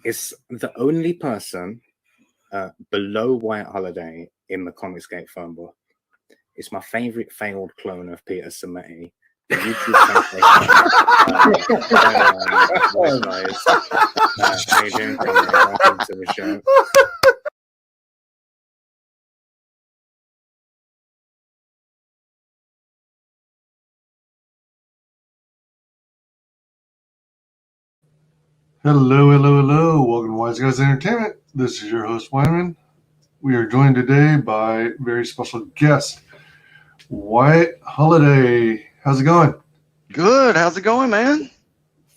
It's the only person below Wyatt Holliday in the Comicsgate phone book. It's my favorite failed clone of Peter Sammetti. The YouTube WyzGyz. How you doing, Conrad? Welcome to the show. Hello. Welcome to WyzGyz Entertainment. This is your host, Wyman. We are joined today by a very special guest, Wyatt Holliday. How's it going? Good. How's it going, man?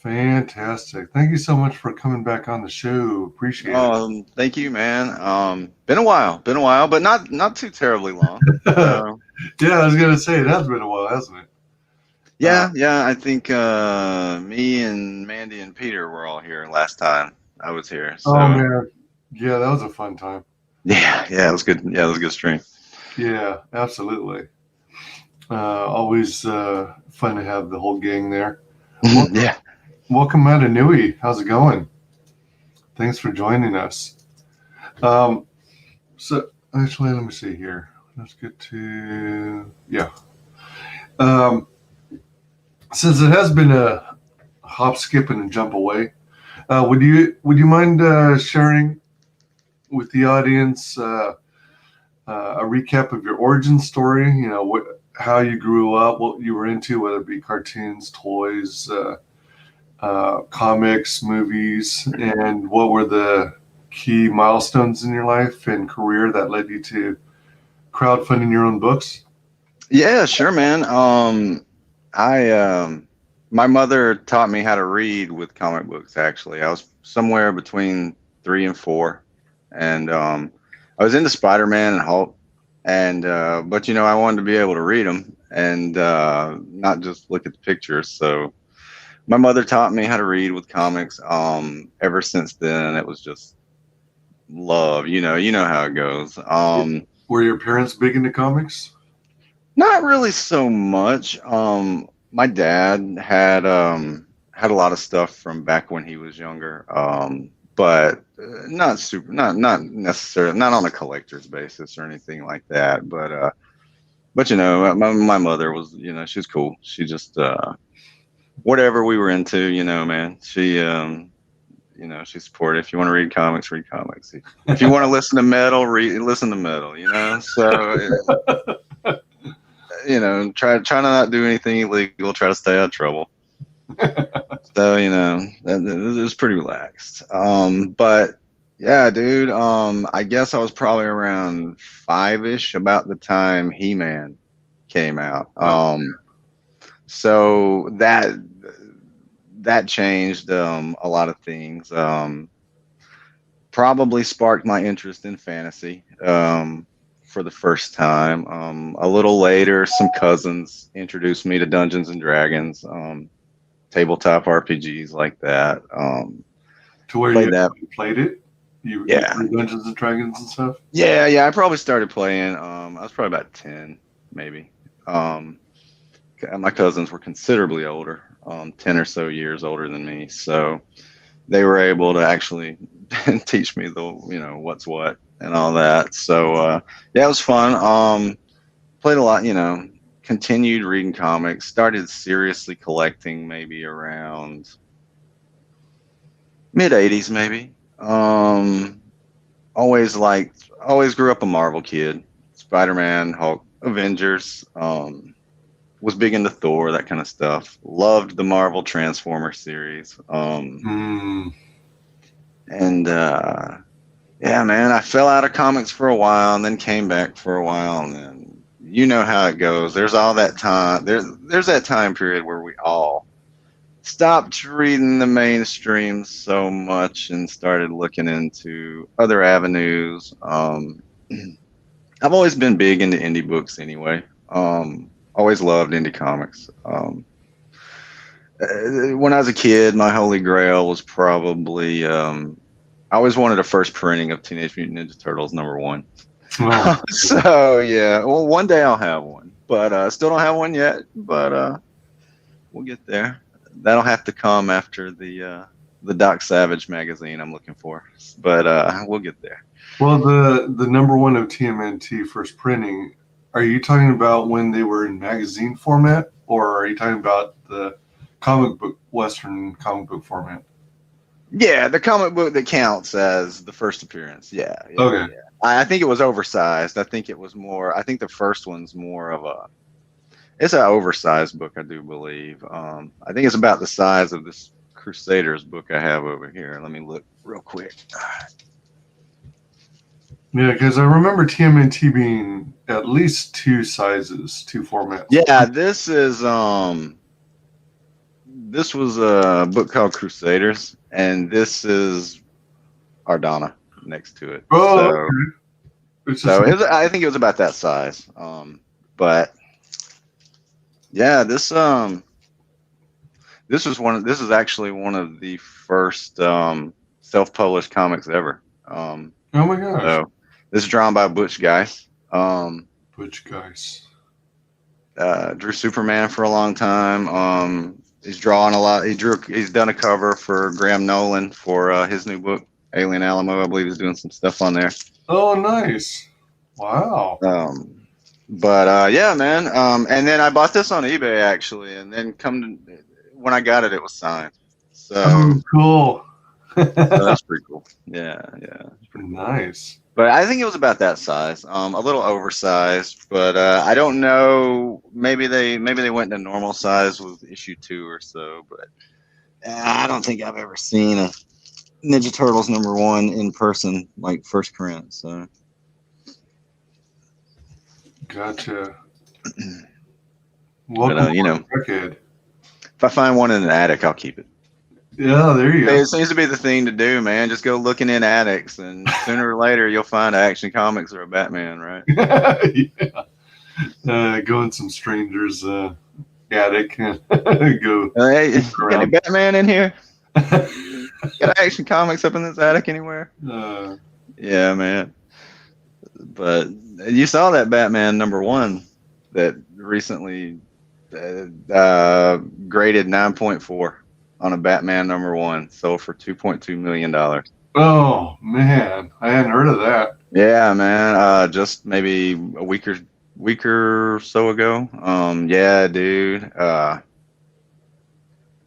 Fantastic. Thank you so much for coming back on the show. Appreciate it. Thank you, man. Been a while, but not too terribly long. Yeah, I was going to say, it has been a while, hasn't it? Yeah. I think me and Mandy and Peter were all here last time I was here. So. Oh, man. Yeah, that was a fun time. Yeah, it was good. Yeah, it was a good stream. Yeah, absolutely. Always fun to have the whole gang there. Yeah. Welcome out of Nui. How's it going? Thanks for joining us. So actually, let me see here. Let's get to since it has been a hop, skip, and a jump away, would you mind sharing with the audience a recap of your origin story? You know, how you grew up, what you were into, whether it be cartoons, toys, comics, movies, and what were the key milestones in your life and career that led you to crowdfunding your own books? Yeah, sure, man. My mother taught me how to read with comic books. Actually, I was somewhere between 3 and 4, and I was into Spider-Man and Hulk, and but I wanted to be able to read them and not just look at the pictures. So my mother taught me how to read with comics. Ever since then, it was just love. You know how it goes. Were your parents big into comics? Not really so much. My dad had a lot of stuff from back when he was younger, but not necessarily, not on a collector's basis or anything like that. But my mother was, she was cool. She just whatever we were into, man. She she supported. If you want to read comics, read comics. If you want to listen to metal, listen to metal. So. Try to not do anything illegal, try to stay out of trouble. So, it was pretty relaxed. But yeah, dude, I guess I was probably around 5-ish about the time Heman came out. So that changed a lot of things. Probably sparked my interest in fantasy. For the first time. A little later, some cousins introduced me to Dungeons and Dragons, tabletop RPGs like that. To where you played it? You played Dungeons and Dragons and stuff? Yeah. I probably started playing. I was probably about 10, maybe. My cousins were considerably older, 10 or so years older than me, so they were able to actually teach me the what's what and all that. So it was fun. Played a lot, continued reading comics, started seriously collecting maybe around mid-80s maybe. Always grew up a Marvel kid. Spider-Man, Hulk, Avengers, was big into Thor, that kind of stuff. Loved the Marvel Transformer series. And yeah, man, I fell out of comics for a while and then came back for a while, and then you know how it goes. There's all that time. There's that time period where we all stopped reading the mainstream so much and started looking into other avenues. I've always been big into indie books anyway. Always loved indie comics. When I was a kid, my holy grail was probably I always wanted a first printing of Teenage Mutant Ninja Turtles #1. Oh. So yeah, well, one day I'll have one, but still don't have one yet. But we'll get there. That'll have to come after the Doc Savage magazine I'm looking for, but we'll get there. Well, the number one of TMNT first printing, are you talking about when they were in magazine format, or are you talking about the comic book, Western comic book format? Yeah, the comic book that counts as the first appearance. Yeah. Okay. Yeah. I think it was oversized. I think it was more. I think the first one's more of a. It's an oversized book, I do believe. I think it's about the size of this Crusaders book I have over here. Let me look real quick. Yeah, because I remember TMNT being at least two sizes, two formats. Yeah, this was a book called Crusaders, and this is Ardanna next to it. Oh, so, okay. So I think it was about that size. But yeah, this is actually one of the first self-published comics ever. Oh my gosh. So this is drawn by WyzGyz. WyzGyz. Drew Superman for a long time. He's drawing a lot. He's done a cover for Graham Nolan for his new book, Alien Alamo. I believe he's doing some stuff on there. Oh, nice. Wow. But yeah, man. And then I bought this on eBay actually, and then when I got it, it was signed. So cool. So that's pretty cool. Yeah. It's pretty nice. But I think it was about that size, a little oversized. But I don't know. Maybe they went to normal size with issue 2 or so. But I don't think I've ever seen a Ninja Turtles #1 in person, like first print. So gotcha. But, if I find one in an attic, I'll keep it. Yeah, there you go. It seems to be the thing to do, man. Just go looking in attics, and sooner or later you'll find Action Comics or a Batman, right? Yeah. Go in some stranger's attic and go. Hey, got any Batman in here? Got Action Comics up in this attic anywhere? Yeah, man. But you saw that Batman #1 that recently graded 9.4 on a Batman #1, sold for $2.2 million. Oh man, I hadn't heard of that. Yeah, man. Just maybe a week or so ago. Yeah, dude.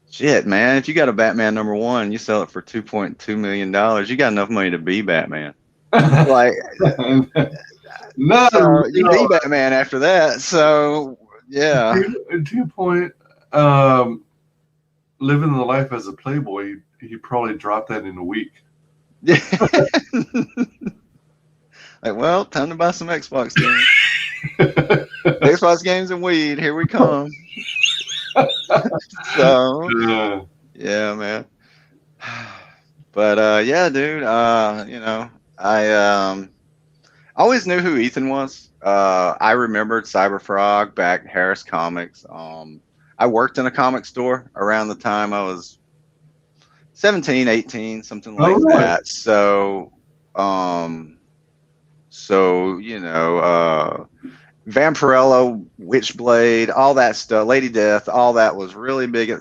Shit, man. If you got a Batman #1, you sell it for $2.2 million. You got enough money to be Batman. Like, no, so you be Batman after that. So yeah. To your point, living the life as a playboy, he probably dropped that in a week. Yeah. Like, well, time to buy some Xbox games. Xbox games and weed. Here we come. So, yeah, man. But yeah, dude. I always knew who Ethan was. I remembered Cyberfrog back at Harris Comics. I worked in a comic store around the time I was 17, 18, something like that. So, Vampirella, Witchblade, all that stuff, Lady Death, all that was really big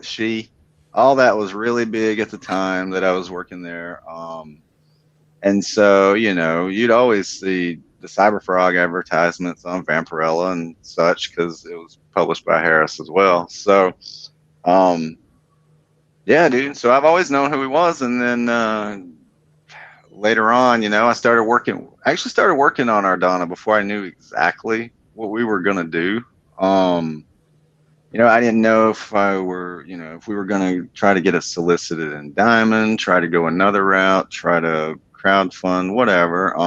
all that was really big at the time that I was working there. And so, you'd always see the Cyberfrog advertisements on Vampirella and such, because it was published by Harris as well. So, yeah, dude. So I've always known who he was, and then later on, I started working on Ardanna before I knew exactly what we were gonna do. I didn't know if we were gonna try to get it solicited in Diamond, try to go another route, try to crowdfund, whatever.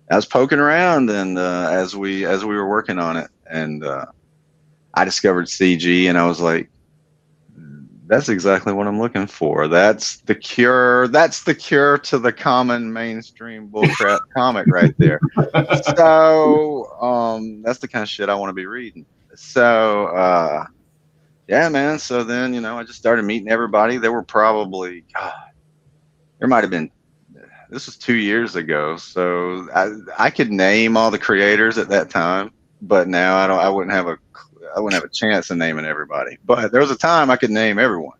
I was poking around, and as we were working on it, and I discovered CG, and I was like, that's exactly what I'm looking for. That's the cure. That's the cure to the common mainstream bullcrap comic right there. So that's the kind of shit I want to be reading. So yeah, man. So then, I just started meeting everybody. There were probably, there might have been, this was 2 years ago. So I could name all the creators at that time, but now I wouldn't have a chance of naming everybody. But there was a time I could name everyone.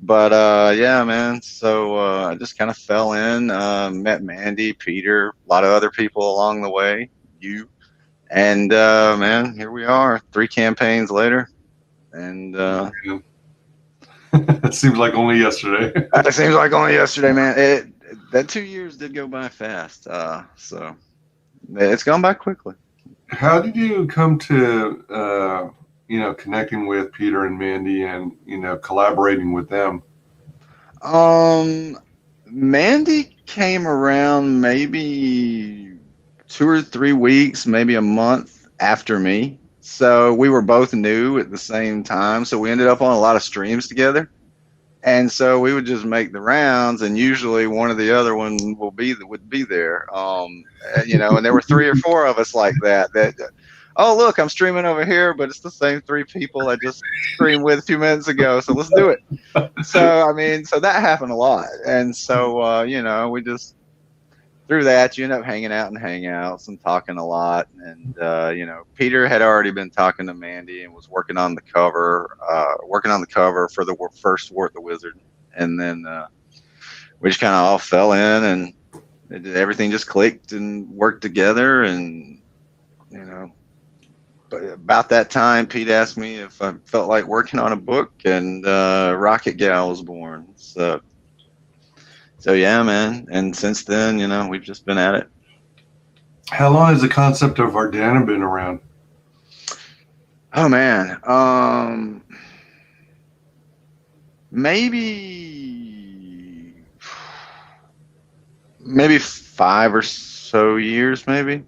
But yeah, man. So I just kind of fell in, met Mandy, Peter, a lot of other people along the way. You and man, here we are, 3 campaigns later, and It seems like only yesterday. it seems like only yesterday, man. That 2 years did go by fast. So it's gone by quickly. How did you come to, connecting with Peter and Mandy and, collaborating with them? Mandy came around maybe 2 or 3 weeks, maybe a month after me. So we were both new at the same time. So we ended up on a lot of streams together. And so we would just make the rounds, and usually one or the other one would be there. And there were 3 or 4 of us like that. Oh, look, I'm streaming over here, but it's the same 3 people I just streamed with a few minutes ago. So let's do it. So that happened a lot. And so, we just, through that, you end up hanging out in hangouts and talking a lot. And, Peter had already been talking to Mandy and was working on the cover for the first Wart the Wizard. And then we just kind of all fell in, and everything just clicked and worked together. And, but about that time, Pete asked me if I felt like working on a book, and Rocket Gal was born. So yeah, man. And since then, we've just been at it. How long has the concept of Ardanna been around? Oh man, maybe 5 or so years, maybe.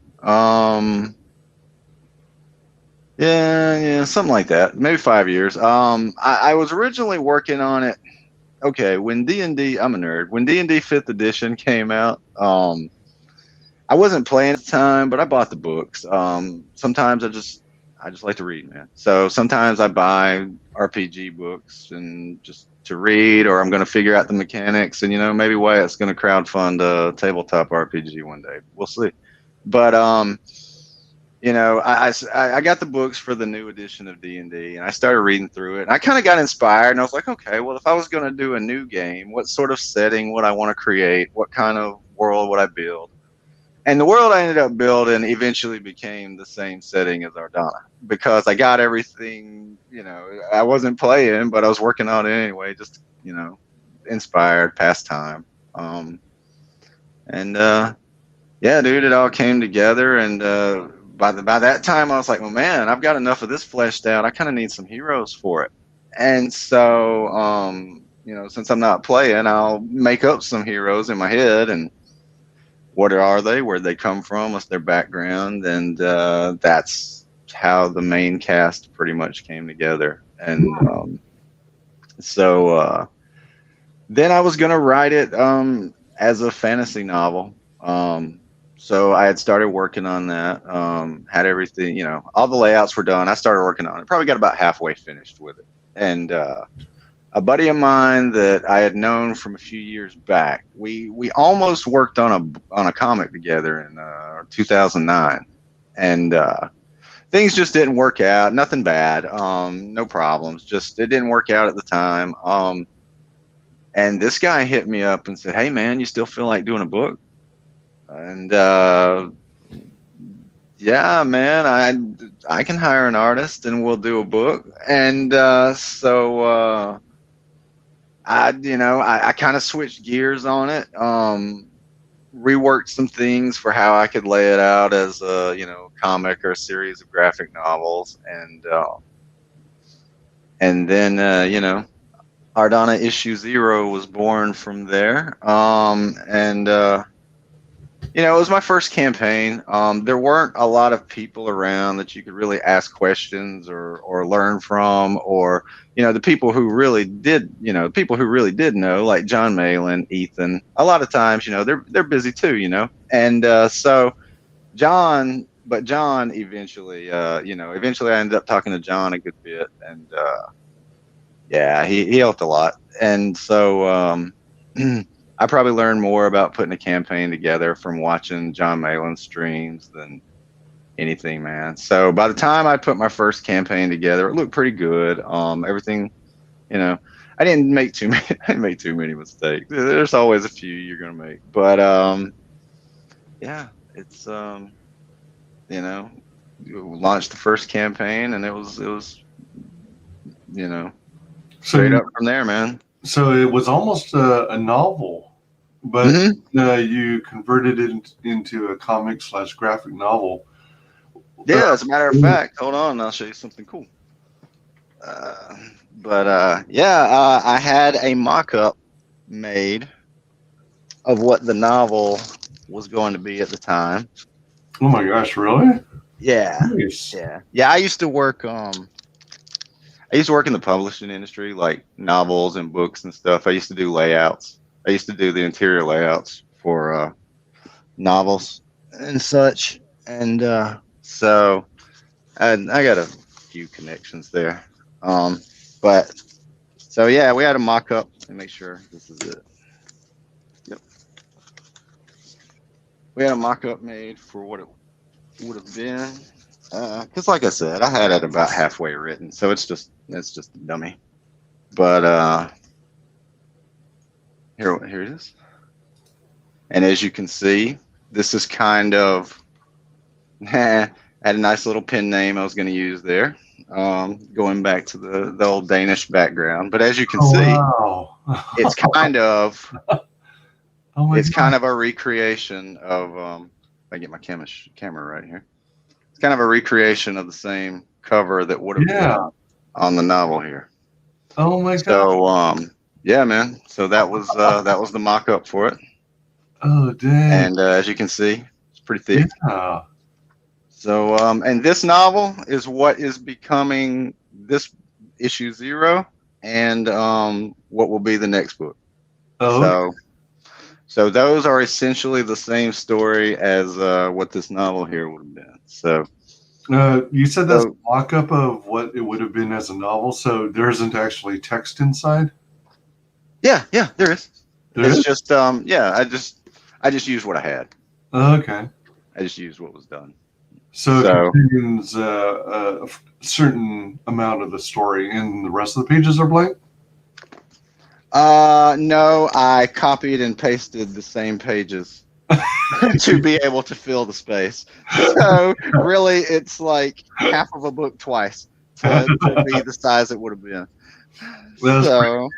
Yeah, something like that. Maybe 5 years. I was originally working on it. Okay, when D&D, I'm a nerd. When D&D 5th edition came out, I wasn't playing at the time, but I bought the books. Sometimes I just like to read, man. So sometimes I buy RPG books and just to read, or I'm going to figure out the mechanics, and maybe Wyatt's going to crowdfund a tabletop RPG one day. We'll see. But I got the books for the new edition of D&D, and I started reading through it. And I kind of got inspired, and I was like, okay, well, if I was going to do a new game, what sort of setting would I want to create? What kind of world would I build? And the world I ended up building eventually became the same setting as Ardanna, because I got everything, I wasn't playing, but I was working on it anyway, just, inspired, pastime. Yeah, dude, it all came together, and by that time, I was like, well, man, I've got enough of this fleshed out. I kind of need some heroes for it. And so, since I'm not playing, I'll make up some heroes in my head. And what are they? Where'd they come from? What's their background? And that's how the main cast pretty much came together. And so then I was going to write it as a fantasy novel. So I had started working on that, had everything, all the layouts were done. I started working on it, probably got about halfway finished with it. And a buddy of mine that I had known from a few years back, we almost worked on a comic together in 2009. And things just didn't work out. Nothing bad, no problems. Just it didn't work out at the time. And this guy hit me up and said, "Hey, man, you still feel like doing a book?" And yeah, man, I can hire an artist and we'll do a book. And so I kind of switched gears on it, reworked some things for how I could lay it out as a comic or a series of graphic novels, and then Ardanna issue 0 was born from there. It was my first campaign. There weren't a lot of people around that you could really ask questions or learn from, or the people who really did, know, like John Malin, Ethan. A lot of times, they're busy too, and so John eventually, eventually I ended up talking to John a good bit, and yeah, he helped a lot, and so. I probably learned more about putting a campaign together from watching John Malin's streams than anything, man. So by the time I put my first campaign together, it looked pretty good. Everything, I I didn't make too many. I didn't make too many mistakes. There's always a few you're gonna make, but yeah, it's you know, you launched the first campaign, and it was you know, straight up from there, man. So it was almost a novel, but you converted it into a comic/graphic novel. Yeah, as a matter of fact, hold on, I'll show you something cool. I had a mock-up made of what the novel was going to be at the time. Oh my gosh, really? Yeah. Nice. Yeah. I used to work in the publishing industry, like novels and books and stuff. I used to do layouts. I used to do the interior layouts for novels and such. And so I got a few connections there. But so yeah, we had a mock-up. Let me make sure this is it. Yep. We had a mock-up made for what it would have been. Because like I said, I had it about halfway written, so it's just a dummy. But here it is. And as you can see, this is kind of had a nice little pen name I was going to use there. Going back to the old Danish background, but as you can see, wow. it's kind of God. kind of a recreation of if I get my camera right here. It's kind of a recreation of the same cover that would have been on the novel here. Oh my god. So yeah, man. So that was the mock-up for it. Oh dang. And as you can see, it's pretty thick. Yeah. So, and this novel is what is becoming this issue 0 and what will be the next book. Oh. So those are essentially the same story as what this novel here would have been. So, you said that's a mock-up of what it would have been as a novel, so there isn't actually text inside? Yeah, there is. It's just I just used what I had. Okay. I just used what was done. So it contains a certain amount of the story, and the rest of the pages are blank? No, I copied and pasted the same pages to be able to fill the space. So really, it's like half of a book twice to be the size it would have been. So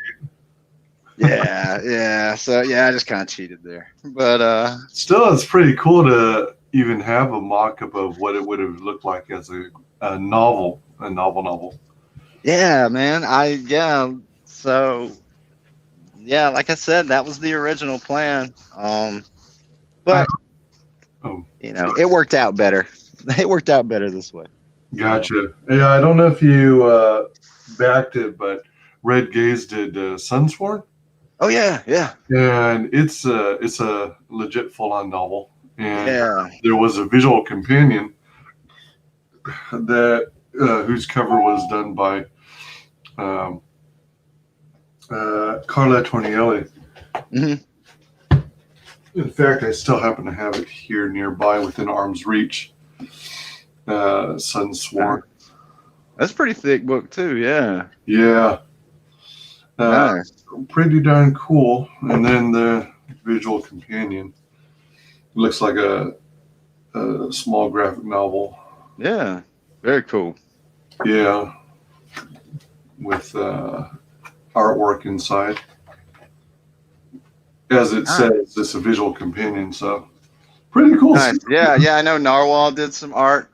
yeah. So yeah, I just kind of cheated there, but still, it's pretty cool to even have a mock-up of what it would have looked like as a novel. Yeah, man. So yeah, like I said, that was the original plan. But it worked out better. It worked out better this way. Gotcha. Yeah, I don't know if you backed it, but Red Gaze did Sunsworn. Oh yeah. And it's a legit full-on novel. And there was a visual companion that whose cover was done by Carla Tornielli. Mm-hmm. In fact, I still happen to have it here nearby within arm's reach. Sunsworn. That's a pretty thick book too. Yeah. Yeah. Nice. Pretty darn cool. And then the visual companion looks like a small graphic novel. Yeah. Very cool. Yeah. With artwork inside. As it says, it's a visual companion, so pretty cool. Nice. Yeah, I know Narwhal did some art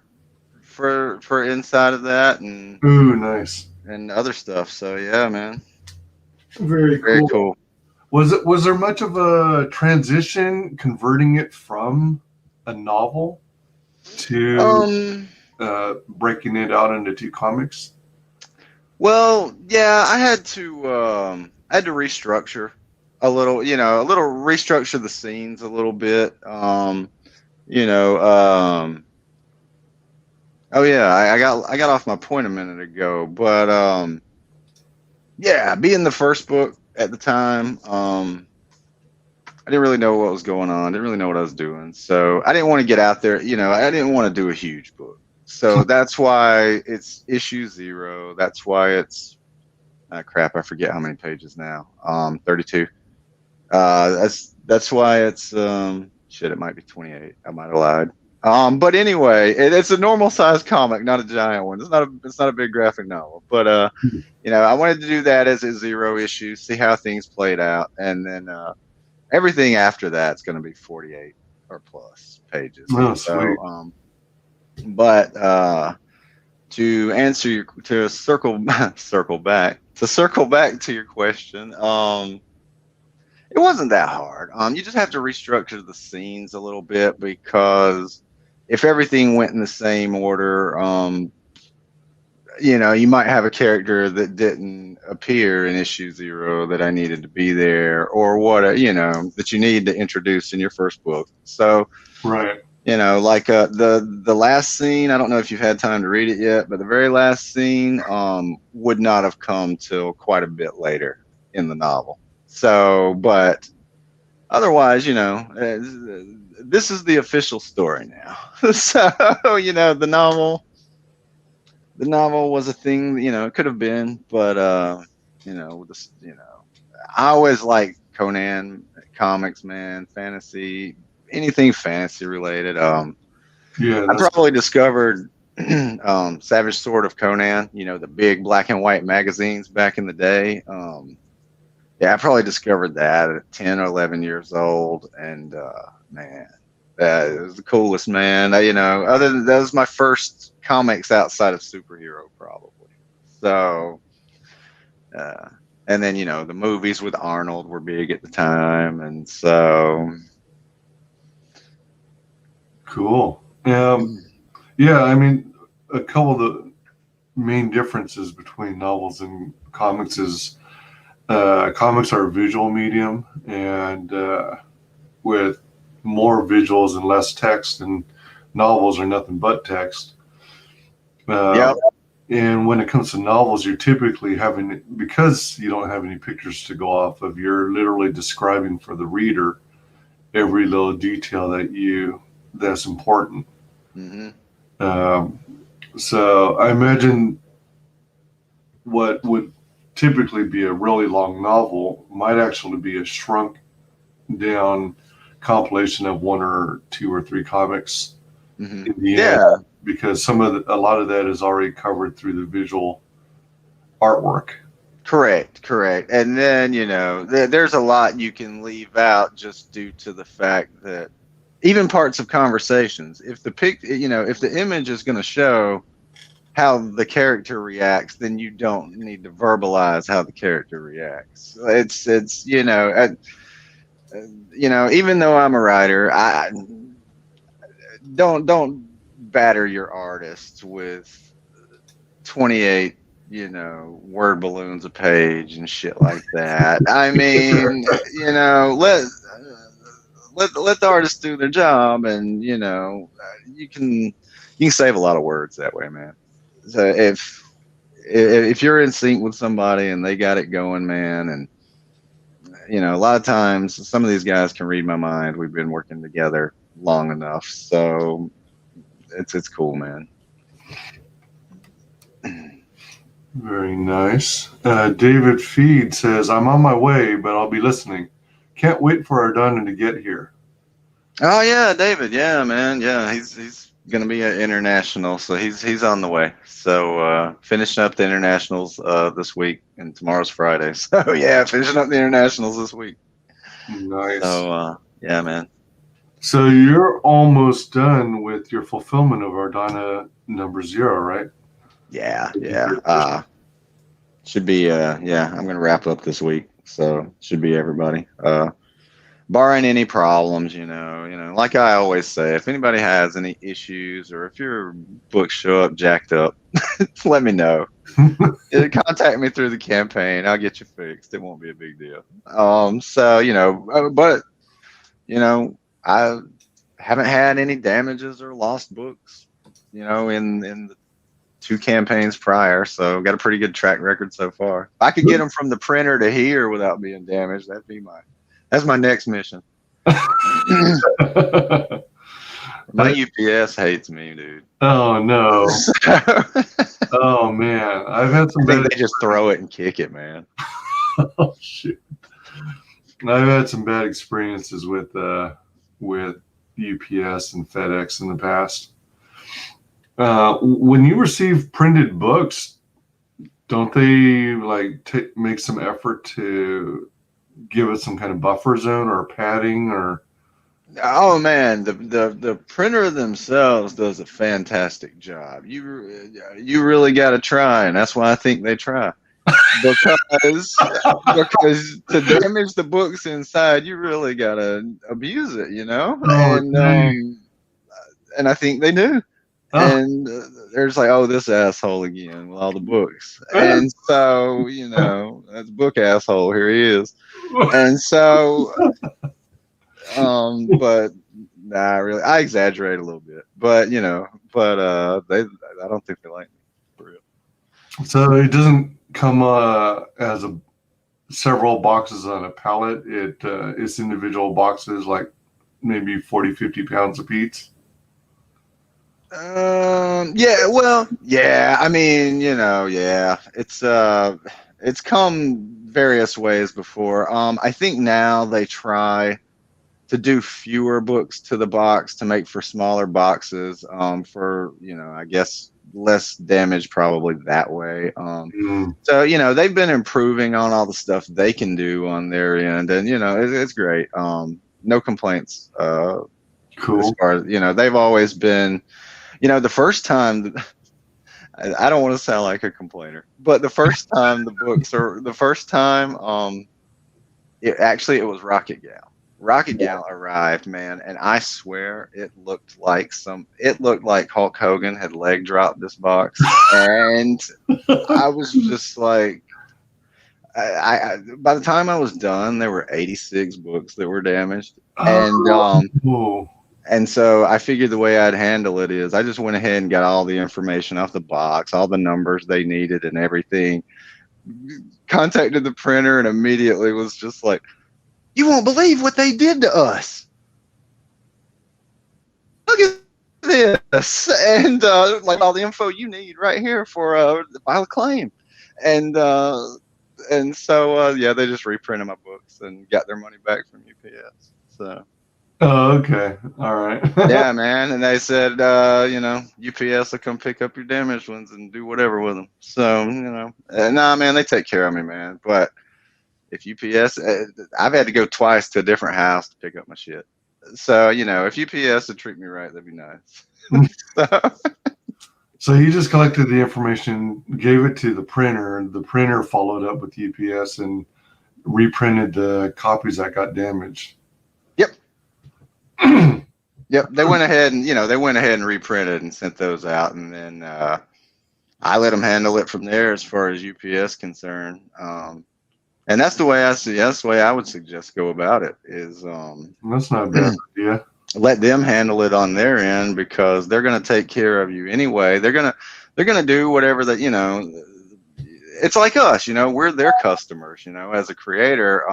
for inside of that and ooh, nice. And other stuff. So yeah, man. Very cool. Was there much of a transition converting it from a novel to breaking it out into 2 comics? Well, yeah, I had to restructure a little, restructure the scenes a little bit. Oh yeah, I got off my point a minute ago, but yeah, being the first book at the time, I didn't really know what was going on. I didn't really know what I was doing, so I didn't want to get out there. I didn't want to do a huge book, so that's why it's issue 0. That's why it's crap, I forget how many pages now. 32. That's why it's shit. It might be 28. I might have lied. But anyway, it's a normal sized comic, not a giant one. It's not a big graphic novel. But I wanted to do that as a 0 issue, see how things played out, and then everything after that's going to be 48 or plus pages. Oh, So, sweet. but to answer to circle back to your question, it wasn't that hard. You just have to restructure the scenes a little bit, because if everything went in the same order, you might have a character that didn't appear in issue 0 that I needed to be there, or what, that you need to introduce in your first book. So, Right. like the last scene, I don't know if you've had time to read it yet, but the very last scene would not have come till quite a bit later in the novel. So, but otherwise, this is the official story now. So, the novel was a thing, it could have been, but I always like Conan comics, man, fantasy, anything fantasy related. Yeah. I probably discovered Savage Sword of Conan, the big black and white magazines back in the day. Yeah, I probably discovered that at 10 or 11 years old, and man, it was the coolest, man. Other than that, was my first comics outside of superhero, probably. So, and then the movies with Arnold were big at the time, and so cool. Yeah, I mean, a couple of the main differences between novels and comics is comics are a visual medium, and with more visuals and less text, and novels are nothing but text. Yep. And when it comes to novels, you're typically having, because you don't have any pictures to go off of, you're literally describing for the reader every little detail that's important. Mm-hmm. So I imagine what would typically be a really long novel might actually be a shrunk down compilation of 1 or 2 or 3 comics Mm-hmm. in the end, because a lot of that is already covered through the visual artwork. Correct. And then, there's a lot you can leave out just due to the fact that even parts of conversations, if the image is going to show how the character reacts, then you don't need to verbalize how the character reacts. It's even though I'm a writer, I don't batter your artists with 28 word balloons a page and shit like that. I mean, let the artists do their job, and you can save a lot of words that way, man. So if you're in sync with somebody and they got it going, man, and a lot of times some of these guys can read my mind. We've been working together long enough, so it's cool, man. Very nice. David Feed says, I'm on my way, but I'll be listening. Can't wait for Ardanna to get here. Oh yeah, David. Yeah, man. Yeah, he's gonna be at international, so he's on the way. So finishing up the internationals this week, and tomorrow's Friday. So yeah, finishing up the internationals this week. Nice. So yeah, man. So you're almost done with your fulfillment of Ardanna number 0, right? Yeah. Should be I'm gonna wrap up this week, so should be everybody. Barring any problems, like I always say, if anybody has any issues, or if your books show up jacked up, let me know. Contact me through the campaign. I'll get you fixed. It won't be a big deal. But I haven't had any damages or lost books, in the 2 campaigns prior, so got a pretty good track record so far. If I could get them from the printer to here without being damaged, that's my next mission. My UPS hates me, dude. Oh no. Oh man. I've had some I think bad. they just throw it and kick it, man. Oh shit! I've had some bad experiences with UPS and FedEx in the past. When you receive printed books, don't they like make some effort to give it some kind of buffer zone or padding or? Oh man, the printer themselves does a fantastic job. You really got to try, and that's why I think they try. Because to damage the books inside, you really gotta abuse it, you know. And I think they do. And there's like, oh, this asshole again with all the books, and so you know, that's book asshole. Here he is, and so, but nah, really, I exaggerate a little bit, but you know, I don't think they like me for real. So it doesn't come as several boxes on a pallet. It's individual boxes, like maybe 40, 50 pounds apiece. Yeah, well, yeah, I mean, you know, yeah, it's come various ways before. I think now they try to do fewer books to the box to make for smaller boxes, for, you know, I guess less damage probably that way. So, you know, they've been improving on all the stuff they can do on their end, and, you know, it's great. No complaints. Cool. As far as, you know, they've always been, you know, the first time, I don't want to sound like a complainer, but the first time the books are, the first time, it was Rocket Gal. Rocket Gal arrived, man, and I swear it looked like Hulk Hogan had leg dropped this box, and I was just like, I by the time I was done, there were 86 books that were damaged, and so I figured the way I'd handle it is I just went ahead and got all the information off the box, all the numbers they needed and everything, contacted the printer, and immediately was just like, you won't believe what they did to us. Look at this. And like all the info you need right here for file a claim. And so yeah, they just reprinted my books and got their money back from UPS. So. Oh, okay. All right. Yeah, man. And they said, you know, UPS will come pick up your damaged ones and do whatever with them. So, you know, nah, man, they take care of me, man. But if UPS, I've had to go twice to a different house to pick up my shit. So, you know, if UPS would treat me right, that'd be nice. So you just collected the information, gave it to the printer, and the printer followed up with UPS and reprinted the copies that got damaged. Yep. Yep. They went ahead and, reprinted and sent those out. And then I let them handle it from there as far as UPS concerned. And that's the way that's the way I would suggest go about it is, that's not a bad idea. Let them handle it on their end, because they're going to take care of you anyway. They're going to do whatever that, you know, it's like us, you know, we're their customers, you know, as a creator,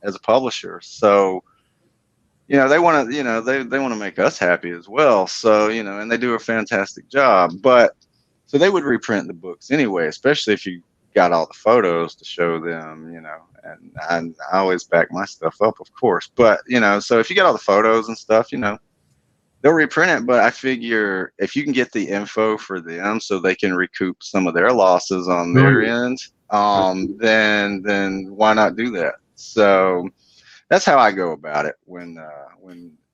as a publisher. So, you know, they want to, you know, they want to make us happy as well. So, you know, and they do a fantastic job, but so they would reprint the books anyway, especially if you got all the photos to show them, you know, and I always back my stuff up, of course, but, you know, so if you get all the photos and stuff, you know, they'll reprint it. But I figure if you can get the info for them so they can recoup some of their losses on their end, then why not do that? So that's how I go about it when,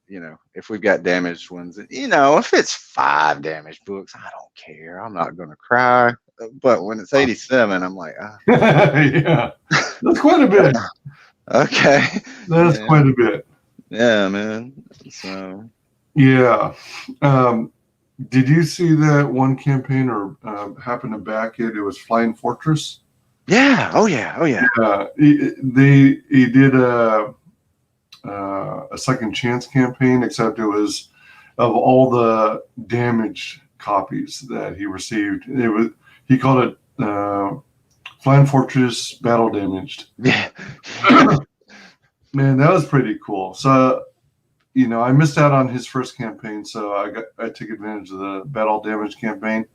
you know, if we've got damaged ones, you know, if it's 5 damaged books, I don't care. I'm not going to cry. But when it's 87, I'm like, yeah, that's quite a bit. Okay. That's quite a bit. Yeah, man. So. Yeah. Did you see that one campaign or happen to back it? It was Flying Fortress. Yeah. Oh yeah. He did a second chance campaign, except it was of all the damaged copies that he received. He called it Flying Fortress Battle Damaged. Yeah. Man, that was pretty cool. So, you know, I missed out on his first campaign, so I took advantage of the Battle Damage campaign.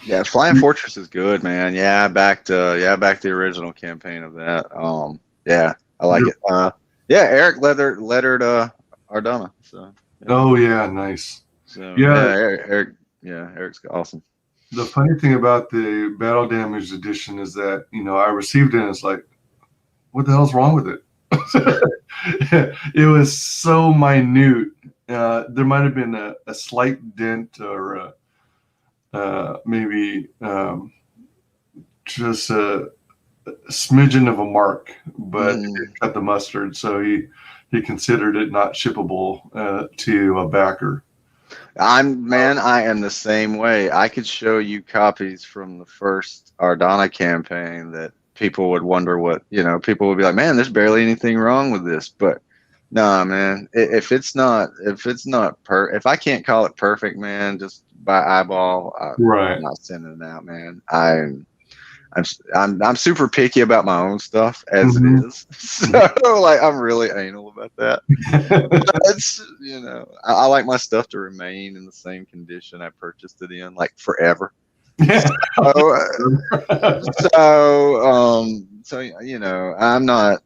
Yeah, Flying Fortress is good, man. Yeah, I backed the original campaign of that. Yeah, I like it. Yeah, Eric lettered Ardanna. So yeah. Oh yeah, nice. So Yeah, yeah, Eric's awesome. the funny thing about the Battle Damage edition is that, I received it and it's like, what the hell's wrong with it? It was so minute. There might have been a slight dent or maybe just a smidgen of a mark, but it cut the mustard. So he considered it not shippable to a backer. I am the same way. I could show you copies from the first Ardanna campaign that people would wonder people would be like, man, there's barely anything wrong with this. But nah, man, if I can't call it perfect, man, just by eyeball, Right. I'm not sending it out, man. I'm super picky about my own stuff as it is. So like I'm really anal about that. But it's I like my stuff to remain in the same condition I purchased it in, like forever. Yeah. So I'm not.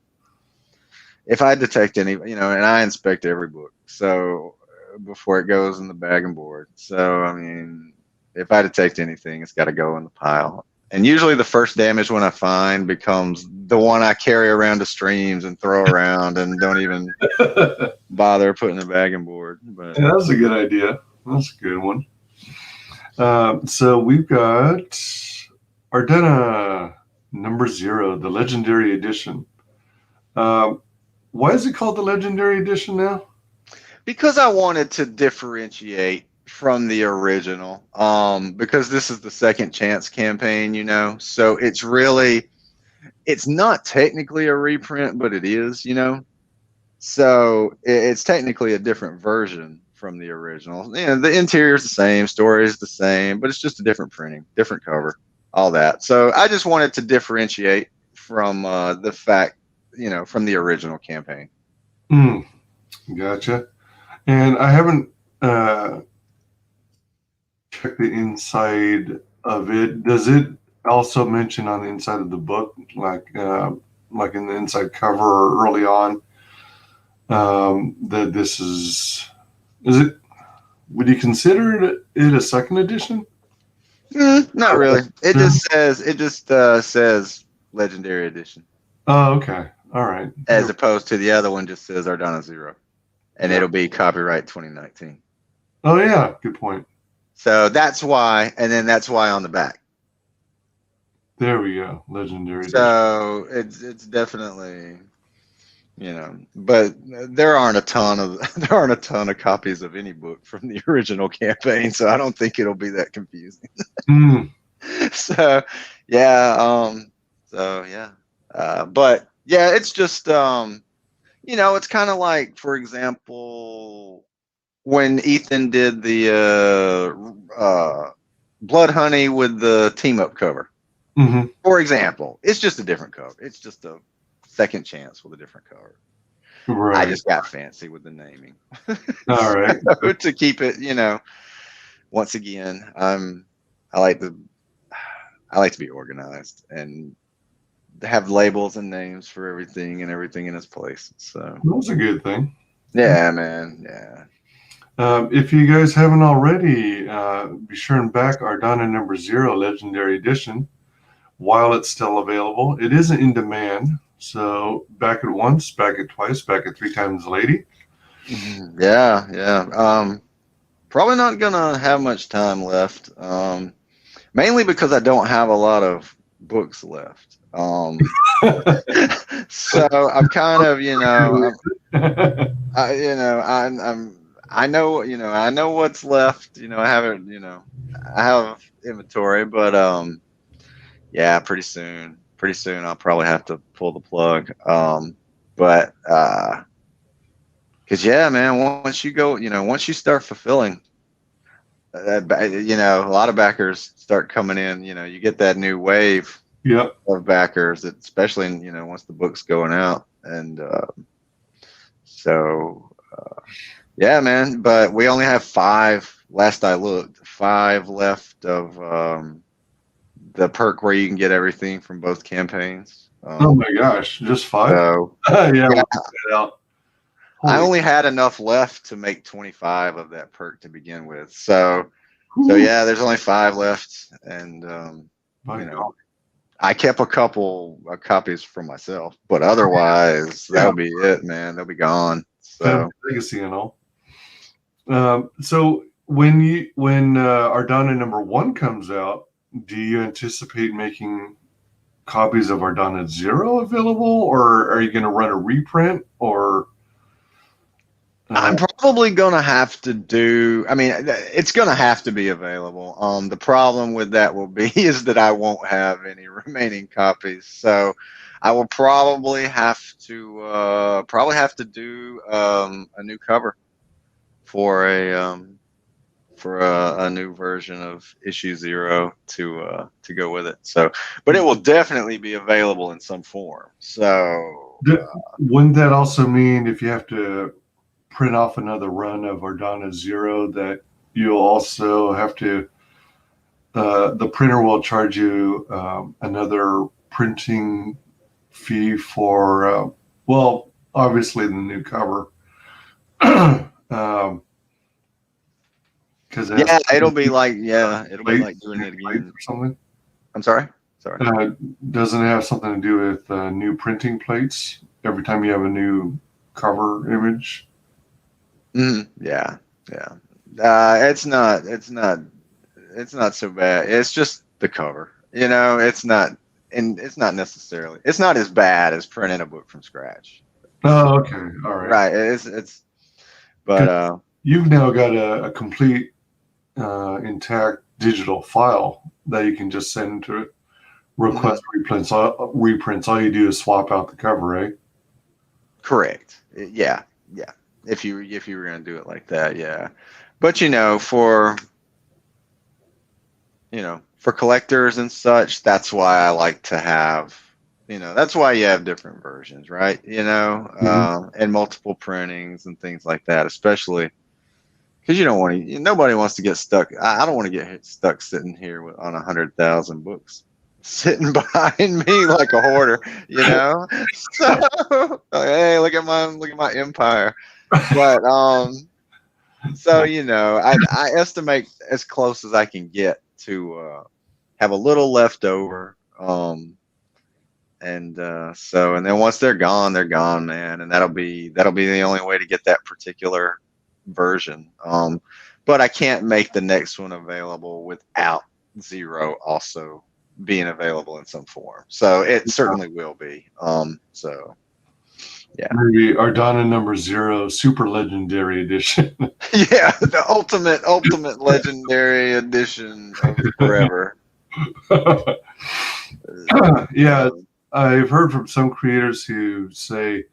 If I detect any, and I inspect every book, so before it goes in the bag and board. So I mean, if I detect anything, it's got to go in the pile. And usually the first damage one I find becomes the one I carry around to streams and throw around and don't even bother putting in the bag and board. But yeah, that's a good idea. That's a good one. So we've got Ardanna #0, the Legendary Edition. Why is it called the Legendary Edition now? Because I wanted to differentiate from the original, because this is the second chance campaign, so it's not technically a reprint, but it is, so it's technically a different version from the original. The interior is the same, story is the same, but it's just a different printing, different cover, all that. So I just wanted to differentiate from the fact, from the original campaign. Gotcha. And I haven't check the inside of it. Does it also mention on the inside of the book, like in the inside cover or early on, that this is it? Would you consider it a second edition? Not really. It just says Legendary Edition. Oh, okay. All right. As opposed to the other one just says Ardanna 0, and it'll be copyright 2019. Oh yeah, good point. So that's why, and then that's why on the back. There we go, Legendary. So it's definitely, but there aren't a ton of copies of any book from the original campaign, so I don't think it'll be that confusing. So yeah, but yeah, it's just it's kind of like, for example, when Ethan did the Blood Honey with the team up cover, for example, it's just a different cover. It's just a second chance with a different cover. Right. I just got fancy with the naming. All right. So, to keep it, once again, I like to be organized and have labels and names for everything and everything in its place. So that's a good thing. Yeah, man. Yeah. If you guys haven't already, be sure and back Ardanna #0 Legendary Edition while it's still available. It isn't in demand, so back it once, back it twice, back it 3 times a lady. Yeah. Probably not gonna have much time left. Mainly because I don't have a lot of books left. So I'm kind of, I know what's left. I have inventory, but yeah, pretty soon I'll probably have to pull the plug. But because yeah, man, once you start fulfilling, a lot of backers start coming in. You get that new wave. Yep. Of backers, especially once the book's going out, and yeah, man. But we only have 5. Last I looked, 5 left of the perk where you can get everything from both campaigns. Oh my gosh, just 5? So Yeah, yeah, we'll check that out. I Holy- only had enough left to make 25 of that perk to begin with. So Whew. yeah, there's only 5 left, and My you know, God. I kept a couple of copies for myself, but otherwise that'll be it, man. They'll be gone. So Legacy and all. So when Ardanna #1 comes out, do you anticipate making copies of Ardanna 0 available, or are you going to run a reprint, or? I'm probably gonna have to do. I mean, it's gonna have to be available. The problem with that will be is that I won't have any remaining copies, so I will probably have to do a new cover for a new version of issue 0 to go with it. So, but it will definitely be available in some form. So, Wouldn't that also mean if you have to print off another run of Ardanna 0 that you'll also have to the printer will charge you another printing fee for well, obviously the new cover. Because yeah, it'll be like doing it again or something. I'm sorry. Doesn't it have something to do with new printing plates every time you have a new cover image? Yeah. It's not so bad. It's just the cover. It's not necessarily. It's not as bad as printing a book from scratch. Oh, okay, all right. Right. It's. But you've now got a complete intact digital file that you can just send to it. Request reprints. All you do is swap out the cover, right? Correct. Yeah. If you were going to do it like that, yeah. But for collectors and such, that's why I like to have, that's why you have different versions, right? And multiple printings and things like that, especially because you don't want to. Nobody wants to get stuck. I don't want to get stuck sitting here on 100,000 books sitting behind me like a hoarder, So hey, look at my empire. But so I estimate as close as I can get to have a little left over. And then once they're gone, man, and that'll be the only way to get that particular version. But I can't make the next one available without 0 also being available in some form. So it certainly will be. So yeah. Maybe Ardanna 0 Super Legendary Edition. Yeah, the ultimate legendary edition of forever. Yeah, I've heard from some creators who say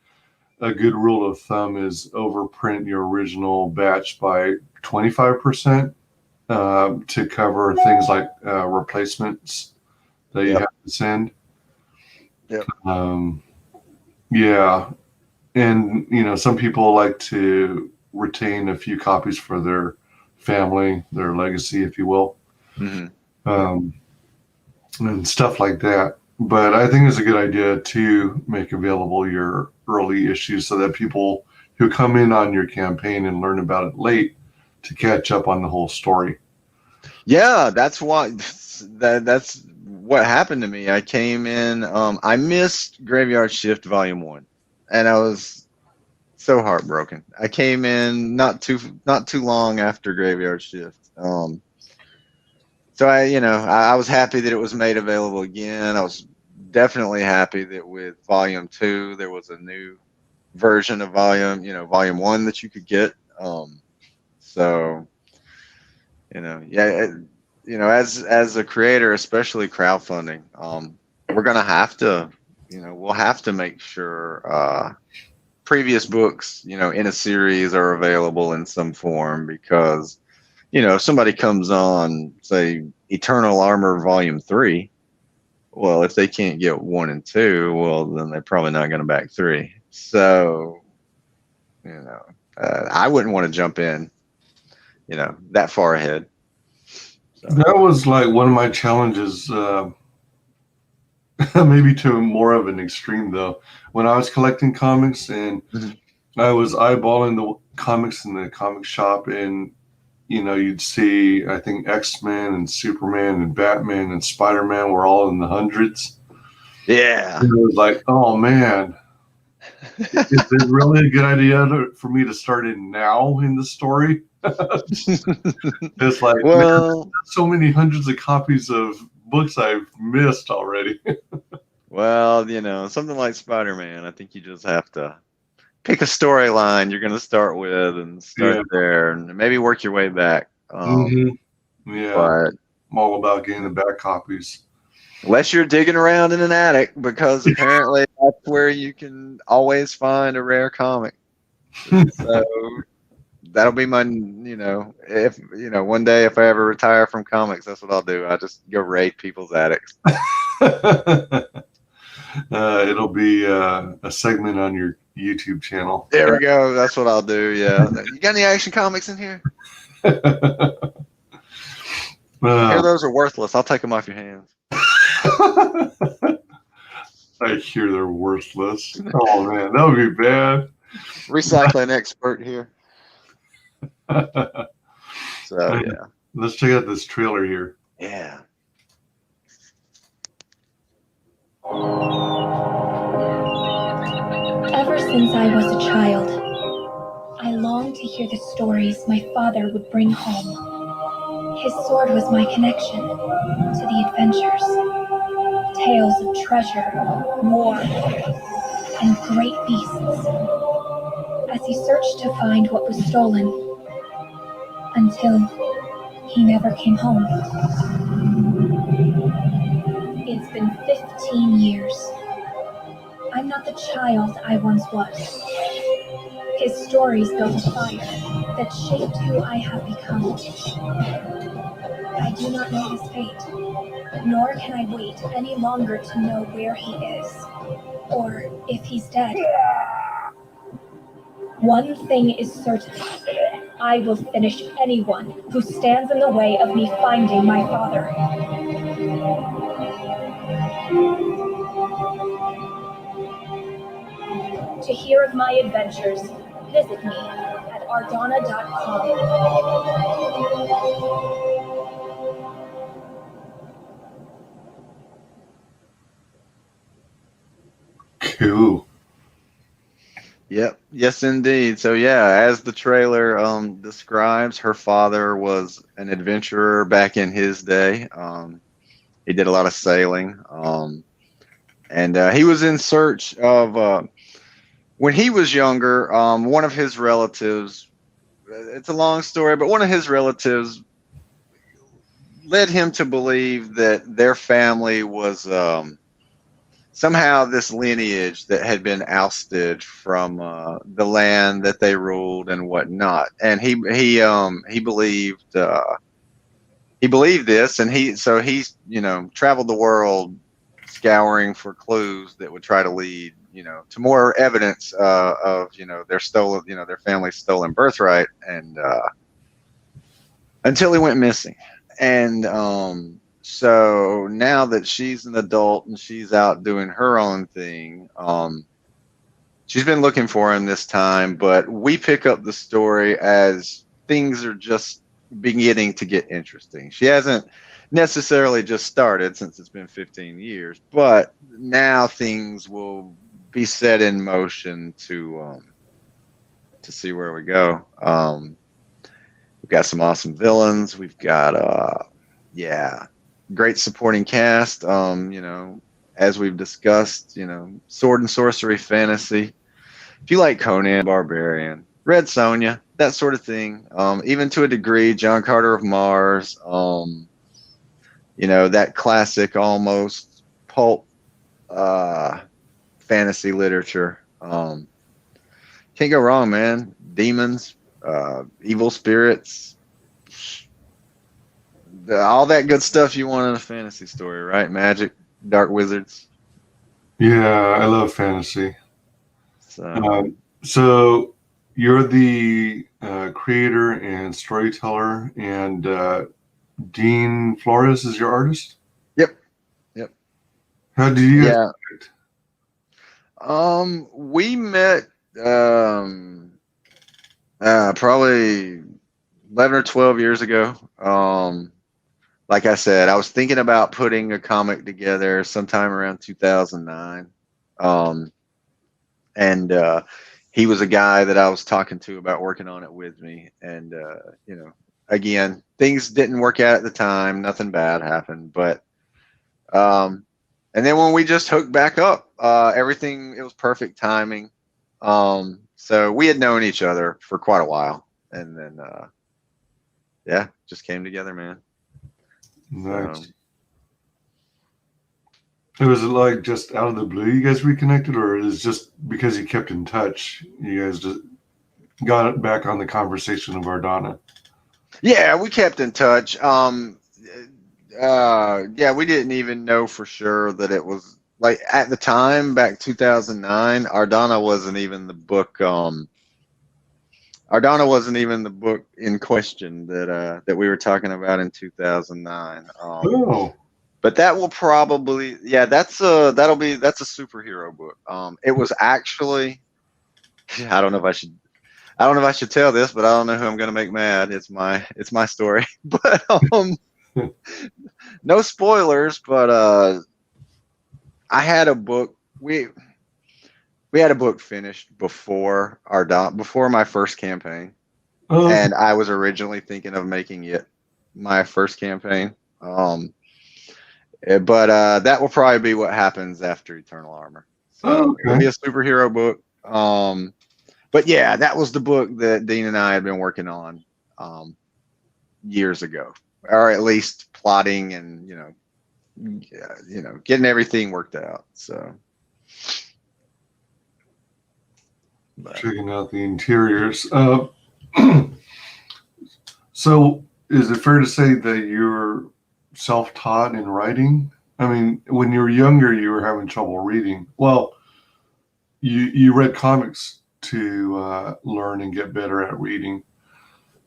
a good rule of thumb is overprint your original batch by 25% to cover things like replacements that you have to send. Yep. Yeah. And, some people like to retain a few copies for their family, their legacy, if you will, and stuff like that. But I think it's a good idea to make available your early issues so that people who come in on your campaign and learn about it late to catch up on the whole story. Yeah, that's what happened to me. I came in, I missed Graveyard Shift Volume 1, and I was so heartbroken. I came in not too long after Graveyard Shift. So I was happy that it was made available again. I was definitely happy that with Volume 2 there was a new version of Volume 1 that you could get. So as a creator, especially crowdfunding, we're gonna have to, we'll have to make sure previous books, in a series are available in some form, because if somebody comes on, say, Eternal Armor Volume 3, well, if they can't get 1 and 2, well, then they're probably not going to back 3. So, I wouldn't want to jump in, that far ahead. That was like one of my challenges, maybe to more of an extreme though. When I was collecting comics and Mhm. I was eyeballing the comics in the comic shop, and you'd see, I think X-Men and Superman and Batman and Spider-Man were all in the hundreds. Yeah. And it was like, oh man, is it really a good idea for me to start in now in the story? It's like, Well, man, so many hundreds of copies of books I've missed already. well, something like Spider-Man, I think you just have to pick a storyline you're going to start with and start Yeah. there and maybe work your way back. Yeah, But I'm all about getting the back copies. unless you're digging around in an attic, because apparently that's where you can always find a rare comic. So that'll be my, if, one day if I ever retire from comics, that's what I'll do. I just go raid people's attics. It'll be a segment on your YouTube channel. There we go. That's what I'll do. Yeah. You got any Action Comics in here? Here, those are worthless. I'll take them off your hands. I hear they're worthless. Oh man, that would be bad. Recycling expert here. So yeah. Let's check out this trailer here. Yeah. Ever since I was a child, I longed to hear the stories my father would bring home. His sword was my connection to the adventures, tales of treasure, war, and great beasts, as he searched to find what was stolen, until he never came home. It's been 15 years. I'm not the child I once was. His stories built a fire that shaped who I have become. I do not know his fate, nor can I wait any longer to know where he is, or if he's dead. One thing is certain. I will finish anyone who stands in the way of me finding my father. To hear of my adventures, visit me at Ardanna.com. Cool. Yep. Yes, indeed. So yeah, as the trailer describes, her father was an adventurer back in his day. He did a lot of sailing, and he was in search of. When he was younger, one of his relatives. It's a long story, but one of his relatives led him to believe that their family was somehow this lineage that had been ousted from the land that they ruled and whatnot, and he believed this, and he traveled the world scouring for clues that would try to lead to more evidence of their stolen their family's stolen birthright, and until he went missing, and so now that she's an adult and she's out doing her own thing, she's been looking for him this time. But we pick up the story as things are just beginning to get interesting. She hasn't necessarily just started, since it's been 15 years, but now things will be set in motion to see where we go. We've got some awesome villains. We've got great supporting cast. As we've discussed, sword and sorcery fantasy. If you like Conan Barbarian, Red Sonja, that sort of thing, even to a degree, John Carter of Mars, that classic almost pulp fantasy literature. Can't go wrong, man. Demons, evil spirits, all that good stuff you want in a fantasy story, right? Magic, dark wizards. Yeah, I love fantasy. So you're the creator and storyteller, and Dean Flores is your artist? Yep. How did you guys connect? We met probably 11 or 12 years ago. Like I said, I was thinking about putting a comic together sometime around 2009. And he was a guy that I was talking to about working on it with me. And, you know, again, things didn't work out at the time. Nothing bad happened. But, and then when we just hooked back up, everything, it was perfect timing. So we had known each other for quite a while. And then, yeah, just came together, man. Nice. It was like just out of the blue you guys reconnected, or is just because you kept in touch, you guys just got it back on the conversation of Ardanna? Yeah, we kept in touch. Yeah, we didn't even know for sure that it was like at the time back 2009. Ardanna wasn't even the book. Ardanna wasn't even the book in question that we were talking about in 2009. Oh, but that will probably, yeah, that's a superhero book. It was actually, I don't know if I should tell this, but I don't know who I'm gonna make mad. It's my story. But no spoilers. But I had a book. We had a book finished before my first campaign, and I was originally thinking of making it my first campaign. But that will probably be what happens after Eternal Armor. So it'll be a superhero book. But yeah, that was the book that Dean and I had been working on years ago, or at least plotting and getting everything worked out. So checking out the interiors. So is it fair to say that you're self-taught in writing? I mean, when you were younger, you were having trouble reading. Well, you read comics to learn and get better at reading.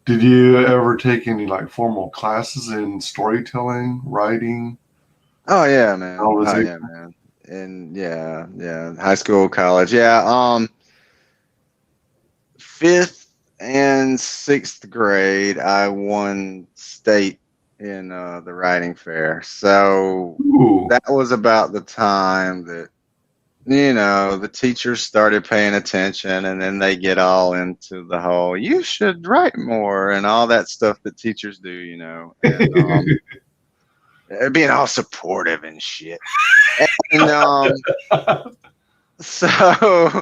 Did you ever take any like formal classes in storytelling, writing? Oh yeah, man. Yeah, man. And yeah, high school, college. Yeah. 5th and 6th grade, I won state in the writing fair. So that was about the time that the teachers started paying attention, and then they get all into the whole "you should write more" and all that stuff that teachers do, and being all supportive and shit. And so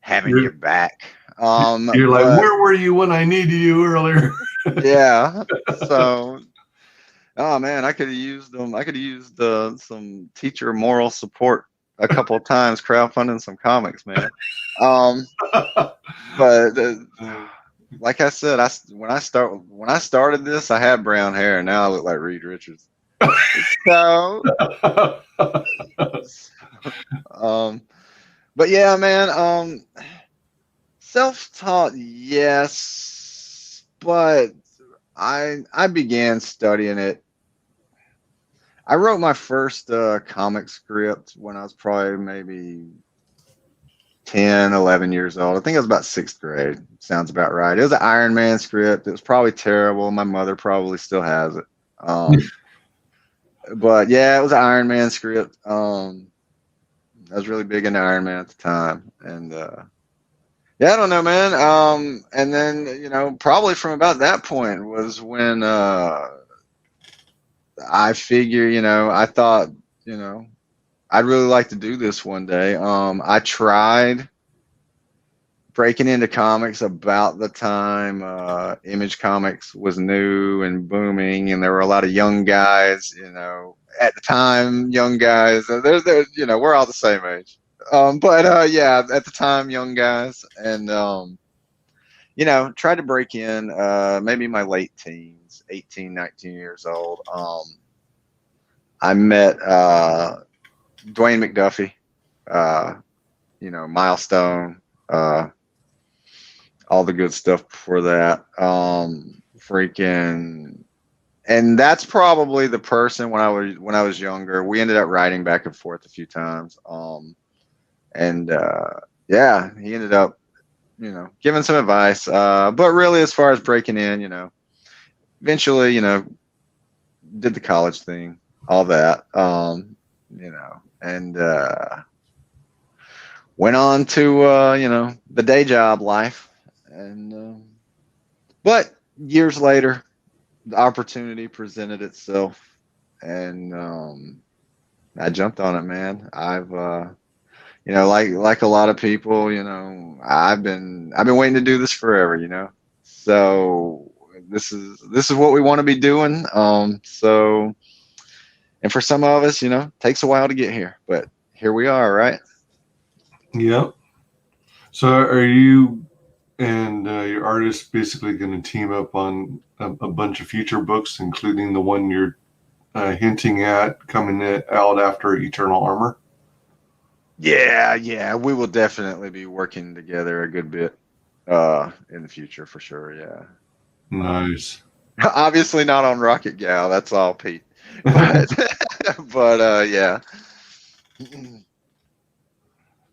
having your back. You're like, where were you when I needed you earlier? Yeah. So, oh man, I could have used them. I could have used some teacher moral support a couple of times, crowdfunding some comics, man. But like I said, when I started this, I had brown hair, and now I look like Reed Richards. So, but yeah, man. Self-taught, yes, but I began studying it. I wrote my first comic script when I was probably maybe 10, 11 years old. I think I was about 6th grade. Sounds about right. It was an Iron Man script. It was probably terrible. My mother probably still has it. But yeah, it was an Iron Man script. I was really big into Iron Man at the time. And yeah, I don't know, man. And then, probably from about that point was when I figure, I thought, I'd really like to do this one day. I tried breaking into comics about the time Image Comics was new and booming, and there were a lot of young guys, at the time, young guys. They're we're all the same age. But yeah, at the time, young guys, and tried to break in, maybe my late teens, 18, 19 years old. I met Dwayne McDuffie, Milestone, all the good stuff before that. Freaking and that's probably the person when I was younger. We ended up writing back and forth a few times. And yeah, he ended up, you know, giving some advice. But really, as far as breaking in, you know, eventually, you know, did the college thing, all that, you know, and went on to you know, the day job life. And but years later, the opportunity presented itself, and I jumped on it, man. I've you know, like a lot of people, you know, I've been waiting to do this forever, you know. So this is what we want to be doing. So, and for some of us, you know, it takes a while to get here, but here we are, right? Yep. So are you and your artist basically going to team up on a bunch of future books, including the one you're hinting at coming out after Eternal Armor? Yeah, we will definitely be working together a good bit in the future for sure. Yeah. Nice. Obviously not on Rocket Gal. That's all Pete. But, but yeah.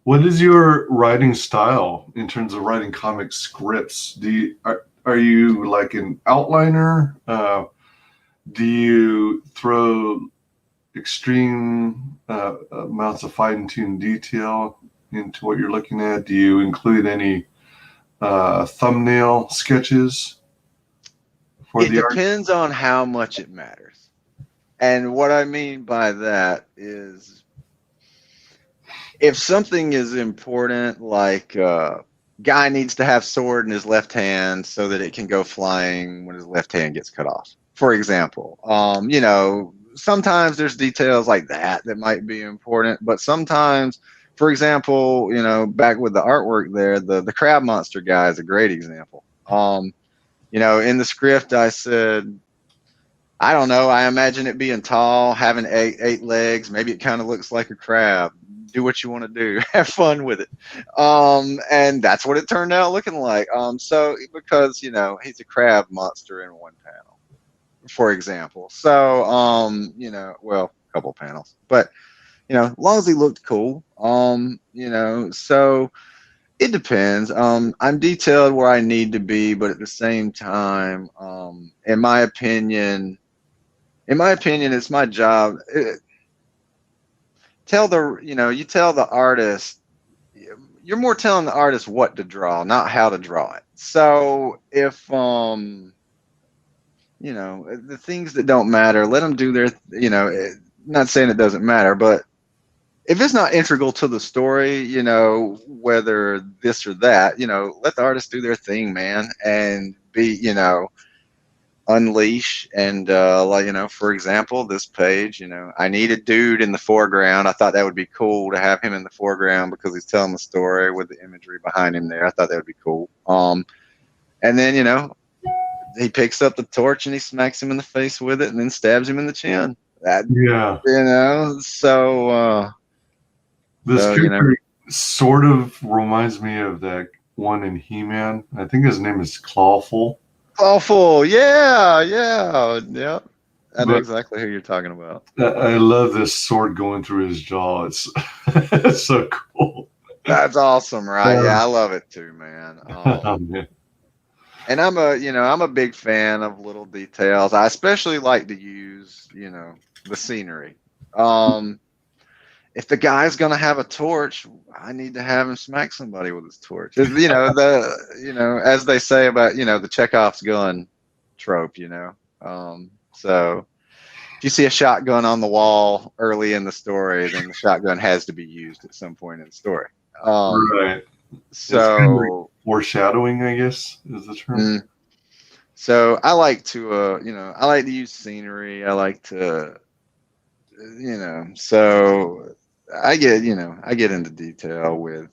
What is your writing style in terms of writing comic scripts? Are you like an outliner? Do you throw extreme amounts of fine-tuned detail into what you're looking at? Do you include any thumbnail sketches for It the art? depends on how much it matters. And what I mean by that is, if something is important, like guy needs to have sword in his left hand so that it can go flying when his left hand gets cut off, for example. You know, sometimes there's details like that that might be important, but sometimes, for example, you know, back with the artwork there, the crab monster guy is a great example. You know, in the script I said, I don't know, I imagine it being tall, having eight legs, maybe it kind of looks like a crab. Do what you want to do, have fun with it. And that's what it turned out looking like. So because, you know, he's a crab monster in one panel, for example. So you know, well, a couple panels, but you know, as long as he looked cool, you know, so it depends. I'm detailed where I need to be, but at the same time, in my opinion, it's my job. You tell the artist, you're more telling the artist what to draw, not how to draw it. So if you know, the things that don't matter, let them do their, you know, not saying it doesn't matter, but if it's not integral to the story, you know, whether this or that, you know, let the artist do their thing, man, and be, you know, unleash. And like, you know, for example, this page, you know, I need a dude in the foreground. I thought that would be cool to have him in the foreground because he's telling the story with the imagery behind him there. I thought that would be cool. And then, you know, he picks up the torch and he smacks him in the face with it and then stabs him in the chin. That, Yeah. you know, so This so, you know, character sort of reminds me of that one in Heman. I think his name is Clawful. Clawful, yeah. I know But exactly who you're talking about. I love this sword going through his jaw. It's, it's so cool. That's awesome, right? Yeah, I love it too, man. Oh, man. And I'm a big fan of little details. I especially like to use, you know, the scenery. If the guy's gonna have a torch, I need to have him smack somebody with his torch. You know, as they say about, you know, the Chekhov's gun trope, you know. So if you see a shotgun on the wall early in the story, then the shotgun has to be used at some point in the story. Right. So kind of like foreshadowing, I guess, is the term. So I like to, you know, I like to use scenery. I like to, you know, so I get into detail with,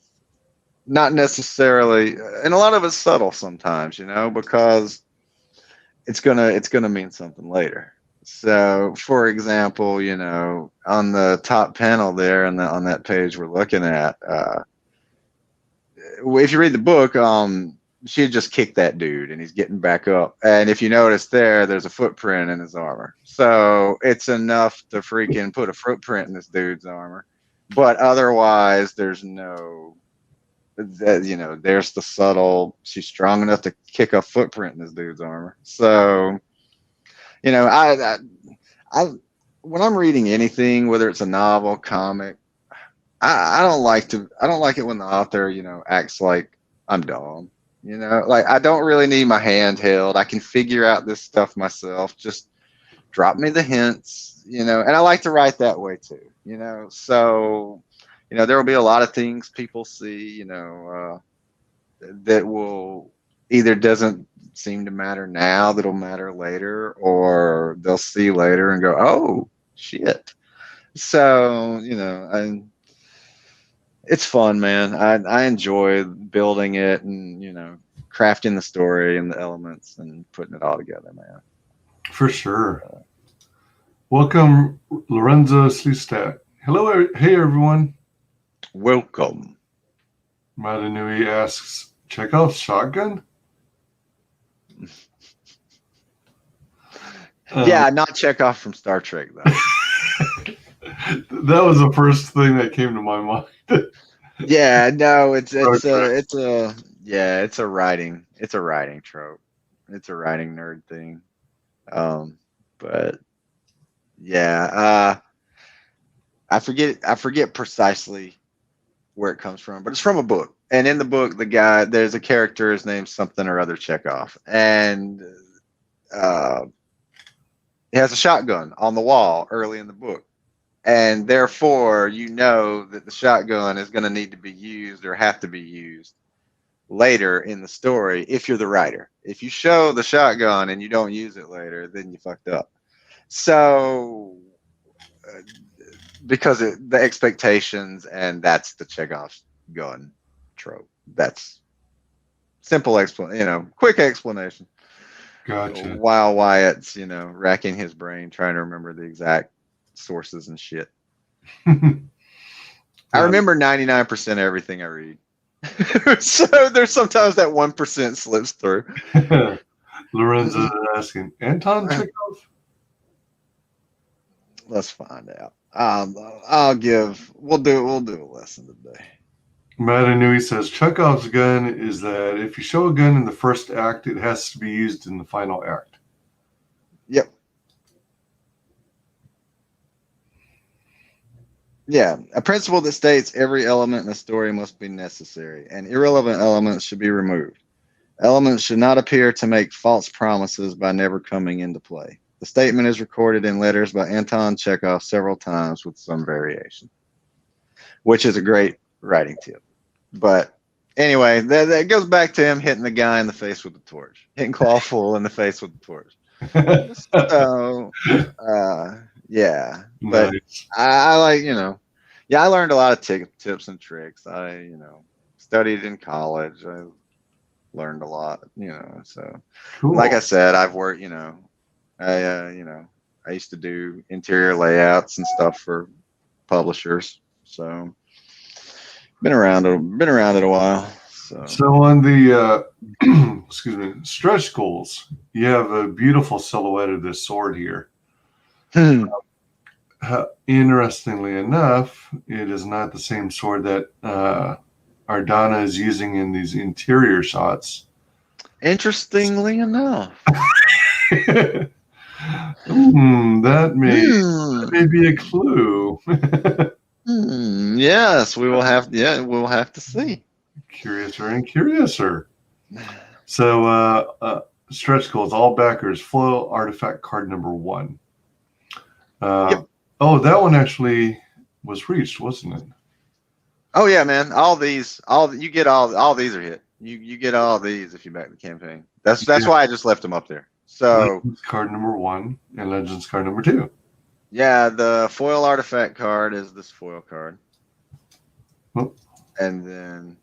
not necessarily, and a lot of it's subtle sometimes, you know, because it's gonna mean something later. So, for example, you know, on the top panel there, and on that page we're looking at, if you read the book, she had just kicked that dude, and he's getting back up. And if you notice there's a footprint in his armor. So it's enough to freaking put a footprint in this dude's armor. But otherwise, there's no, there's the subtle, she's strong enough to kick a footprint in this dude's armor. So, I when I'm reading anything, whether it's a novel, comic, I don't like it when the author, acts like I'm dumb. Like I don't really need my hand held. I can figure out this stuff myself. Just drop me the hints, and I like to write that way too, So, there will be a lot of things people see, that will either doesn't seem to matter now, that'll matter later, or they'll see later and go, oh shit. So, it's fun, man. I enjoy building it and, crafting the story and the elements and putting it all together, man. For sure. Welcome, Lorenzo Slustat. Hello, hey everyone. Welcome. Madanui asks, Chekhov's shotgun? Yeah, not Checkoff from Star Trek though. That was the first thing that came to my mind. Yeah, no, it's a writing trope. It's a writing nerd thing. But yeah, I forget precisely where it comes from, but it's from a book. And in the book, there's a character, his name's something or other Checkoff, and he has a shotgun on the wall early in the book. And therefore, that the shotgun is going to need to be used or have to be used later in the story if you're the writer. If you show the shotgun and you don't use it later, then you fucked up. So, because the expectations, and that's the Chekhov's gun trope. That's simple explanation, quick explanation. Gotcha. While Wyatt's, racking his brain trying to remember the exact sources and shit. I remember 99% of everything I read. So there's sometimes that 1% slips through. Lorenzo is asking, Anton Chekhov? Let's find out. We'll do a lesson today. Madanui says Chekhov's gun is that if you show a gun in the first act, it has to be used in the final act. Yep. Yeah, a principle that states every element in a story must be necessary, and irrelevant elements should be removed. Elements should not appear to make false promises by never coming into play. The statement is recorded in letters by Anton Chekhov several times with some variation, which is a great writing tip. But anyway, that goes back to him hitting the guy in the face with the torch, hitting Clawful in the face with the torch. So, yeah, but Nice. I like, I learned a lot of tips and tricks. I, studied in college. I learned a lot, so Cool. like I said, I've worked, I used to do interior layouts and stuff for publishers. So been around it a while. So on the excuse me, stretch goals, you have a beautiful silhouette of this sword here. Interestingly enough, it is not the same sword that Ardanna is using in these interior shots. Interestingly enough. That may be a clue. Yes, we'll have to see. Curiouser and curiouser. So stretch goals, all backers, flow artifact card number 1. Yep. Oh, that one actually was reached, wasn't it? Oh yeah, man. You get all these are hit. You get all these if you back the campaign. That's why I just left them up there. So Legends card number 1 and Legends card number 2. Yeah, the foil artifact card is this foil card. Oh. And then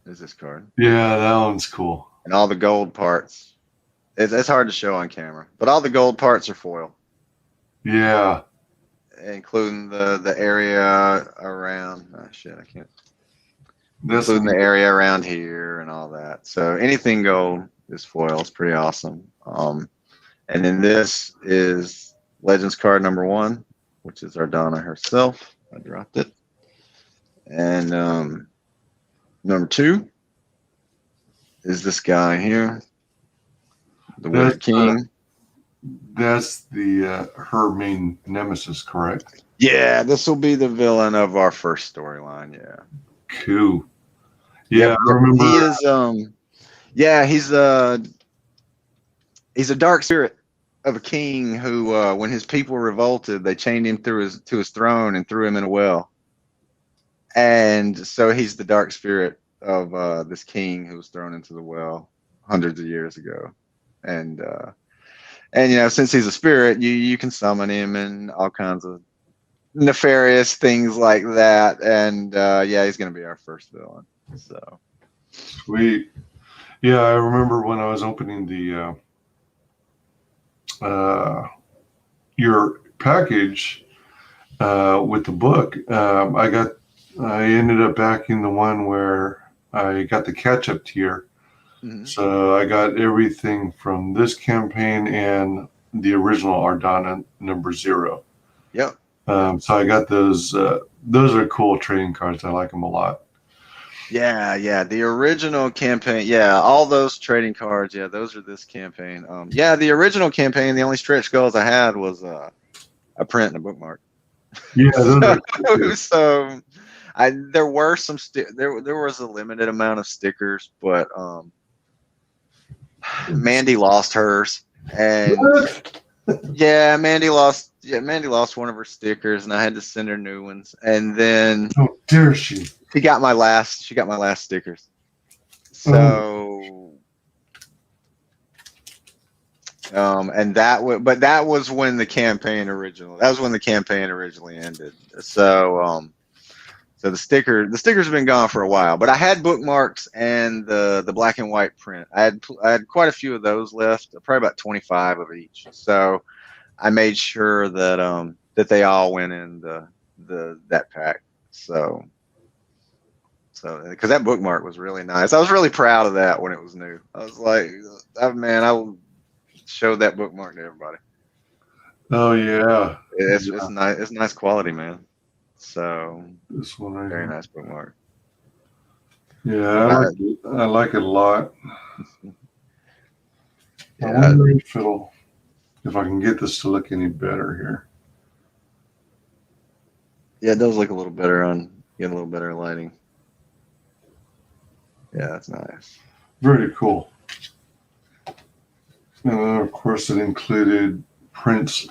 is this card. Yeah, that one's cool. And all the gold parts. It's hard to show on camera, but all the gold parts are foil. Yeah. Including the area around. Oh shit, I can't. That's including the area around here and all that. So anything gold is foil. It's pretty awesome. And then this is Legends card number 1, which is Ardanna herself. I dropped it. And number 2 is this guy here, the Weird King. That's the her main nemesis, correct? Yeah, this will be the villain of our first storyline. Yeah. Cool. Yeah, Yep, I remember. He is. Yeah, he's a dark spirit of a king who, when his people revolted, they chained him to his throne and threw him in a well. And so he's the dark spirit of this king who was thrown into the well hundreds of years ago. And you know, since he's a spirit, you can summon him and all kinds of nefarious things like that. And yeah, he's gonna be our first villain. So sweet. Yeah, I remember when I was opening the your package with the book. I ended up backing the one where I got the catch-up tier. mm-hmm. So I got everything from this campaign and the original Ardanna number 0. Yep. So I got those. Those are cool trading cards. I like them a lot. Yeah, the original campaign. Yeah, all those trading cards. Yeah, those are this campaign. Yeah, the original campaign. The only stretch goals I had was a print and a bookmark. Yeah, those are cool. So there were some there was a limited amount of stickers, but Mandy lost hers, and yeah, Mandy lost one of her stickers, and I had to send her new ones. And then how dare she? She got my last stickers. So and that was when the campaign originally ended. So so the stickers have been gone for a while, but I had bookmarks and the black and white print. I had quite a few of those left, probably about 25 of each. So I made sure that that they all went in that pack. So because that bookmark was really nice. I was really proud of that when it was new. I was like, man, I showed that bookmark to everybody. Oh yeah, It's nice. It's nice quality, man. So this one right very here. nice bookmark. Yeah, I like it a lot. Yeah. I wonder if I can get this to look any better here. Yeah, it does look a little better get a little better lighting. Yeah, that's nice. Very cool. Of course, it included prints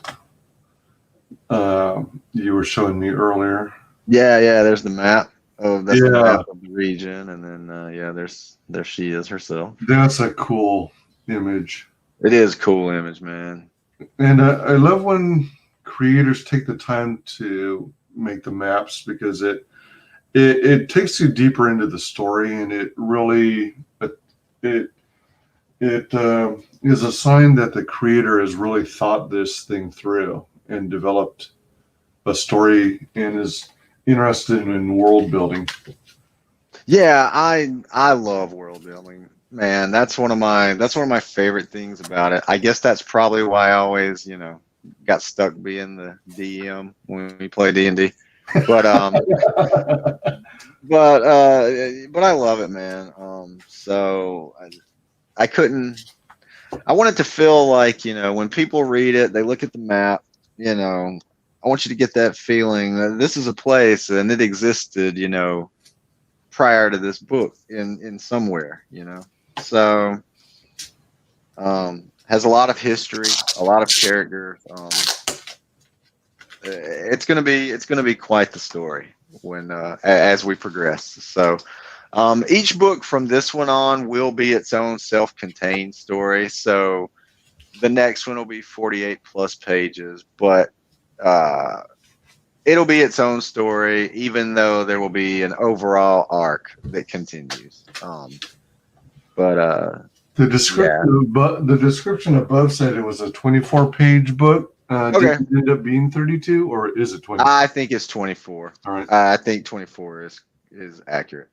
you were showing me earlier. Yeah, there's the map. That's the Yeah. map of the region, and then yeah, there she is herself. That's a cool image. It is a cool image, man. And I love when creators take the time to make the maps, because it takes you deeper into the story, and it really it is a sign that the creator has really thought this thing through and developed a story and is interested in world building. Yeah, I love world building, man. That's one of my favorite things about it. I guess that's probably why I always, got stuck being the DM when we play D&D. But but I love it, man. So I want it to feel like, when people read it, they look at the map, I want you to get that feeling that this is a place and it existed, prior to this book in somewhere, So has a lot of history, a lot of characters. It's gonna be quite the story when as we progress. So each book from this one on will be its own self-contained story. So the next one will be 48 plus pages, but it'll be its own story, even though there will be an overall arc that continues. But the description above said it was a 24-page book. Okay. Did it end up being 32, or is it 24? I think it's 24. All right. I think 24 is accurate.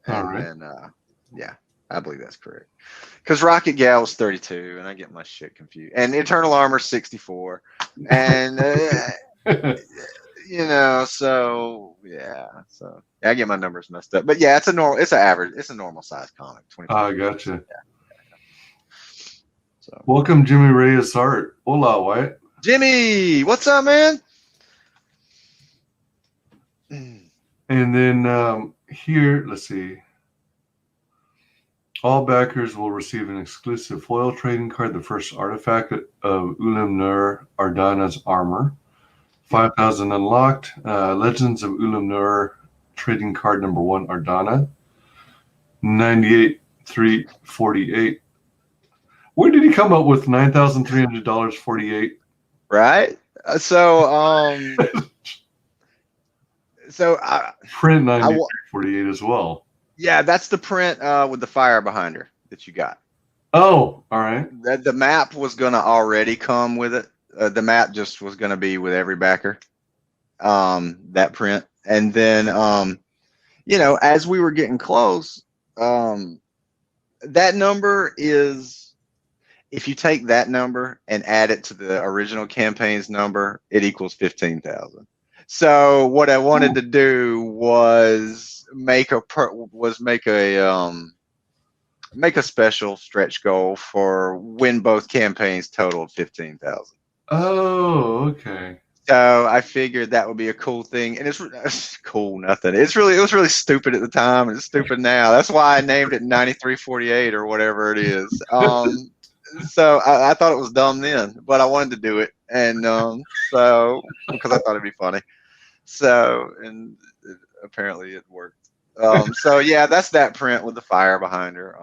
And All right. then, yeah, I believe that's correct. Because Rocket Gal was 32, and I get my shit confused. And Eternal Armor 64, and you know, so yeah, so yeah, I get my numbers messed up. But yeah, it's a normal size comic. 24. I gotcha. Yeah. So Welcome, Jimmy Reyes Art. Hola, Wyatt. Jimmy, what's up, man? And then here, let's see. All backers will receive an exclusive foil trading card, the first artifact of Ulam Nur Ardanna's armor. 5,000 unlocked. Legends of Ulam Nur trading card number 1, Ardanna. 98,348. Where did he come up with $9,300.48? Right. So Print 98,348 as well. yeah, that's the print with the fire behind her that you got. Oh, all right. The map was gonna already come with it. The map just was gonna be with every backer. That print, and then you know, as we were getting close, that number is, if you take that number and add it to the original campaign's number, it equals 15,000. So what I wanted to do was make a special stretch goal for when both campaigns totaled 15,000. Oh, okay. So I figured that would be a cool thing, and it's cool. Nothing. It was really stupid at the time, and it's stupid now. That's why I named it 9348 or whatever it is. So I thought it was dumb then, but I wanted to do it, and so because I thought it'd be funny. So and apparently it worked. So yeah, that's that print with the fire behind her.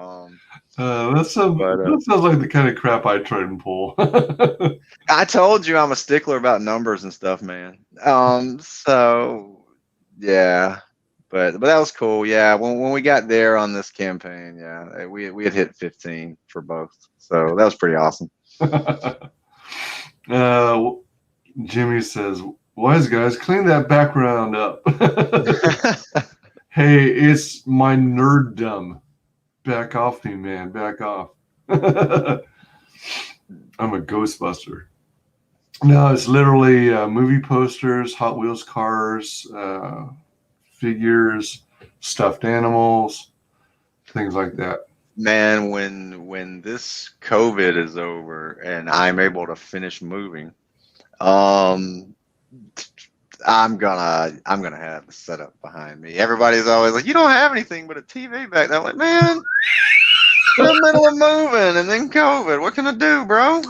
That sounds like the kind of crap I try and pull. I told you I'm a stickler about numbers and stuff, man. So yeah, but that was cool. Yeah, when we got there on this campaign, yeah, we had hit 15 for both, so that was pretty awesome. Jimmy says, WyzGyz, clean that background up. Hey, it's my nerddom. Back off me, man. Back off. I'm a Ghostbuster. No, it's literally movie posters, Hot Wheels cars, figures, stuffed animals, things like that. Man, when this COVID is over and I'm able to finish moving, I'm gonna have the setup behind me. Everybody's always like, "You don't have anything but a TV back there." I'm like, man, we're in the middle of moving and then COVID. What can I do, bro?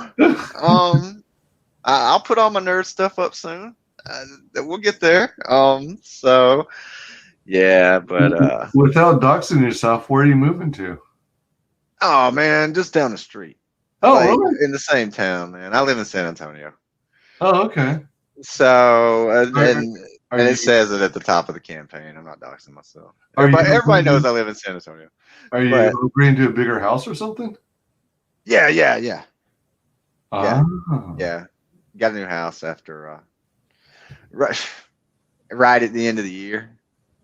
I'll put all my nerd stuff up soon. We'll get there. So yeah, but without doxing yourself, where are you moving to? Oh man, just down the street. Oh, like, really? In the same town, man. I live in San Antonio. Oh, okay. So and it says it at the top of the campaign. I'm not doxing myself. Everybody knows I live in San Antonio. Are you agreeing to a bigger house or something? Yeah. Ah. Yeah. Got a new house after right at the end of the year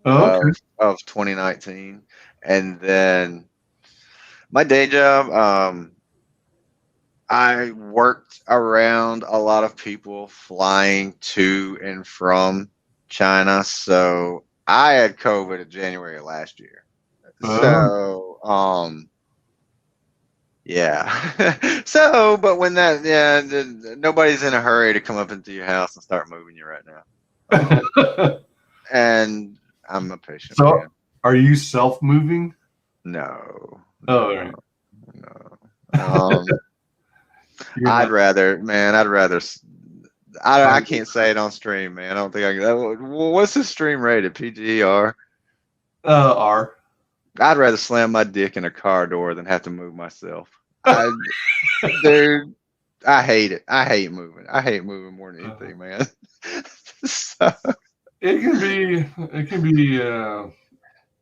of 2019, and then my day job. I worked around a lot of people flying to and from China. So I had COVID in January of last year. So, yeah. So, but when nobody's in a hurry to come up into your house and start moving you right now. And I'm a patient man. Are you self-moving? No. Oh, right. No. I'd rather. I can't say it on stream, man. I don't think I can. What's this stream rated? PG, R? R. I'd rather slam my dick in a car door than have to move myself. Dude, I hate it. I hate moving. I hate moving more than anything, man. So. It can be an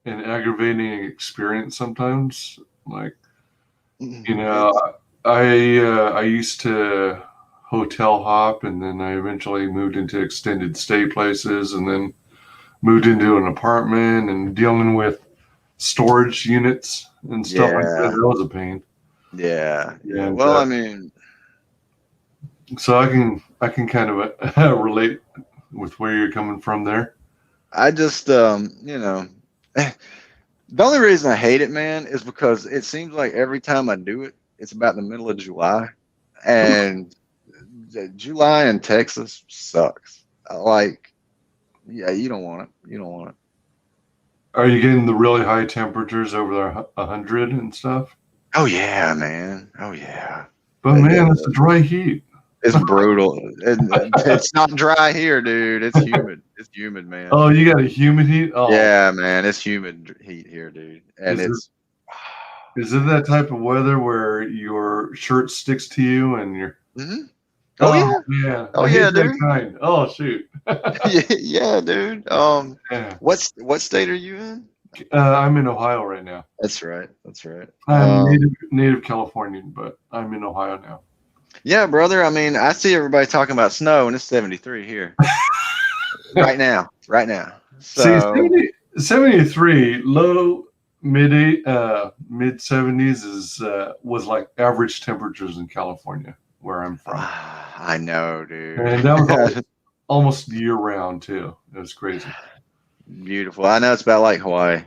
aggravating experience sometimes. Like, you know, I used to hotel hop, and then I eventually moved into extended stay places, and then moved into an apartment, and dealing with storage units and stuff like that. Yeah. That was a pain. Yeah. Yeah. And, Well, I mean, so I can kind of relate with where you're coming from there. I just, you know, the only reason I hate it, man, is because it seems like every time I do it, it's about the middle of July, and July in Texas sucks. Like, yeah, you don't want it. You don't want it. Are you getting the really high temperatures over 100 and stuff? Oh yeah, man. Oh yeah. But man, it's a dry heat. It's brutal. It's not dry here, dude. It's humid. It's humid, man. Oh, you got a humid heat? Oh. Yeah, man. It's humid heat here, dude. And is it that type of weather where your shirt sticks to you and you're Oh yeah. Yeah. Oh yeah, dude. Kind. Oh shoot. Yeah, dude. Yeah. What state are you in? I'm in Ohio right now. That's right. That's right. I'm native Californian, but I'm in Ohio now. Yeah, brother. I mean, I see everybody talking about snow, and it's 73 here right now. Right now. So, see, 73 low mid 70s is was like average temperatures in California where I'm from. I know, dude. And that was almost year round too. It was crazy. Beautiful. I know it's about like Hawaii.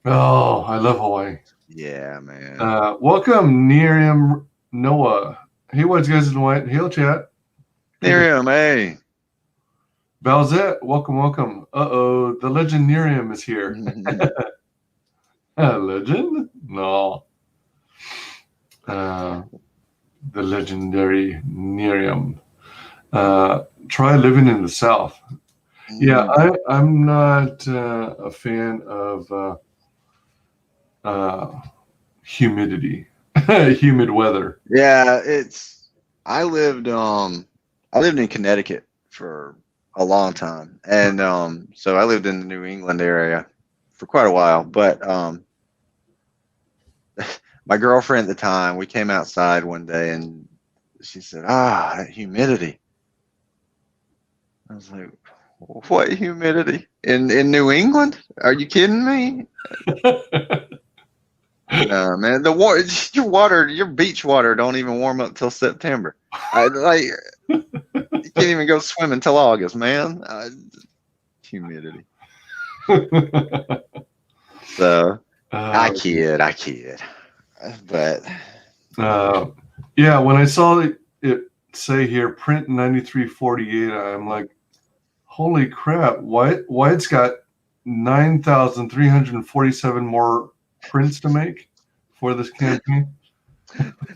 Oh, I love Hawaii. Yeah, man. Welcome, Miriam Noah. Hey, what's guys in white? Hail chat. Miriam, hey. Balzette, welcome. Uh-oh, the legend Miriam is here. Legend? No. The legendary Miriam. Try living in the South. Yeah, I'm not a fan of humidity, humid weather. Yeah, I lived in Connecticut for a long time, and so I lived in the New England area for quite a while. But my girlfriend at the time, we came outside one day, and she said, that humidity. I was like, what humidity in New England? Are you kidding me? No, man. Your beach water don't even warm up till September. You can't even go swim until August, man. Humidity. So I kid. But yeah, when I saw it say here print 9348, I'm like, holy crap! Wyatt's got 9,347 more prints to make for this campaign.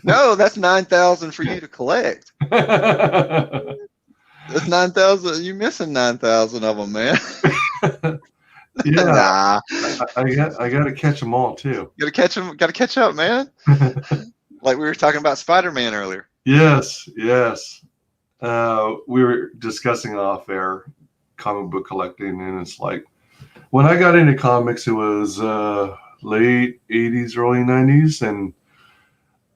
No, that's 9,000 for you to collect. That's 9,000. You missing 9,000 of them, man. Yeah, nah. I got to catch them all too. Got to catch up, man. Like we were talking about Spider-Man earlier. Yes. We were discussing off air comic book collecting, and it's like when I got into comics, it was late 80s, early 90s, and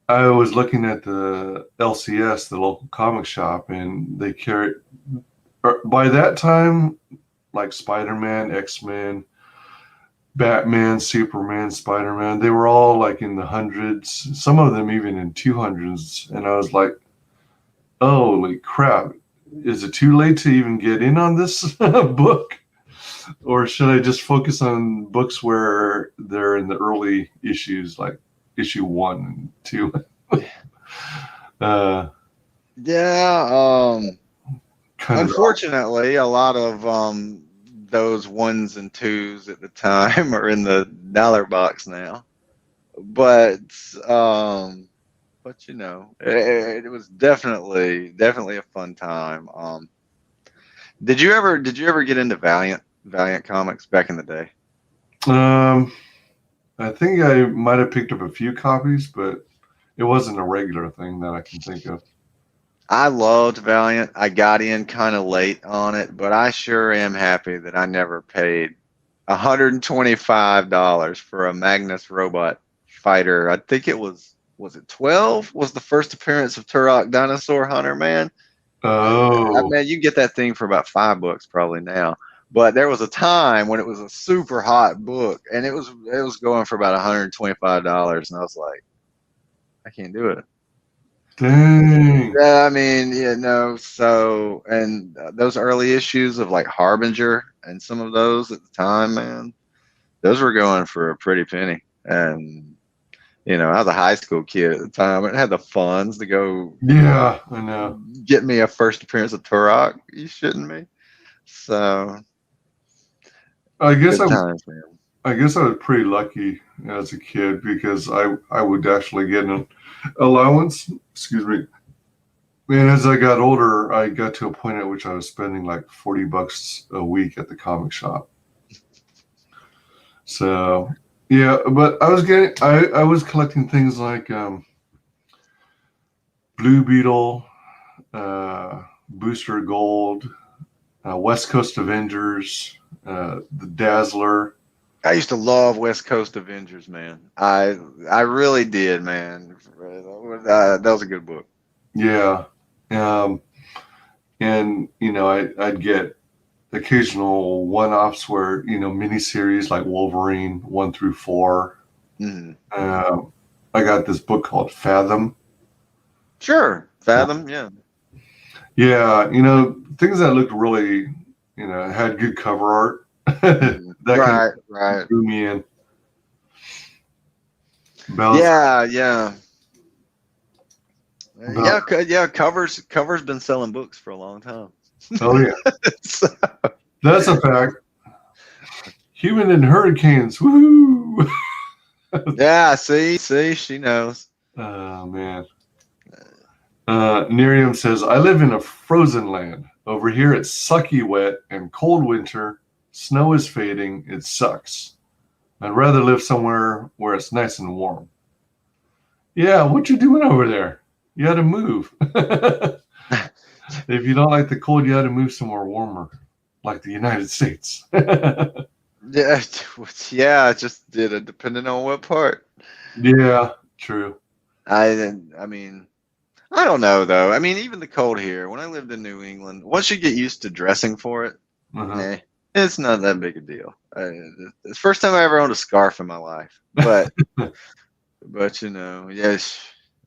I was looking at the LCS, the local comic shop, and they carried, by that time, like Spider-Man, X-Men, Batman, Superman, Spider-Man, they were all like in the hundreds, some of them even in 200s, and I was like, holy crap, is it too late to even get in on this book? Or should I just focus on books where they're in the early issues, like issue 1 and 2? Unfortunately, a lot of those 1s and 2s at the time are in the dollar box now. But you know, it was definitely a fun time. Did you ever get into Valiant comics back in the day? I think I might have picked up a few copies, but it wasn't a regular thing that I can think of. I loved Valiant. I got in kind of late on it, but I sure am happy that I never paid $125 for a Magnus robot fighter. I think it was it 12? Was the first appearance of Turok Dinosaur Hunter, man? Oh, man, you get that thing for about $5 probably now. But there was a time when it was a super hot book, and it was going for about $125, and I was like, I can't do it. Dang. Yeah, I mean, so, and those early issues of like Harbinger and some of those at the time, man, those were going for a pretty penny. And, I was a high school kid at the time. I had the funds to go Yeah, I know. get me a first appearance of Turok. You shouldn't me? So, I guess good times, man. I guess I was pretty lucky as a kid because I would actually get an allowance. Excuse me. And as I got older, I got to a point at which I was spending like $40 a week at the comic shop. So yeah, but I was collecting things like Blue Beetle, Booster Gold, West Coast Avengers, the Dazzler. I used to love West Coast Avengers, man. I really did, man. That was a good book. Yeah. And I'd get occasional one-offs where, miniseries like Wolverine 1 through 4. Mm-hmm. I got this book called Fathom. Sure. Fathom, yeah. Yeah, things that looked really, had good cover art. That right. drew me in. Yeah. Cover's been selling books for a long time. Oh yeah. So. That's a fact. Human and Hurricanes, woohoo! Yeah, see, she knows. Oh man. Nerium says, I live in a frozen land. Over here it's sucky wet and cold winter. Snow is fading. It sucks. I'd rather live somewhere where it's nice and warm. Yeah, what you doing over there? You had to move. If you don't like the cold, you had to move somewhere warmer, like the United States. Yeah, just depending on what part. Yeah, true. I mean, I don't know though. I mean, even the cold here. When I lived in New England, once you get used to dressing for it, it's not that big a deal. It's the first time I ever owned a scarf in my life, but yes,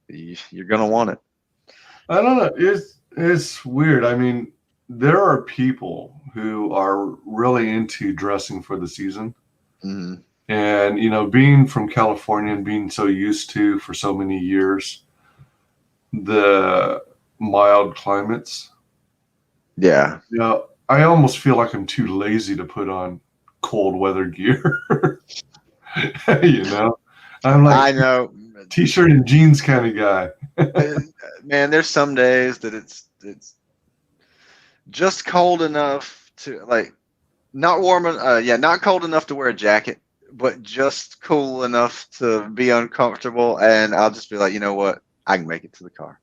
you're gonna want it. I don't know. It's weird. I mean, there are people who are really into dressing for the season. Mm-hmm. And, being from California and being so used to for so many years, the mild climates. Yeah. I almost feel like I'm too lazy to put on cold weather gear. I'm like, I know. T-shirt and jeans kind of guy. Man, there's some days that it's just cold enough to not cold enough to wear a jacket, but just cool enough to be uncomfortable. And I'll just be like, you know what? I can make it to the car.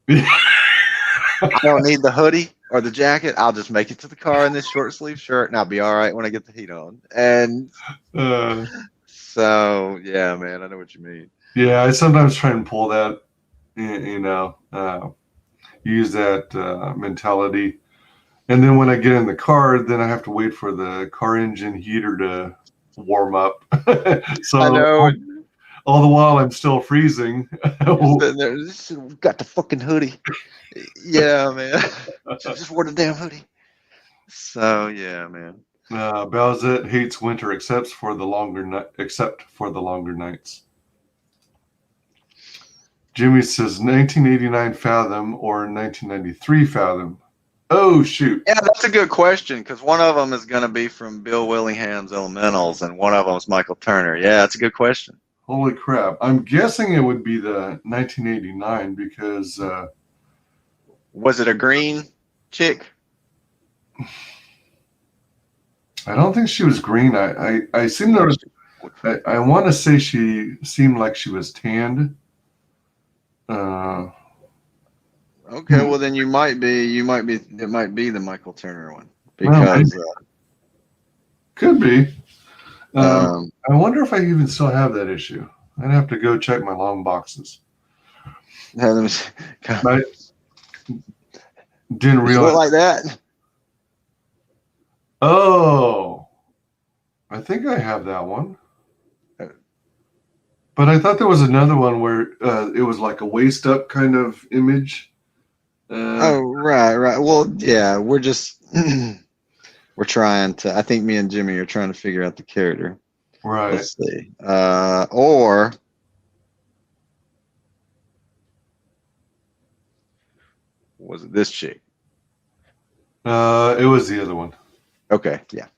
I don't need the hoodie or the jacket. I'll just make it to the car in this short sleeve shirt, and I'll be all right when I get the heat on. And so, yeah, man, I know what you mean. Yeah, I sometimes try and pull that, use that mentality. And then when I get in the car, then I have to wait for the car engine heater to warm up. So I know. All the while I'm still freezing. Got the fucking hoodie. Yeah, man. Just wore the damn hoodie. So yeah, man. Bowsette hates winter except for the longer nights. Jimmy says 1989 Fathom or 1993 Fathom. Oh shoot! Yeah, that's a good question because one of them is going to be from Bill Willingham's Elementals, and one of them is Michael Turner. Yeah, that's a good question. Holy crap! I'm guessing it would be the 1989 because. Was it a green chick? I don't think she was green. I seem to. I want to say she seemed like she was tanned. Okay, well then it might be the Michael Turner one because could be. I wonder if I even still have that issue. I'd have to go check my long boxes. Yeah, let me see. Didn't realize like that. Oh, I think I have that one. But I thought there was another one where it was like a waist up kind of image. Oh, right. Well, yeah, we're just we're trying to. I think me and Jimmy are trying to figure out the character. Right. Let's see. Or was it this chick? It was the other one. Okay, yeah.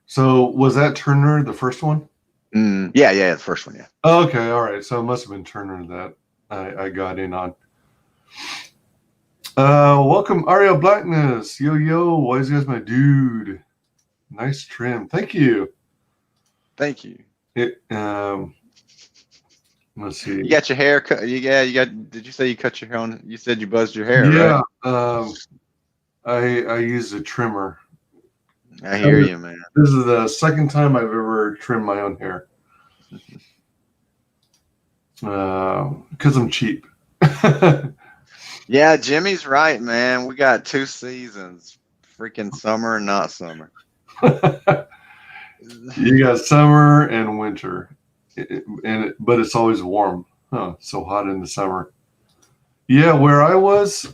So was that Turner, the first one? Yeah, the first one, yeah. Oh, okay, all right. So it must have been Turner that I got in on. Welcome, Ariel Blackness. Yo, WyzGyz, my dude. Nice trim. Thank you. Thank you. Let's see. You got your hair cut. Yeah, you got. Did you say you cut your hair on? You said you buzzed your hair, yeah, right? I used a trimmer. I hear you, man. This is the second time I've ever trimmed my own hair. Because I'm cheap. Yeah, Jimmy's right, man. We got 2 seasons, freaking summer and not summer. You got summer and winter, but it's always warm. Huh? So hot in the summer. Yeah, where I was,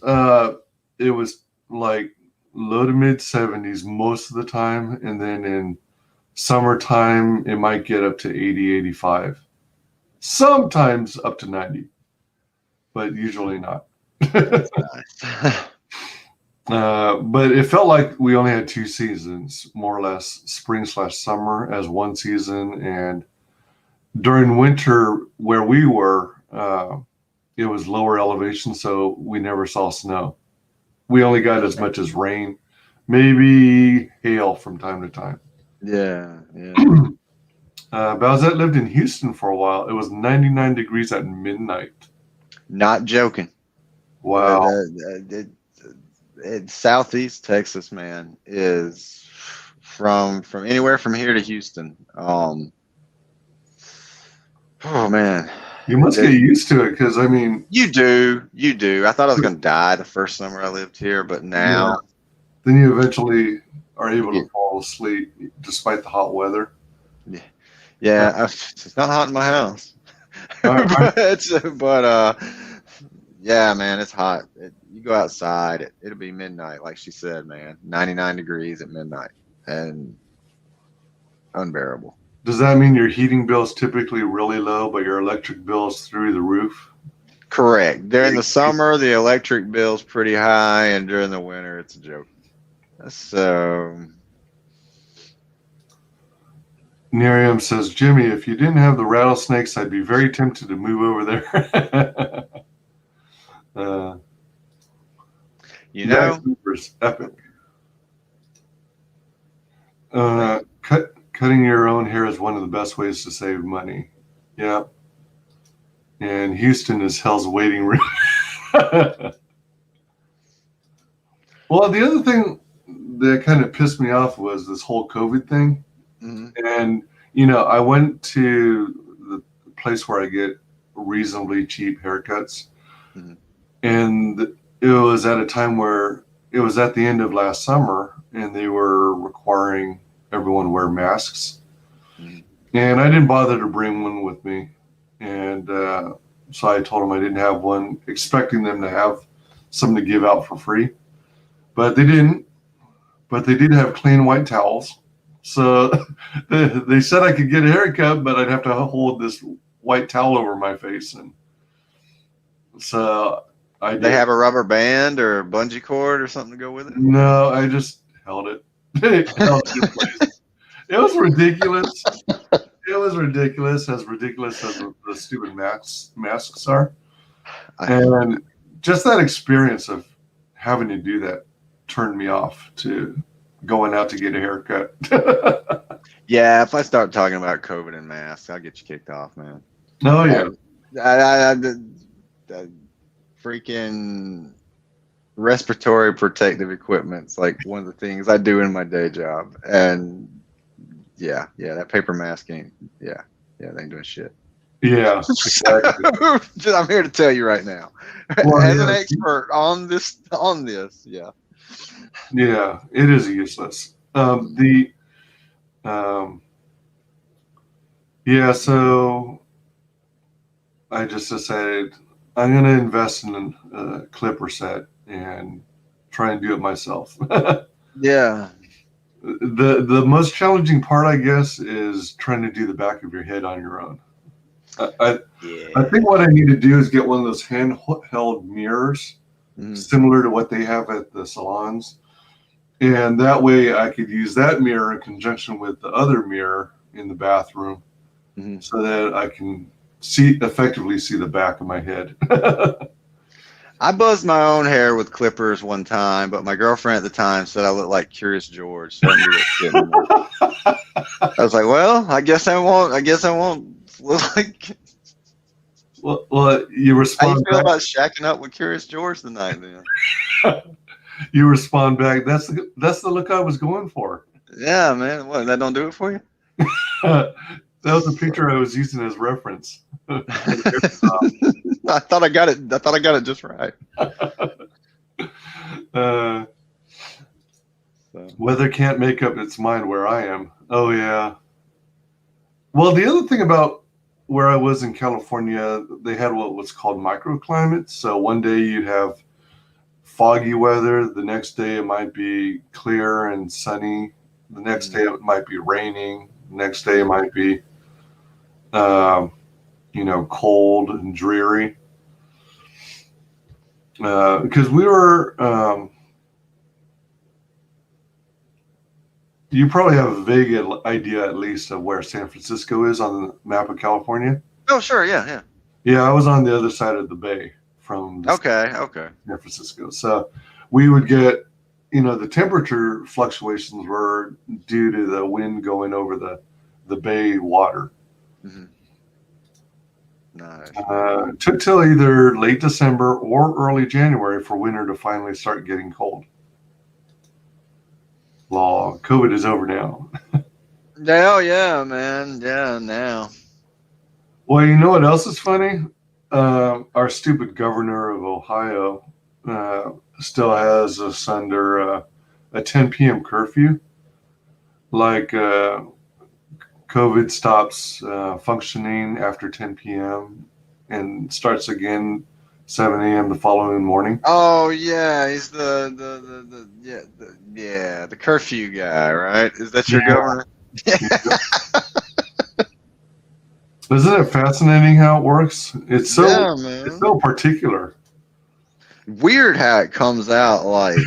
it was like low to mid 70s most of the time, and then in summertime it might get up to 80, 85. Sometimes up to 90, but usually not. But it felt like we only had 2 seasons, more or less, spring/summer as one season, and during winter where we were, it was lower elevation, so we never saw snow. We only got as much as rain, maybe hail from time to time. Yeah. Bowsette lived in Houston for a while. It was 99 degrees at midnight. Not joking. Wow. Southeast Texas, man, is from anywhere from here to Houston. Oh man, you must get used to it, because I mean, you do. I thought I was gonna die the first summer I lived here, but now then you eventually are able to fall asleep despite the hot weather. Yeah, it's not hot in my house. But yeah, man, it's hot. You go outside, it'll be midnight, like she said, man. 99 degrees at midnight, and unbearable. Does that mean your heating bill is typically really low, but your electric bill is through the roof? Correct. During the summer, the electric bill's pretty high, and during the winter, it's a joke. So, Miriam says, Jimmy, if you didn't have the rattlesnakes, I'd be very tempted to move over there. you know, epic. Cutting your own hair is one of the best ways to save money. Yeah. And Houston is hell's waiting room. Well, the other thing that kind of pissed me off was this whole COVID thing. Mm-hmm. And, you know, I went to the place where I get reasonably cheap haircuts. Mm-hmm. And it was at a time where it was at the end of last summer, and they were requiring everyone wear masks. Mm-hmm. And I didn't bother to bring one with me. And so I told them I didn't have one, expecting them to have something to give out for free. But they didn't. But they did have clean white towels. So they said I could get a haircut, but I'd have to hold this white towel over my face. And so I did. They have a rubber band or a bungee cord or something to go with it? No, I just held it. It was ridiculous. It was ridiculous as the stupid masks are. And just that experience of having to do that turned me off to going out to get a haircut. Yeah, if I start talking about COVID and masks, I'll get you kicked off, man. Oh, yeah. I freaking respiratory protective equipment's like one of the things I do in my day job. And yeah, that paper mask ain't, they ain't doing shit. Yeah, exactly. I'm here to tell you right now, well, as an expert on this, yeah. Yeah, it is useless. Yeah, so I just decided I'm going to invest in a clipper set and try and do it myself. Yeah. The most challenging part, I guess, is trying to do the back of your head on your own. I think what I need to do is get one of those handheld mirrors, similar to what they have at the salons. And that way I could use that mirror in conjunction with the other mirror in the bathroom so that I can effectively see the back of my head. I buzzed my own hair with clippers one time, but my girlfriend at the time said I looked like Curious George. So I was like, well, I guess I won't look like. Well, you respond. How you feel about shacking up with Curious George tonight, then? You respond back. That's the look I was going for. Yeah, man. What? That don't do it for you? That was a picture I was using as reference. I thought I got it. I thought I got it just right. Weather can't make up its mind where I am. Oh yeah. Well, the other thing about where I was in California, they had what was called microclimates. So one day you'd have foggy weather. The next day it might be clear and sunny. The next day it might be raining. The next day it might be, cold and dreary. Because we were, you probably have a vague idea at least of where San Francisco is on the map of California. Oh, sure. Yeah. Yeah, I was on the other side of the bay from Okay. San Francisco. So we would get, the temperature fluctuations were due to the wind going over the bay water. Nice. It took till either late December or early January for winter to finally start getting cold. COVID is over now. Oh, yeah, man. Yeah, now. Well, you know what else is funny? Our stupid governor of Ohio still has us under a 10 p.m. curfew. Like COVID stops functioning after 10 p.m. and starts again 7 a.m. the following morning. Oh yeah, he's the curfew guy, right? Is that your governor? Isn't it fascinating how it works? It's so particular. Weird how it comes out like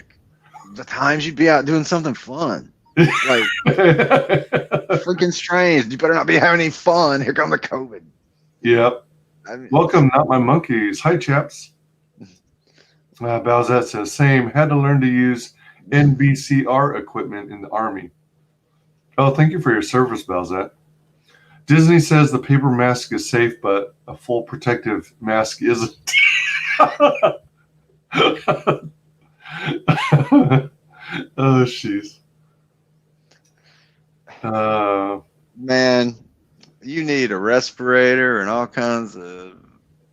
the times you'd be out doing something fun. Like freaking strange. You better not be having any fun. Here come the COVID. Yep. Welcome, not my monkeys. Hi, chaps. Balzette says, same. Had to learn to use NBCR equipment in the Army. Oh, thank you for your service, Balzette. Disney says the paper mask is safe, but a full protective mask isn't. Oh, jeez. Man, you need a respirator and all kinds of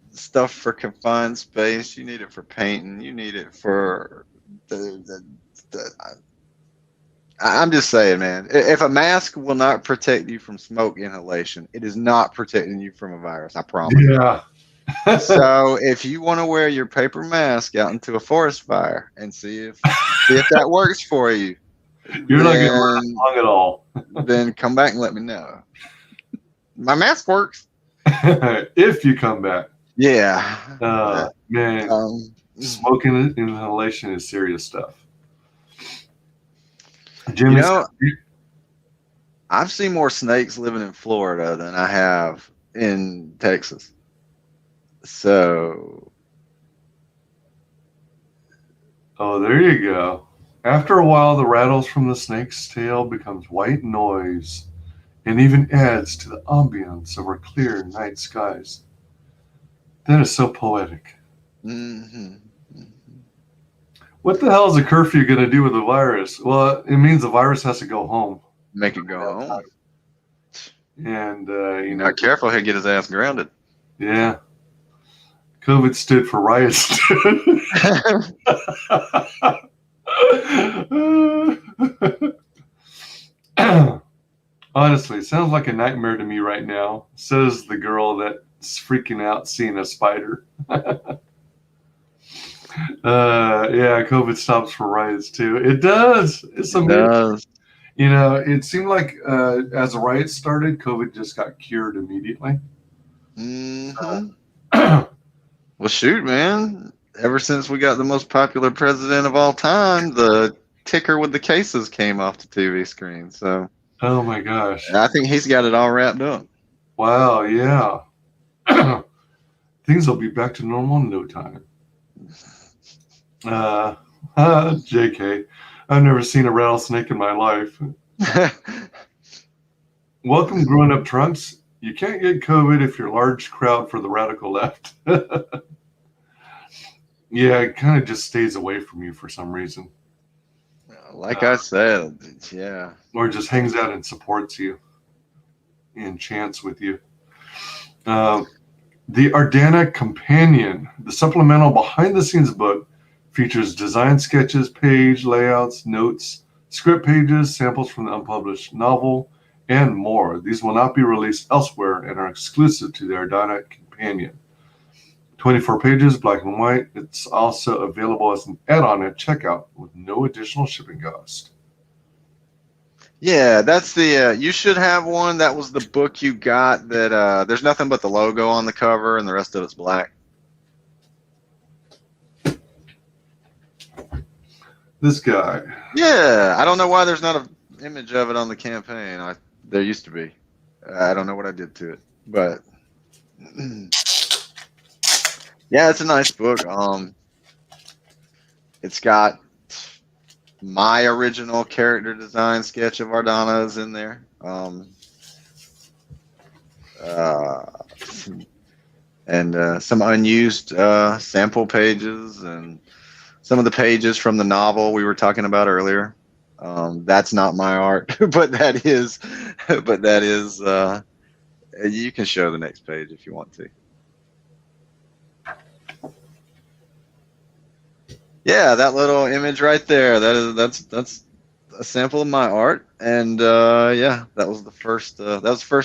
stuff for confined space. You need it for painting. You need it for I'm just saying, man, if a mask will not protect you from smoke inhalation, it is not protecting you from a virus. I promise. Yeah. So if you want to wear your paper mask out into a forest fire and see if that works for you, you're not going to run long at all. Then come back and let me know. My mask works. If you come back. Yeah. Man, smoking inhalation is serious stuff. Jimmy, I've seen more snakes living in Florida than I have in Texas. So. Oh, there you go. After a while, the rattles from the snake's tail becomes white noise and even adds to the ambience of our clear night skies. That is so poetic. What the hell is a curfew going to do with the virus? Well, it means the virus has to go home. Make it go home. And, not careful, he'll get his ass grounded. Yeah. COVID stood for riots. Honestly, it sounds like a nightmare to me right now, says the girl that's freaking out seeing a spider. Yeah, COVID stops for riots too. It does. It's It amazing. does. You know, it seemed like as the riots started, COVID just got cured immediately. Mm-hmm. Well, shoot, man. Ever since we got the most popular president of all time, the ticker with the cases came off the TV screen. So Oh my gosh. I think he's got it all wrapped up. Wow, yeah. Things will be back to normal in no time. JK. I've never seen a rattlesnake in my life. Welcome, grown up trunks. You can't get COVID if you're a large crowd for the radical left. Yeah, it kind of just stays away from you for some reason. Like I said, yeah. Or just hangs out and supports you and chants with you. The Ardanna Companion, the supplemental behind-the-scenes book, features design sketches, page layouts, notes, script pages, samples from the unpublished novel, and more. These will not be released elsewhere and are exclusive to the Ardanna Companion. 24 pages, black and white. It's also available as an add-on at checkout with no additional shipping cost. Yeah, that's the, you should have one. That was the book you got that, there's nothing but the logo on the cover and the rest of it's black. This guy. Yeah, I don't know why there's not an image of it on the campaign. There used to be. I don't know what I did to it, but yeah, it's a nice book. It's got my original character design sketch of Ardanna's in there. And some unused sample pages and some of the pages from the novel we were talking about earlier. That's not my art, but that is, you can show the next page if you want to. Yeah, that little image right there, that's a sample of my art, and yeah, that was the first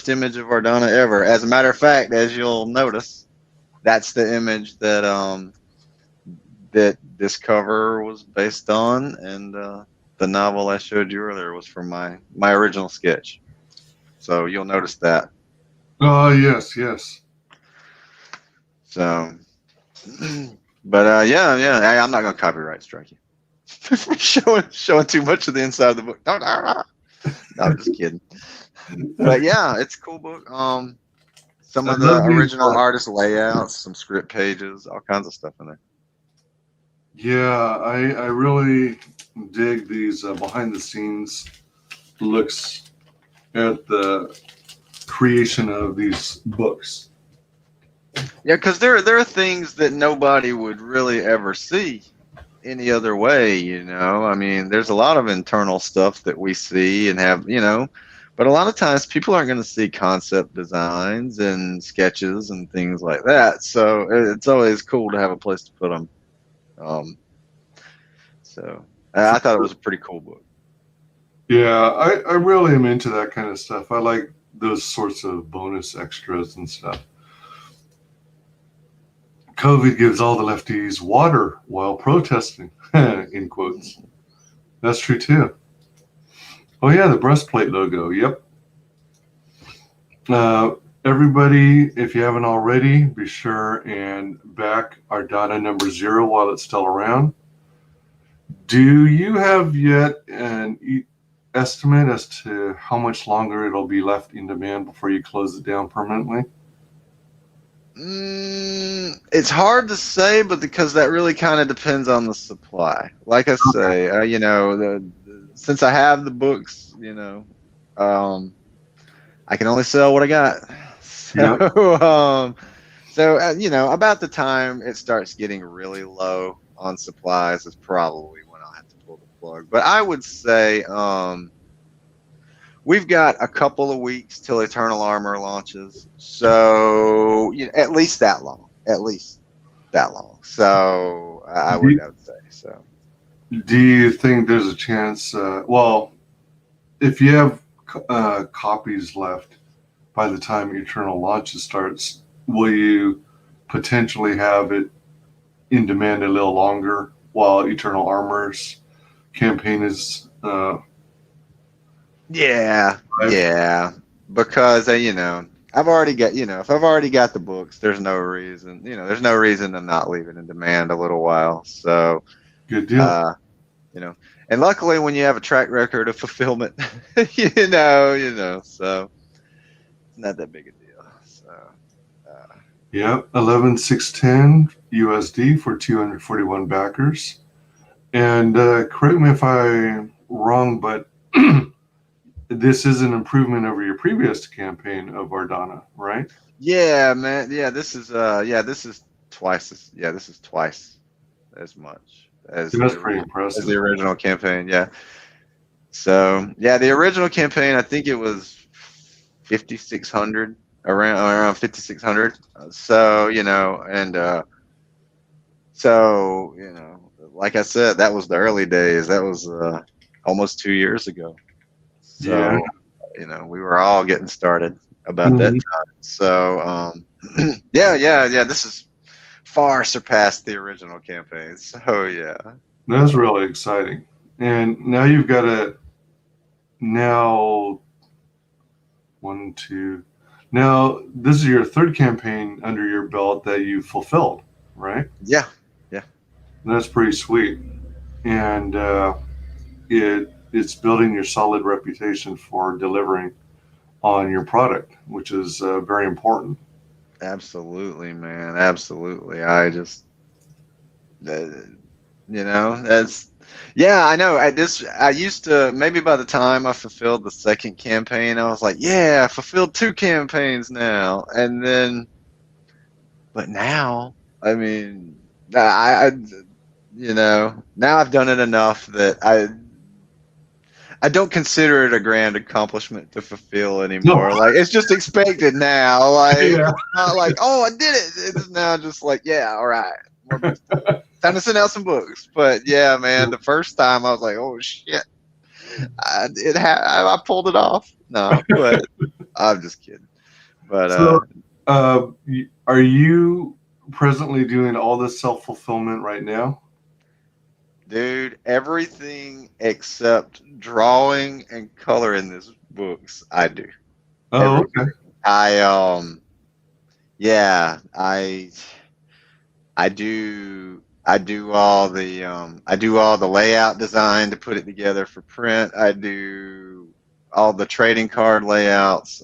image of Ardanna ever. As a matter of fact, as you'll notice, that's the image that that this cover was based on, and the novel I showed you earlier was from my original sketch. So you'll notice that. Oh, yes, yes. So, but yeah, I'm not gonna copyright strike you. showing too much of the inside of the book. No, I'm just kidding. But yeah, it's a cool book. Some of the original artist layouts, some script pages, all kinds of stuff in there. Yeah, I really dig these behind the scenes looks at the creation of these books. Yeah, because there are things that nobody would really ever see any other way, you know. I mean, there's a lot of internal stuff that we see and have, you know, but a lot of times people aren't going to see concept designs and sketches and things like that. So it's always cool to have a place to put them. So I thought it was a pretty cool book. Yeah, I really am into that kind of stuff. I like those sorts of bonus extras and stuff. COVID gives all the lefties water while protesting, in quotes. That's true too. Oh yeah, the breastplate logo. Yep. Everybody, if you haven't already, be sure and back Ardanna number 0 while it's still around. Do you have yet an estimate as to how much longer it'll be left in demand before you close it down permanently? It's hard to say, but because that really kind of depends on the supply. Like I say, you know, since I have the books, you know, I can only sell what I got. So, yep. You know, about the time it starts getting really low on supplies is probably when I'll have to pull the plug. But I would say we've got a couple of weeks till Eternal Armor launches, so you know, at least that long. So I would say so. Do you think there's a chance? Well, if you have copies left by the time Eternal launches starts, will you potentially have it in demand a little longer while Eternal Armor's campaign is? Yeah, Right. yeah. Because I've already got if I've already got the books, there's no reason to not leave it in demand a little while. So, Good deal. and luckily when you have a track record of fulfillment, so it's not that big a deal. So, Yep, 11610 USD for 241 backers. And correct me if I'm wrong, but this is an improvement over your previous campaign of Ardanna, right? yeah, man. Yeah, this is twice as much as That's pretty as impressive. the original campaign. Yeah. So yeah, the original campaign, I think it was 5,600, around 5,600. So like I said, that was the early days. That was almost 2 years ago. So we were all getting started about that time. So yeah. This is far surpassed the original campaign. So yeah. That's really exciting. And now you've got now this is your third campaign under your belt that you fulfilled, right? Yeah. That's pretty sweet. And it's building your solid reputation for delivering on your product, which is very important. Absolutely, man. Absolutely. I just, that's, yeah, I know. I used to, maybe by the time I fulfilled the second campaign, I was like, yeah, I fulfilled 2 campaigns now. And then, but now, I mean, now I've done it enough that I don't consider it a grand accomplishment to fulfill anymore. No. Like, it's just expected now. Like, Yeah. it's not like, oh, I did it. It's now just like, yeah, all right. Time to send out some books. But yeah, man, the first time I was like, oh shit, I pulled it off. No, but I'm just kidding. But So, are you presently doing all this self-fulfillment right now? dude, everything except drawing and coloring these books, I do. Oh, okay. I do all the layout design to put it together for print. I do all the trading card layouts.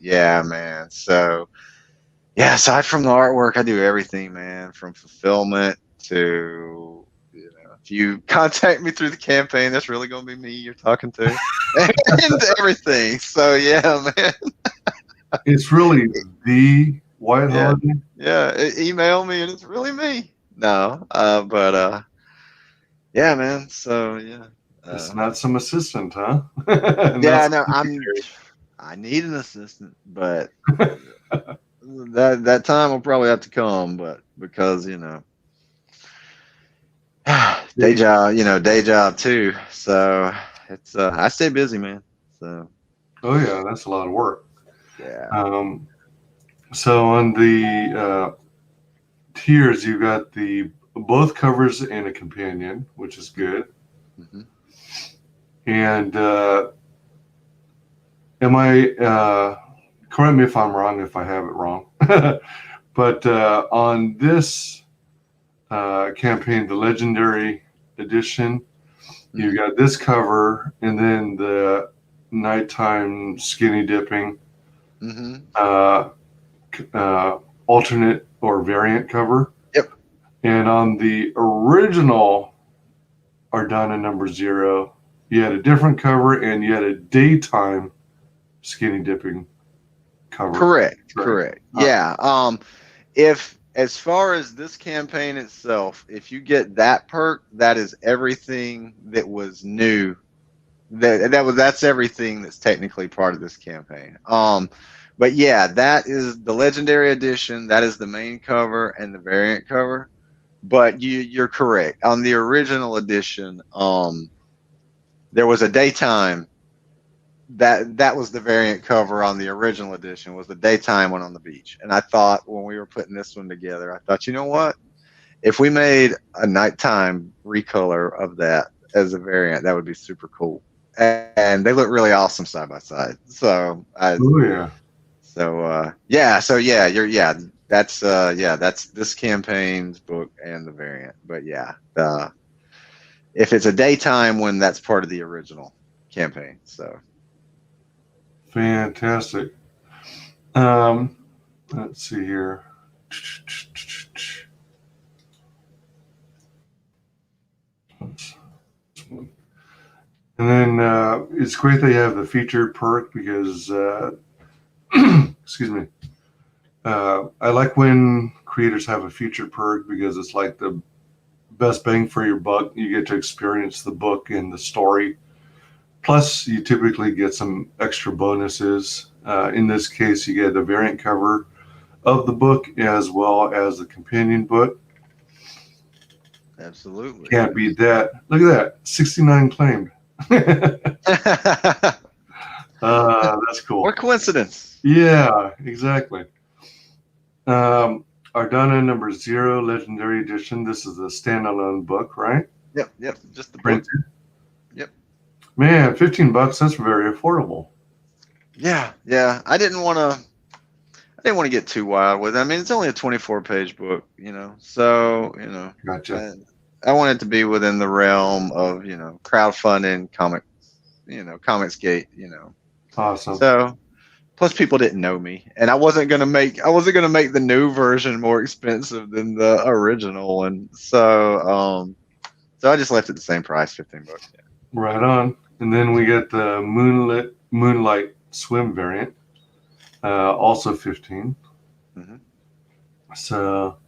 Yeah, man. So yeah, aside from the artwork, I do everything, man, from fulfillment to, if you contact me through the campaign, that's really going to be me you're talking to, and everything. So yeah, man. It's really the Wyatt Yeah. Holliday. Yeah, email me and it's really me. No, but yeah, man. So yeah, It's not some assistant, huh? yeah. No, I need an assistant, but that time will probably have to come. But because day job too. So it's I stay busy, man. So Oh yeah, that's a lot of work. yeah. So on the tiers, you got the both covers and a companion, which is good. Mhm. And am I correct me if I'm wrong if I have it wrong, but on this campaign, the Legendary Edition, you got this cover and then the nighttime skinny dipping. Mm-hmm. Alternate or variant cover. Yep. And on the original Ardanna #0, you had a different cover and you had a daytime skinny dipping cover. Correct. Right. Correct. Yeah. If as far as this campaign itself, if you get that perk, that is everything that was new. That's everything that's technically part of this campaign. But yeah, that is the Legendary Edition. That is the main cover and the variant cover. but you're correct. On the original edition, there was a daytime. That was the variant cover on the original edition, was the daytime one on the beach. And I thought when we were putting this one together, I thought, you know what? If we made a nighttime recolor of that as a variant, that would be super cool. And they look really awesome side by side. So that's this campaign's book and the variant. But yeah, if it's a daytime one, that's part of the original campaign. So fantastic. Let's see here. And then it's great they have the featured perk because, excuse me, I like when creators have a featured perk because it's like the best bang for your buck. You get to experience the book and the story. Plus, you typically get some extra bonuses. In this case, you get the variant cover of the book as well as the companion book. Absolutely. Can't beat that. Look at that. 69 claimed. That's cool. What coincidence? Yeah, exactly. Ardanna number 0, Legendary Edition. This is a standalone book, right? Yep. Just the Printed. book. Yep. Man, $15. That's very affordable. Yeah. I didn't want to get too wild with it. I mean, it's only a 24-page book, So, Gotcha. I want it to be within the realm of, crowdfunding, Comicsgate, Awesome. So, plus people didn't know me, and I wasn't gonna make the new version more expensive than the original one. So I just left it the same price, $15. Yeah. Right on. And then we get the Moonlight Swim variant, also 15. Mm-hmm. So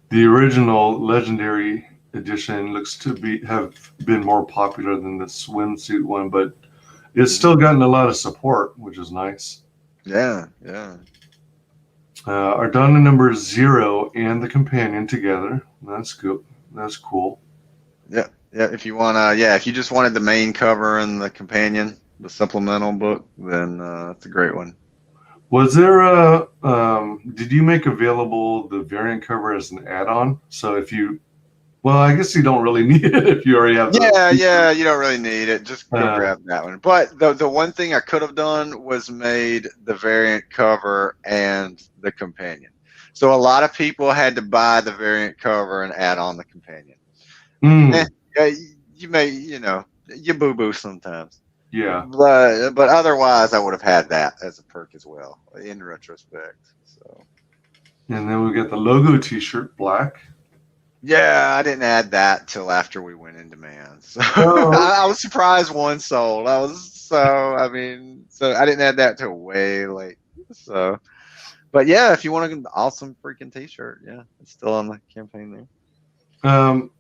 the original Legendary Edition looks to have been more popular than the swimsuit one, but it's still gotten a lot of support, which is nice. Yeah. Ardanna number 0 and the companion together. That's good. That's cool. Yeah. If you if you just wanted the main cover and the companion, the supplemental book, then that's a great one. Was there did you make available the variant cover as an add-on? So if you, well, I guess you don't really need it if you already have. Yeah, you don't really need it. Just go grab that one. But the one thing I could have done was made the variant cover and the companion. So a lot of people had to buy the variant cover and add on the companion. You may, you boo-boo sometimes. Yeah. But otherwise, I would have had that as a perk as well, in retrospect. So. And then we get the logo T-shirt, black. Yeah, I didn't add that till after we went in demand. So I was surprised one sold. So I didn't add that till way late. So, but yeah, if you want an awesome freaking T-shirt, yeah, it's still on the campaign there.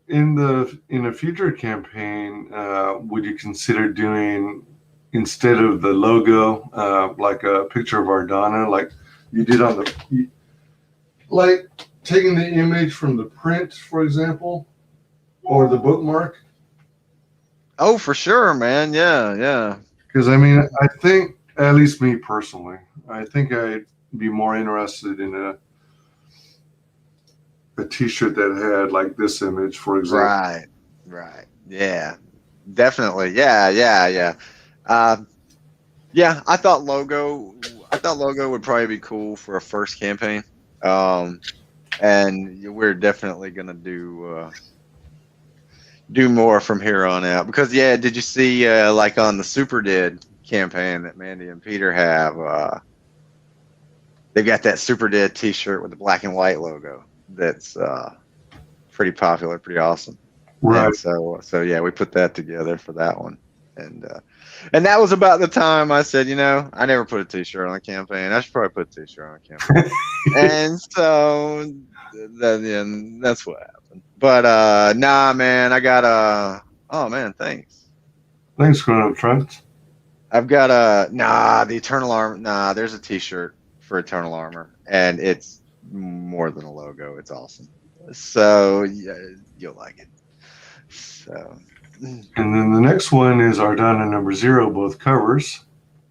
In a future campaign, would you consider doing, instead of the logo, like a picture of Ardanna, like you did on the, like taking the image from the print, for example, or the bookmark? Oh, for sure, man. Yeah. Because I think, at least me personally, I think I'd be more interested in a T-shirt that had like this image, for example. Right. Yeah, definitely. Yeah. I thought logo would probably be cool for a first campaign. And we're definitely gonna do more from here on out, because did you see like on the Super Dead campaign that Mandy and Peter have, they've got that Super Dead T-shirt with the black and white logo that's pretty popular, pretty awesome. Right. And so yeah, we put that together for that one, and that was about the time I said, I never put a T-shirt on a campaign. I should probably put a T-shirt on a campaign. And so that's what happened. But nah, man, I got oh man, thanks. Thanks, Grown Up Trent. I've got the Eternal Armor. There's a T-shirt for Eternal Armor, and it's more than a logo. It's awesome. So yeah, you'll like it. So. And then the next one is Ardanna number 0, both covers.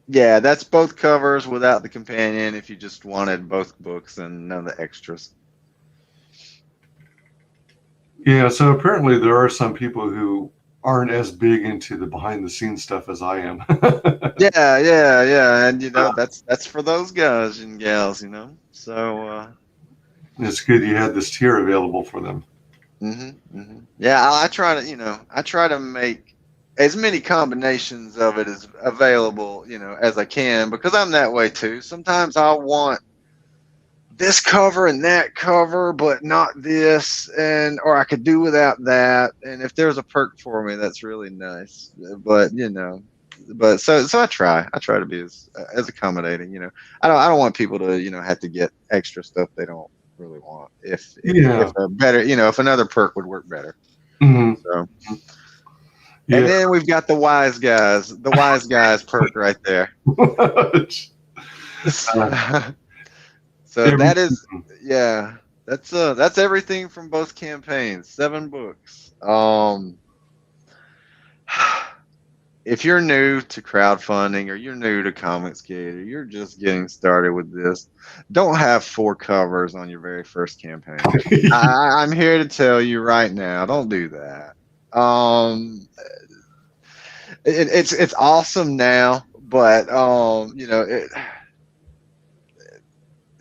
Yeah, that's both covers without the companion if you just wanted both books and none of the extras. Yeah, so apparently there are some people who aren't as big into the behind the scenes stuff as I am. Yeah, and that's for those guys and gals, So It's good you had this tier available for them. yeah, I try to make as many combinations of it as available, as I can, because I'm that way too. Sometimes I want this cover and that cover, but not this, or I could do without that. And if there's a perk for me, that's really nice. But so I try to be as accommodating. I don't want people to have to get extra stuff they don't really want. If a better, if another perk would work better. So. Yeah. And then we've got the WyzGyz perk right there. So that is, that's everything from both campaigns. 7 books. If you're new to crowdfunding or you're new to Comicsgate or you're just getting started with this, don't have 4 covers on your very first campaign. I'm here to tell you right now, don't do that. It's awesome now, but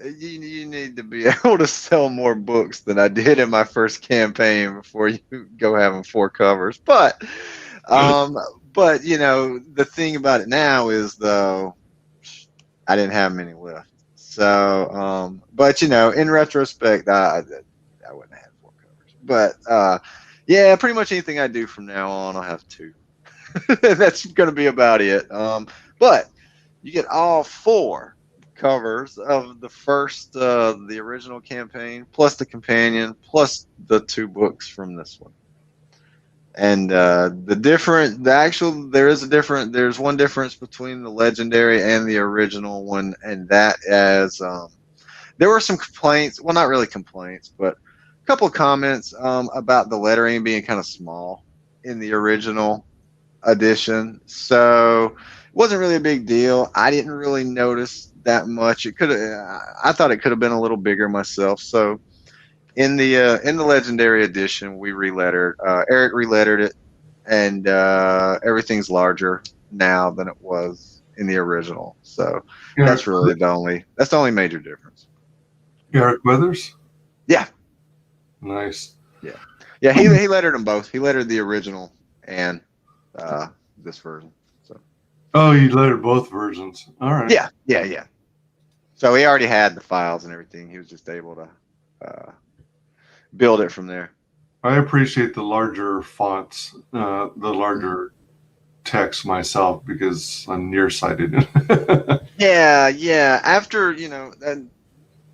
you need to be able to sell more books than I did in my first campaign before you go having 4 covers. But the thing about it now is, though, I didn't have many left. So but in retrospect, I wouldn't have had 4 covers. But yeah, pretty much anything I do from now on, I'll have 2. That's going to be about it. But you get all 4 covers of the first, the original campaign, plus the companion, plus the 2 books from this one. And there's one difference between the legendary and the original one, and that is there were some complaints. Well, not really complaints, but a couple of comments about the lettering being kind of small in the original edition. So it wasn't really a big deal. I didn't really notice that much. I thought it could have been a little bigger myself. So in the legendary edition, we relettered. Eric relettered it, and everything's larger now than it was in the original. So that's really the only major difference. Eric Weathers? Yeah. Nice. Yeah. He lettered them both. He lettered the original and this version. So. Oh, you lettered both versions. All right. Yeah. So he already had the files and everything. He was just able to build it from there. I appreciate the larger fonts, the larger text myself, because I'm nearsighted. Yeah. After,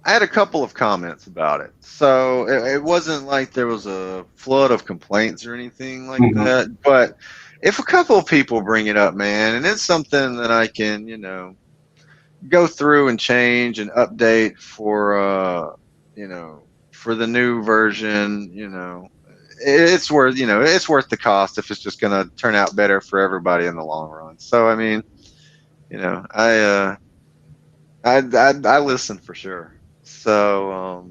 I had a couple of comments about it. So it wasn't like there was a flood of complaints or anything like that. But if a couple of people bring it up, man, and it's something that I can, go through and change and update for, for the new version, it's worth the cost if it's just going to turn out better for everybody in the long run. So, I mean, I listen for sure. So,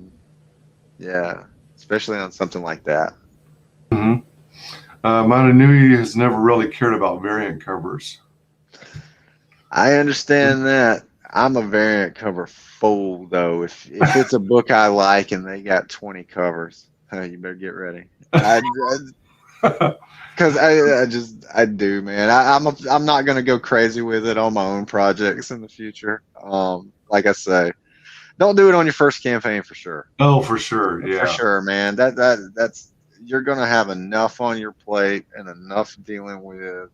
yeah, especially on something like that. Montanui has never really cared about variant covers. I understand that. I'm a variant cover fool, though. If it's a book I like and they got 20 covers, you better get ready. Because I do, man. I'm not gonna go crazy with it on my own projects in the future. Like I say, don't do it on your first campaign for sure. Oh, for sure, yeah, for sure, man. That's you're gonna have enough on your plate and enough dealing with.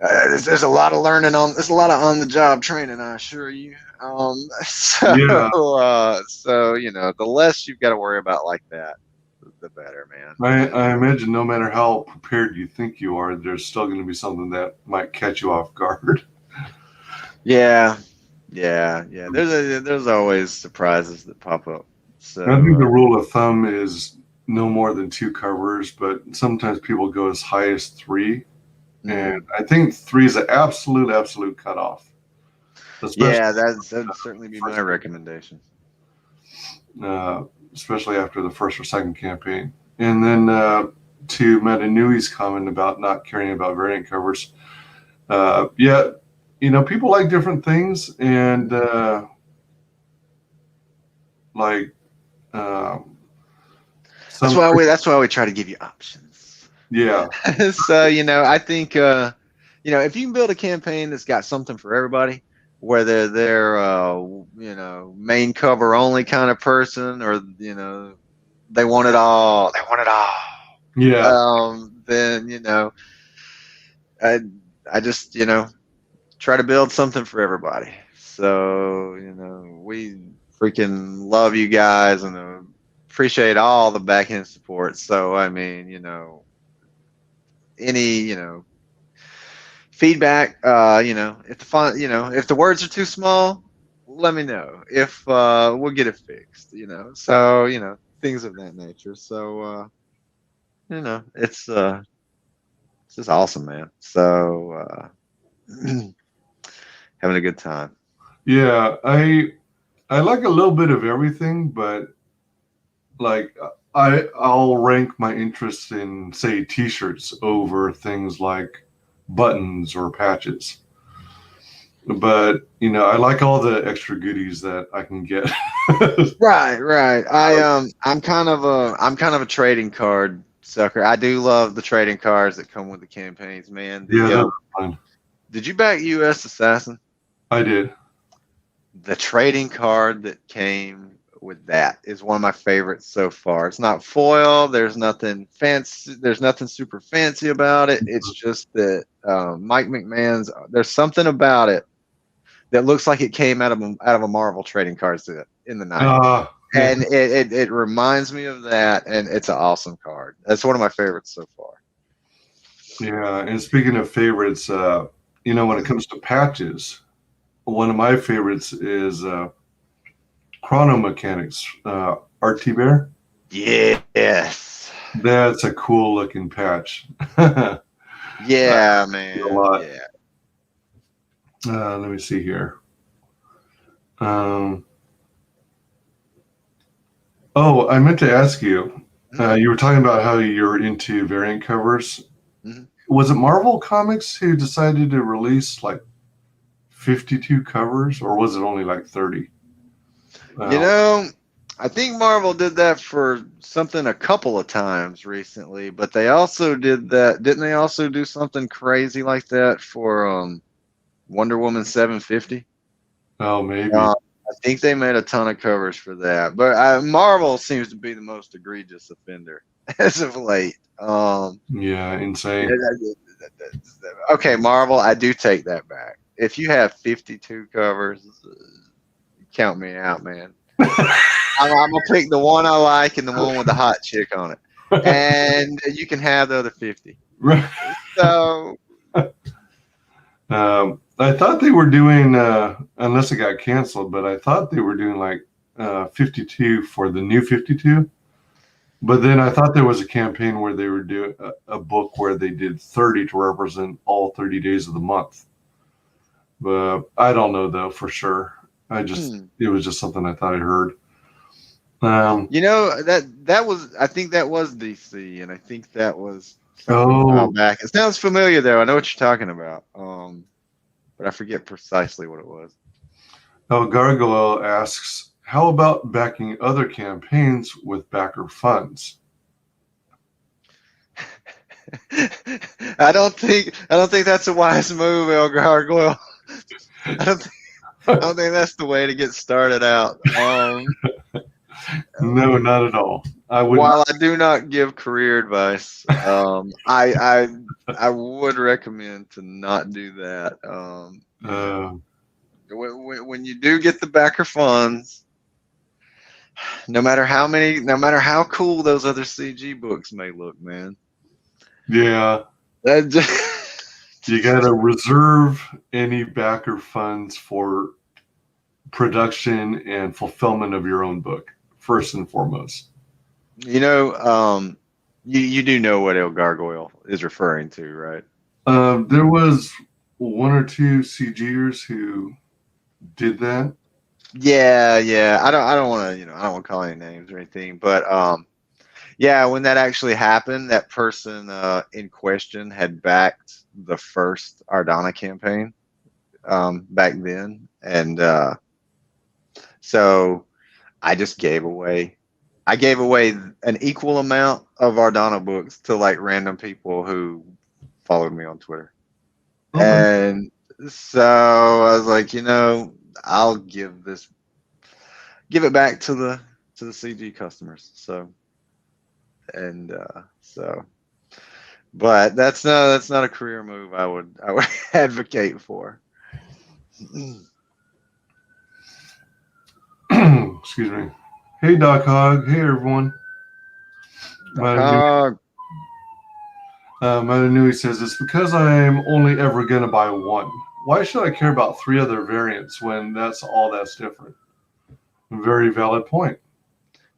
There's a lot of learning there's a lot of on the job training, I assure you. So the less you've got to worry about like that, the better, man. I imagine no matter how prepared you think you are, there's still going to be something that might catch you off guard. Yeah. There's always surprises that pop up. So I think the rule of thumb is no more than 2 covers, but sometimes people go as high as 3. And I think 3 is the absolute cutoff. yeah, that'd certainly be my recommendation. Especially after the first or second campaign. And then to Metanui's comment about not caring about variant covers, yeah, you know, people like different things, and like that's why we try to give you options. Yeah. So you know, I think you know, if you can build a campaign that's got something for everybody, whether they're you know, main cover only kind of person, or you know, they want it all. Yeah. Then you know, I just, you know, try to build something for everybody. So you know, we freaking love you guys and appreciate all the back end support. So I mean, you know, any, you know, feedback, you know, if the font, you know, if the words are too small, let me know. If we'll get it fixed, you know. So you know, things of that nature. So you know, it's just awesome, man. So having a good time. Yeah, I like a little bit of everything, but like I'll rank my interest in, say, t-shirts over things like buttons or patches. But you know, I like all the extra goodies that I can get. Right. I'm kind of a trading card sucker. I do love the trading cards that come with the campaigns, man. Yeah, that's fun. Did you back US Assassin? I did. The trading card that came with that is one of my favorites so far. It's not foil. There's nothing fancy. There's nothing super fancy about it. It's just that Mike McMahon's. There's something about it that looks like it came out of a Marvel trading card set in the 90s. Yeah. And it reminds me of that, and it's an awesome card. That's one of my favorites so far. Yeah, and speaking of favorites, you know, when it comes to patches, one of my favorites is Chrono Mechanics, RT Bear. Yes. That's a cool looking patch. Yeah, man. A lot. Yeah. Let me see here. Oh, I meant to ask you. You were talking about how you're into variant covers. Mm-hmm. Was it Marvel Comics who decided to release like 52 covers, or was it only like 30? You know, I think Marvel did that for something a couple of times recently, but they also did that. Didn't they also do something crazy like that for Wonder Woman 750? Oh, maybe. I think they made a ton of covers for that, but Marvel seems to be the most egregious offender as of late. Yeah, insane. Okay, Marvel, I do take that back. If you have 52 covers, count me out, man. I'm gonna pick the one I like and the one with the hot chick on it, and you can have the other 50. Right. So, I thought they were doing, unless it got canceled, but I thought they were doing like 52 for the new 52. But then I thought there was a campaign where they were doing a book where they did 30 to represent all 30 days of the month. But I don't know though for sure. It was just something I thought I heard. you know, that was, I think that was DC, and I think that was a while back. It sounds familiar though. I know what you're talking about. But I forget precisely what it was. Oh, Gargoyle asks, how about backing other campaigns with backer funds? I don't think that's a wise move, El Gargoyle. I don't think that's the way to get started out. No, not at all. While I do not give career advice, I would recommend to not do that. When you do get the backer funds, no matter how cool those other CG books may look, man. Yeah. You got to reserve any backer funds for production and fulfillment of your own book. first and foremost. You know, you do know what El Gargoyle is referring to, right? There was one or two CGers who did that. Yeah. I don't want to, I don't want to call any names or anything, but yeah, when that actually happened, that person in question had backed the first Ardanna campaign back then, and so I just gave away. I gave away an equal amount of Ardanna books to like random people who followed me on Twitter. And so I was like, I'll give it back to the CG customers. So, and but that's not a career move I would advocate for. Excuse me. Hey, Doc Hog. Hey, everyone. Matanui says, it's because I'm only ever going to buy one. Why should I care about 3 other variants when that's all that's different? Very valid point.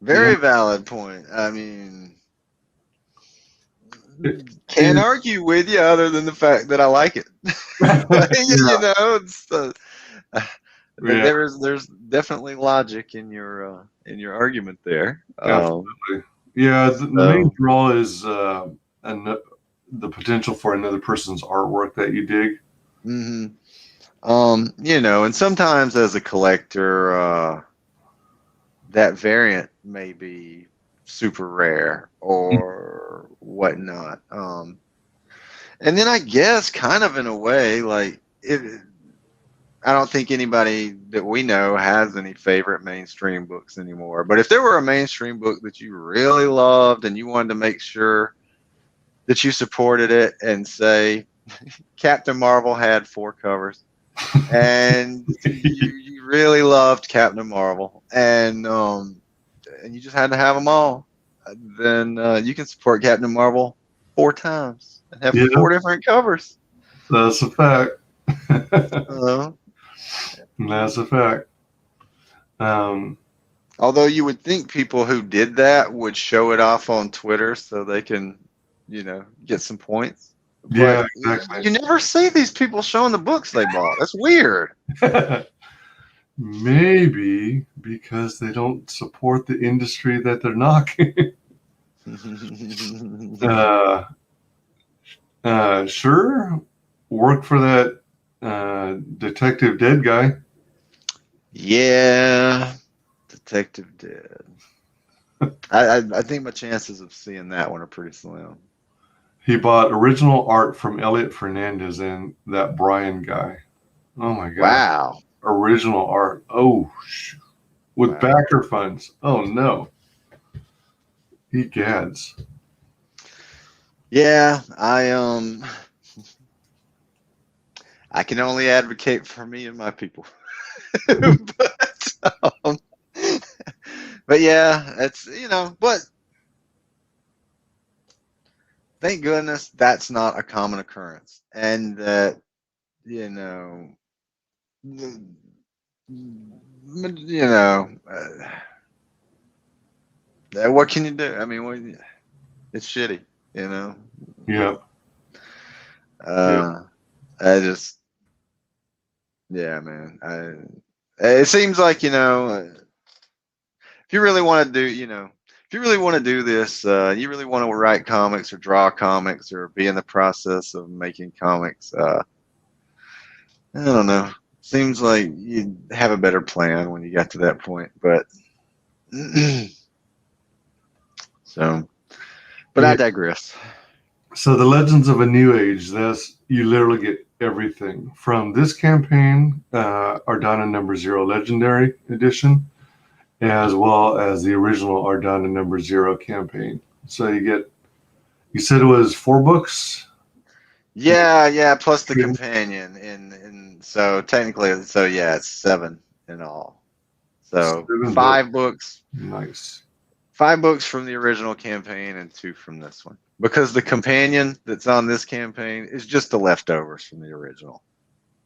Very valid point. I mean, can't argue with you other than the fact that I like it. There's definitely logic in your argument there. Absolutely. The main draw is the potential for another person's artwork that you dig. Mm-hmm. And sometimes as a collector, that variant may be super rare or whatnot. And then I guess kind of in a way, like I don't think anybody that we know has any favorite mainstream books anymore. But if there were a mainstream book that you really loved and you wanted to make sure that you supported it, and say Captain Marvel had 4 covers and you really loved Captain Marvel and you just had to have them all, then you can support Captain Marvel 4 times and have 4 different covers. That's a fact. That's a fact. Although you would think people who did that would show it off on Twitter so they can, get some points. Yeah, exactly. You never see these people showing the books they bought. That's weird. Maybe because they don't support the industry that they're knocking. Sure. Work for that Detective Dead guy. Yeah, Detective Dead. I think my chances of seeing that one are pretty slim. He bought original art from Elliot Fernandez and that Brian guy. Oh my God. Wow. Original art. Oh, with backer funds. Oh no. Egads. Yeah, I can only advocate for me and my people. But yeah, it's but thank goodness that's not a common occurrence, and that what can you do? I mean, it's shitty, Yeah. Man. It seems like if you really want to do, if you really want to do this, you really want to write comics or draw comics or be in the process of making comics. I don't know. Seems like you'd have a better plan when you got to that point, but I digress. So the Legends of a New Age, you literally get everything from this campaign, Ardanna #0 Legendary Edition, as well as the original Ardanna #0 campaign. So you said it was 4 books? Yeah, plus the companion, and so technically, it's 7 in all. So 5 books. Nice. 5 books from the original campaign and 2 from this one. Because the companion that's on this campaign is just the leftovers from the original.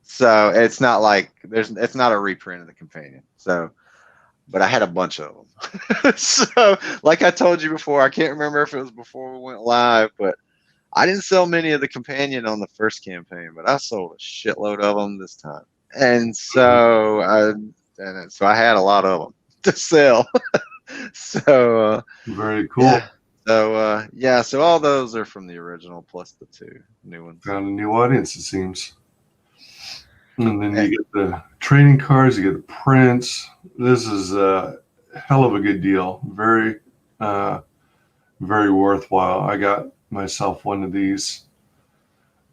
So it's not like it's not a reprint of the companion. So but I had a bunch of them. So, like I told you before, I can't remember if it was before we went live, but I didn't sell many of the companion on the first campaign, but I sold a shitload of them this time. And so I had a lot of them to sell. So Very cool. yeah. So yeah, so all those are from the original plus the 2 new ones. Found a new audience, it seems. And then you get the trading cards, you get the prints. This is a hell of a good deal. Very, very worthwhile. I got myself one of these.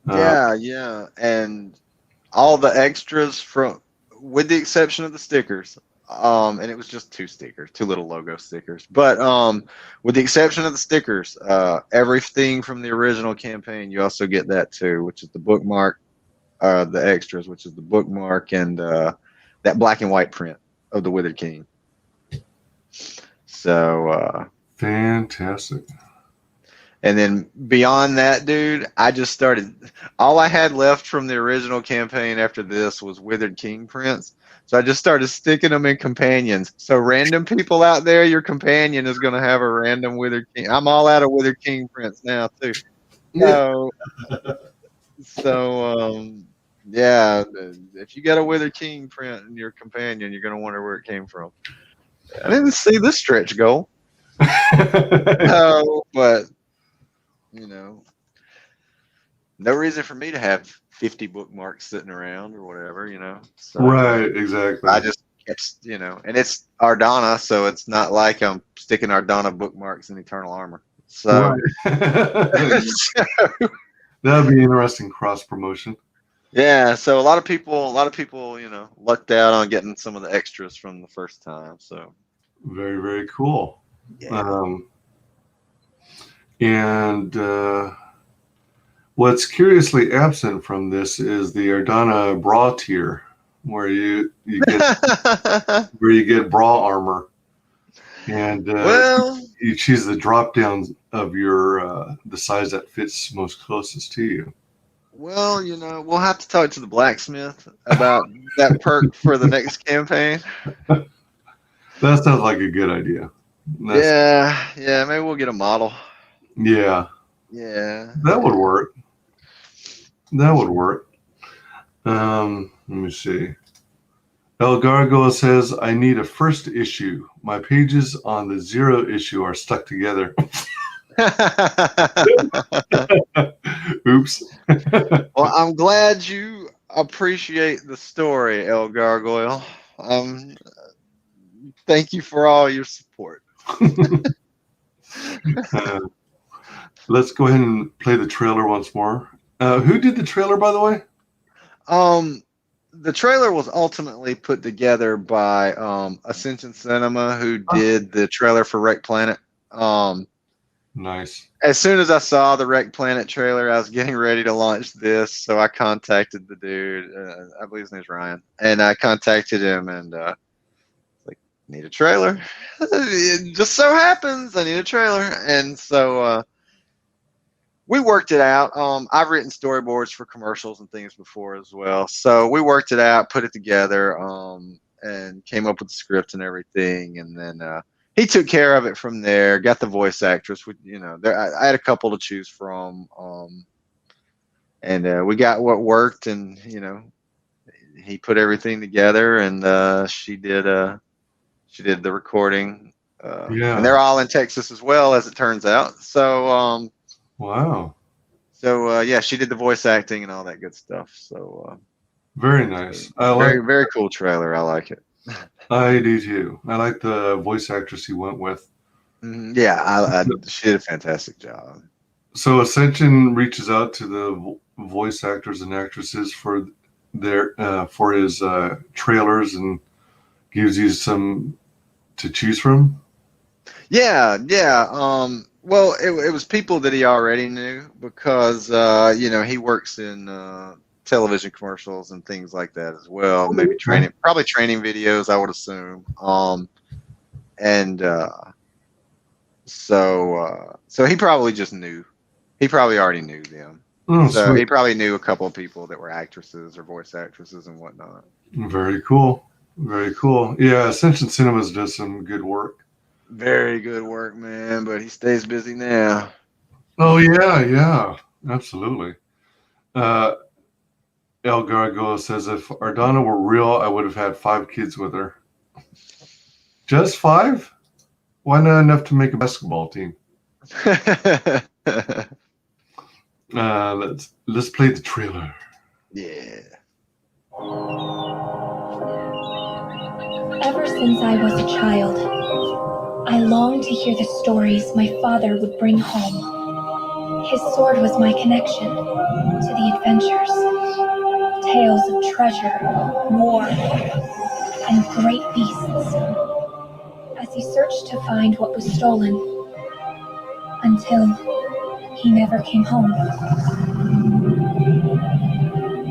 Yeah, and all the extras from, with the exception of the stickers, and it was just 2 stickers, 2 little logo stickers. But with the exception of the stickers, everything from the original campaign, you also get that too, which is the bookmark. The extras, which is the bookmark and that black and white print of the Withered King. So fantastic. And then beyond that, dude, I just started. All I had left from the original campaign after this was Withered King prints. So I just started sticking them in companions. So random people out there, your companion is going to have a random Withered King. I'm all out of Withered King prints now too. So yeah, if you got a Withered King print in your companion, you're going to wonder where it came from. I didn't see this stretch goal. No, but you know, no reason for me to have 50 bookmarks sitting around or whatever, you know. So right, exactly. I just kept, you know, and it's Ardanna, so it's not like I'm sticking Ardanna bookmarks in Eternal Armor. So, right. That'd be interesting cross promotion. Yeah, so a lot of people, you know, lucked out on getting some of the extras from the first time. So very, very cool. Yeah. And what's curiously absent from this is the Ardanna bra tier, where you get bra armor, and you choose the drop down of your the size that fits most closest to you. Well, you know, we'll have to talk to the blacksmith about that perk for the next campaign. That sounds like a good idea. Yeah, maybe we'll get a model. Yeah. That would work. Let me see. El Gargoyle says, I need a first issue. My pages on the 0 issue are stuck together. Oops. Well, I'm glad you appreciate the story, El Gargoyle. Thank you for all your support. Let's go ahead and play the trailer once more. Who did the trailer, by the way? The trailer was ultimately put together by Ascension Cinema, who did the trailer for Wreck Planet. Nice. As soon as I saw the Wreck Planet trailer, I was getting ready to launch this, so I contacted the dude. I believe his name's Ryan, and I contacted him and like, need a trailer. It just so happens I need a trailer, and so we worked it out. I've written storyboards for commercials and things before as well, so we worked it out, put it together, and came up with the script and everything, and then he took care of it from there. Got the voice actress. You know, I had a couple to choose from, and we got what worked. And you know, he put everything together, and she did the recording. And they're all in Texas as well, as it turns out. So wow. So yeah, she did the voice acting and all that good stuff. So very nice. Very cool trailer. I like it. I do too. I like the voice actress he went with. Yeah, she did a fantastic job. So Ascension reaches out to the voice actors and actresses for their for his trailers and gives you some to choose from. Yeah. Well, it was people that he already knew because you know, he works in television commercials and things like that as well. Maybe probably training videos, I would assume. So he probably just knew. He probably already knew them. So sweet. he probably knew a couple of people that were actresses or voice actresses and whatnot. Very cool. Very cool. Yeah, Ascension Cinemas does some good work. Very good work, man. But he stays busy now. Oh yeah, absolutely. Uh, El Gargoyle says, if Ardanna were real, I would have had 5 kids with her. Just 5? Why not enough to make a basketball team? Let's play the trailer. Yeah. Ever since I was a child, I longed to hear the stories my father would bring home. His sword was my connection to the adventures, tales of treasure, war, and great beasts. As he searched to find what was stolen, until he never came home.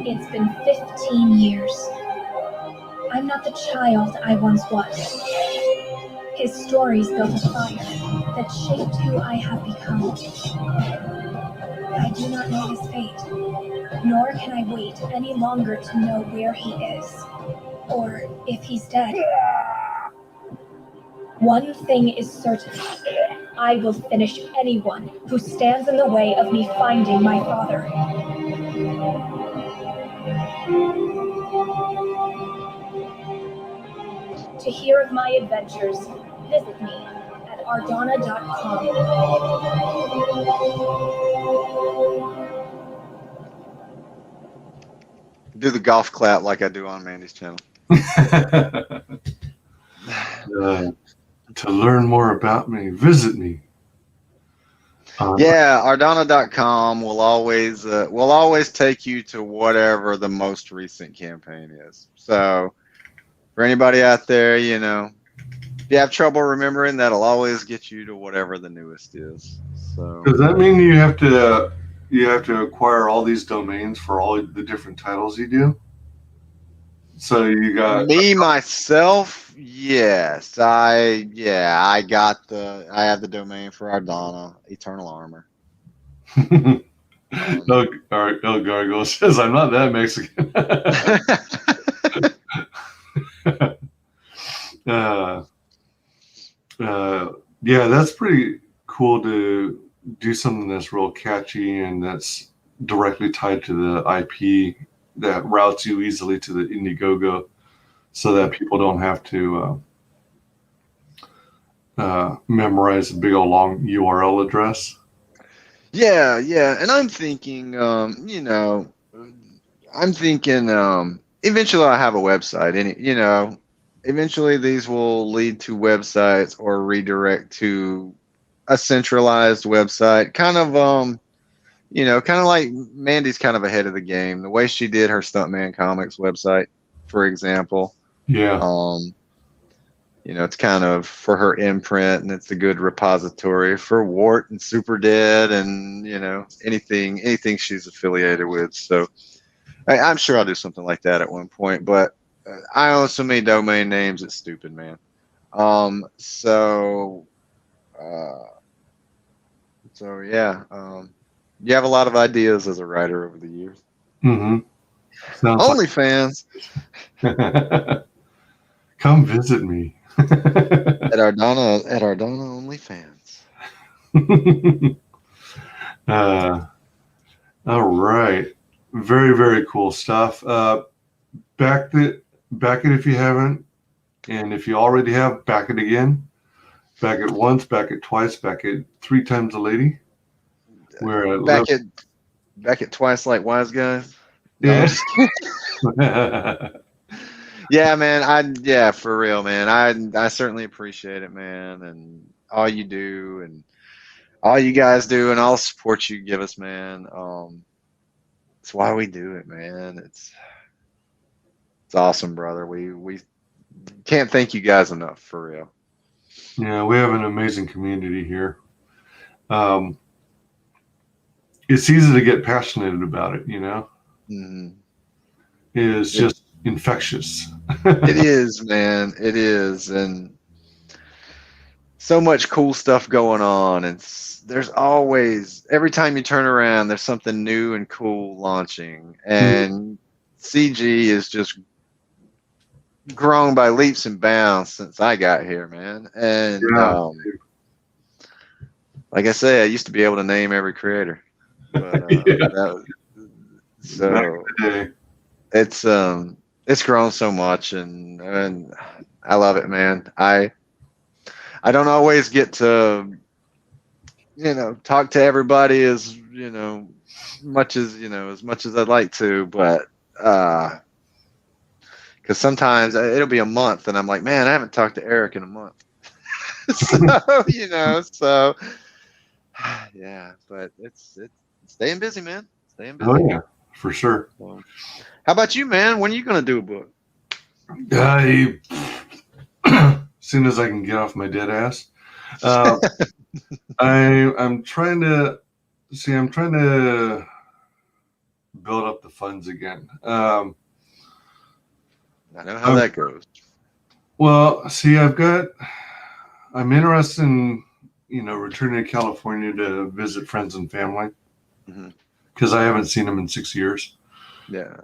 It's been 15 years. I'm not the child I once was. His stories built a fire that shaped who I have become. I do not know his fate, nor can I wait any longer to know where he is, or if he's dead. One thing is certain. I will finish anyone who stands in the way of me finding my father. To hear of my adventures, visit me at Ardanna.com. Do the golf clap like I do on Mandy's channel. To learn more about me, visit me. Yeah, Ardanna.com will always take you to whatever the most recent campaign is. So for anybody out there, you know, if you have trouble remembering, that'll always get you to whatever the newest is. So Does that mean you have to acquire all these domains for all the different titles you do? So you got me myself, yes. I have the domain for Ardanna, Eternal Armor. El Gargoyle says, I'm not that Mexican. Yeah, that's pretty cool to do something that's real catchy and that's directly tied to the IP that routes you easily to the Indiegogo so that people don't have to memorize a big old long URL address. Yeah. And I'm thinking, eventually I have a website and, eventually these will lead to websites or redirect to a centralized website, kind of like Mandy's kind of ahead of the game. The way she did her Stuntman Comics website, for example. Yeah. It's kind of for her imprint, and it's a good repository for Wart and Super Dead, and anything she's affiliated with. So I'm sure I'll do something like that at one point. But I own so many domain names, it's stupid, man. So yeah. You have a lot of ideas as a writer over the years. Mm-hmm. OnlyFans. Come visit me. at Ardanna OnlyFans. All right. Very, very cool stuff. Back it if you haven't. And if you already have, back it again. Back it once, back it twice, back it 3 times a lady. Back it twice like WyzGyz. Yeah. Yeah, man. For real, man. I certainly appreciate it, man, and all you do and all you guys do and all the support you give us, man. It's why we do it, man. It's awesome, brother. We can't thank you guys enough, for real. Yeah, we have an amazing community here. It's easy to get passionate about it, Mm-hmm. It's just infectious. It is, man. It is, and so much cool stuff going on. And there's always, every time you turn around, there's something new and cool launching. And CG is just grown by leaps and bounds since I got here, man. And Yeah. like I say, I used to be able to name every creator, but so it's grown so much, and I love it, man. I don't always get to talk to everybody as much as I'd like to, but because sometimes it'll be a month and I'm like, man, I haven't talked to Eric in a month. So yeah, but it's staying busy, man. Staying busy. Oh yeah, for sure. So, how about you, man? When are you gonna do a book? As soon as I can get off my dead ass. I'm trying to build up the funds again. I know how that goes. Well, see, I'm interested in, returning to California to visit friends and family because I haven't seen them in 6 years. Yeah.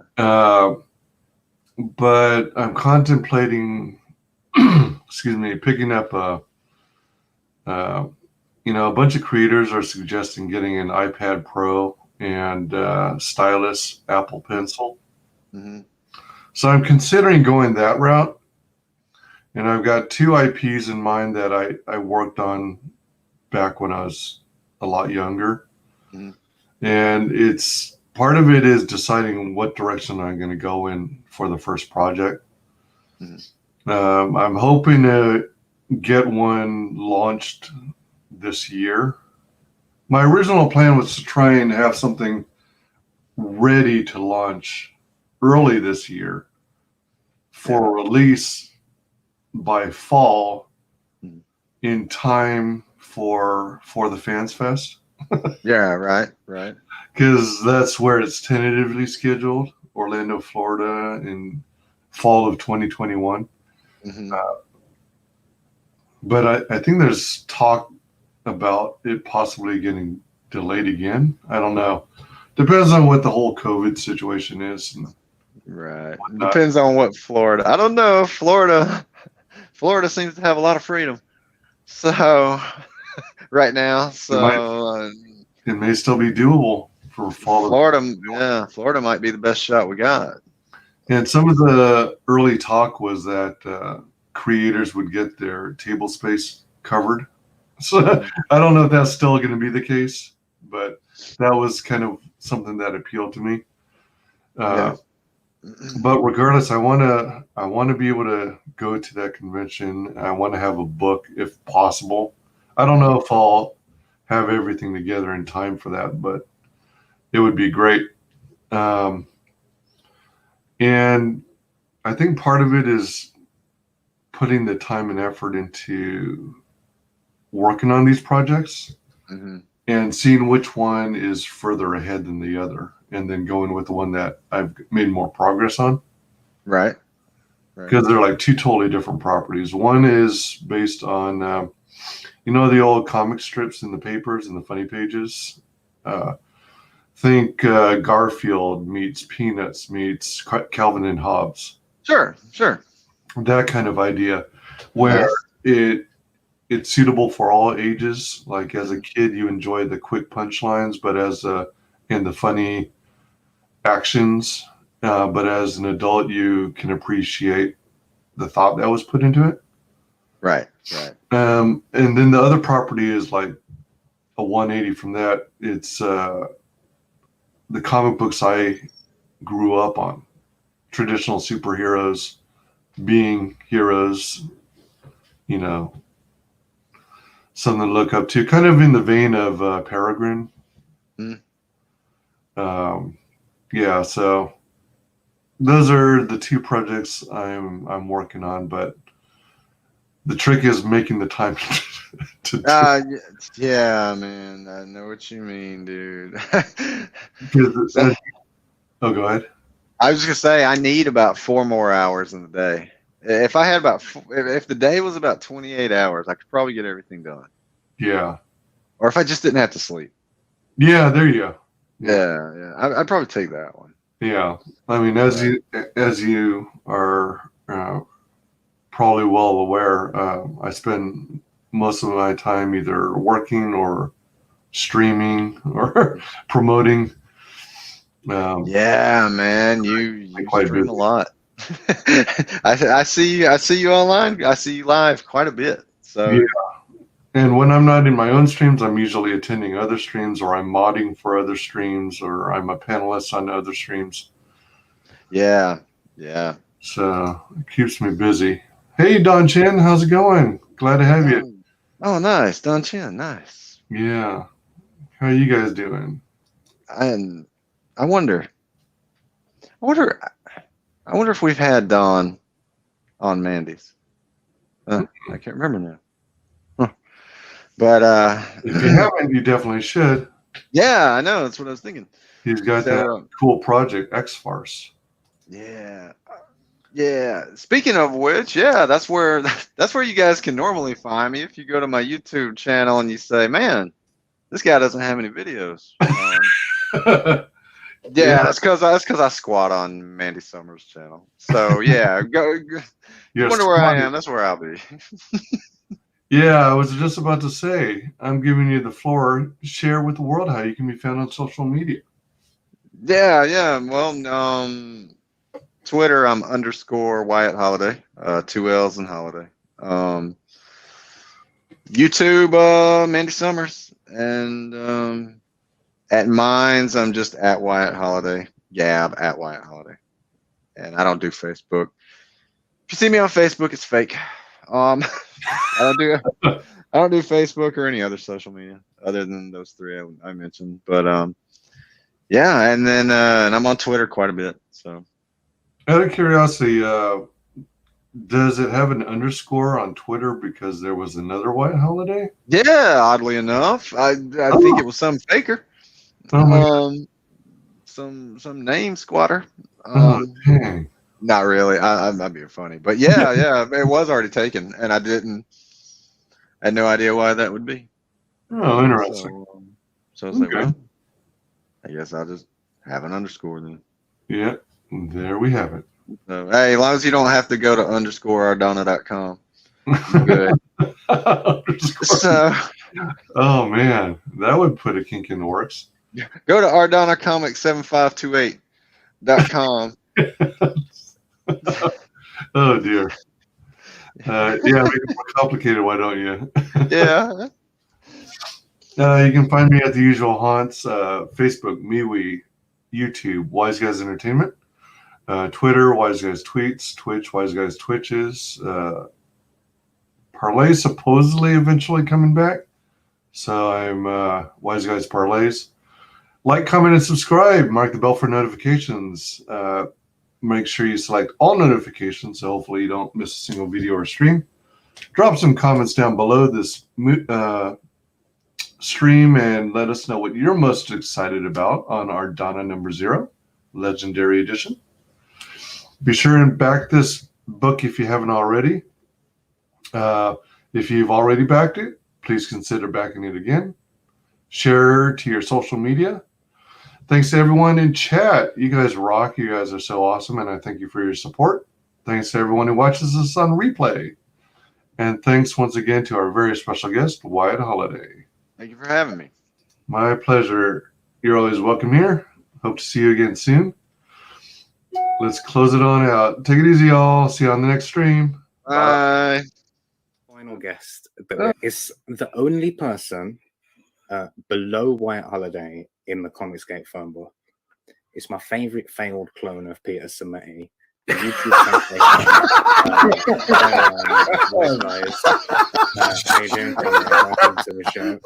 But I'm contemplating, picking up a bunch of creators are suggesting getting an iPad Pro and stylus Apple Pencil. Mm-hmm. So I'm considering going that route. And I've got 2 IPs in mind that I worked on back when I was a lot younger. Mm-hmm. And part of it is deciding what direction I'm going to go in for the first project. Mm-hmm. I'm hoping to get one launched this year. My original plan was to try and have something ready to launch early this year for release by fall in time for the Fans Fest. Yeah, right. Because that's where it's tentatively scheduled, Orlando, Florida, in fall of 2021. Mm-hmm. But I think there's talk about it possibly getting delayed again. I don't know. Depends on what the whole COVID situation is. Right. Depends on what Florida. I don't know. Florida seems to have a lot of freedom. So right now, it may still be doable for fall. Florida might be the best shot we got. And some of the early talk was that creators would get their table space covered. So I don't know if that's still going to be the case, but that was kind of something that appealed to me. But regardless, I want to be able to go to that convention. I want to have a book if possible. I don't know if I'll have everything together in time for that, but it would be great. And I think part of it is putting the time and effort into working on these projects and seeing which one is further ahead than the other, and then going with the one that I've made more progress on. Right. Because they're like 2 totally different properties. One is based on, the old comic strips in the papers and the funny pages. Think Garfield meets Peanuts meets Calvin and Hobbes. Sure. That kind of idea, where it's suitable for all ages. Like as a kid, you enjoy the quick punchlines, but and the funny actions. But as an adult, you can appreciate the thought that was put into it. Right. And then the other property is like a 180 from that. It's the comic books I grew up on. Traditional superheroes being heroes, something to look up to, kind of in the vein of Peregrine. So those are the 2 projects I'm working on, but the trick is making the time to yeah, man, I know what you mean, dude. Oh, go ahead. I was just gonna say I need about 4 more hours in the day. If I had if the day was about 28 hours, I could probably get everything done. Yeah. Or if I just didn't have to sleep. Yeah, there you go. Yeah. I'd probably take that one. Yeah. I mean, as you are probably well aware, I spend most of my time either working or streaming or promoting. Yeah, man, you quite stream busy. a lot. I see you online. I see you live quite a bit. So Yeah. And when I'm not in my own streams, I'm usually attending other streams, or I'm modding for other streams, or I'm a panelist on other streams. yeah. So it keeps me busy. Hey, Don Chen, how's it going? Glad to have you. Oh, nice, Don Chin, nice. Yeah. How are you guys doing? And I wonder if we've had Don on Mandy's. I can't remember now. Huh. But If you haven't, you definitely should. yeah, I know. That's what I was thinking. He's got that cool project, X-Farce. Yeah. Yeah. Speaking of which, yeah, that's where you guys can normally find me. If you go to my YouTube channel and you say, "Man, this guy doesn't have any videos." Yeah, that's because I squat on Mandy Summers' channel. So yeah, go you wonder where I am. That's where I'll be. Yeah, I was just about to say, I'm giving you the floor. Share with the world how you can be found on social media. Yeah. Well, Twitter, I'm _ Wyatt Holliday, 2 L's in Holiday. YouTube, Mandy Summers, and at Mines, I'm just at Wyatt Holliday. Gab at Wyatt Holliday, and I don't do Facebook. If you see me on Facebook, it's fake. I don't do Facebook or any other social media other than those 3 I mentioned. But yeah, and then and I'm on Twitter quite a bit. So, out of curiosity, does it have an underscore on Twitter because there was another Wyatt Holliday? Yeah, oddly enough, I think it was some faker. Some name squatter. Dang. Not really. I'm being funny, but yeah, it was already taken, and I had no idea why that would be. Oh, interesting. So I was like, well, I guess I'll just have an underscore then. Yeah, there we have it. So, hey, as long as you don't have to go to _Ardanna.com, you're good. So, oh man, that would put a kink in the works. Go to ArdannaComics7528.com. Oh dear. Yeah, make it more complicated, why don't you? Yeah. You can find me at the usual haunts: Facebook, MeWe, YouTube, WyzGyz Entertainment, Twitter, WyzGyz Tweets, Twitch, WyzGyz Twitches. Parler supposedly eventually coming back, so I'm WyzGyzParlers. Like, comment, and subscribe. Mark the bell for notifications. Make sure you select all notifications, so hopefully you don't miss a single video or stream. Drop some comments down below this stream and let us know what you're most excited about on Ardanna #0, Legendary Edition. Be sure and back this book if you haven't already. If you've already backed it, please consider backing it again. Share to your social media. Thanks to everyone in chat. You guys rock. You guys are so awesome, and I thank you for your support. Thanks to everyone who watches this on replay. And thanks once again to our very special guest, Wyatt Holliday. Thank you for having me. My pleasure. You're always welcome here. Hope to see you again soon. Let's close it on out. Take it easy, y'all. See you on the next stream. Bye. Final guest is the only person below Wyatt Holliday in the Comicsgate phone book. It's my favorite failed clone of Peter Sammetti. The YouTube channel. How you doing? Welcome to the show.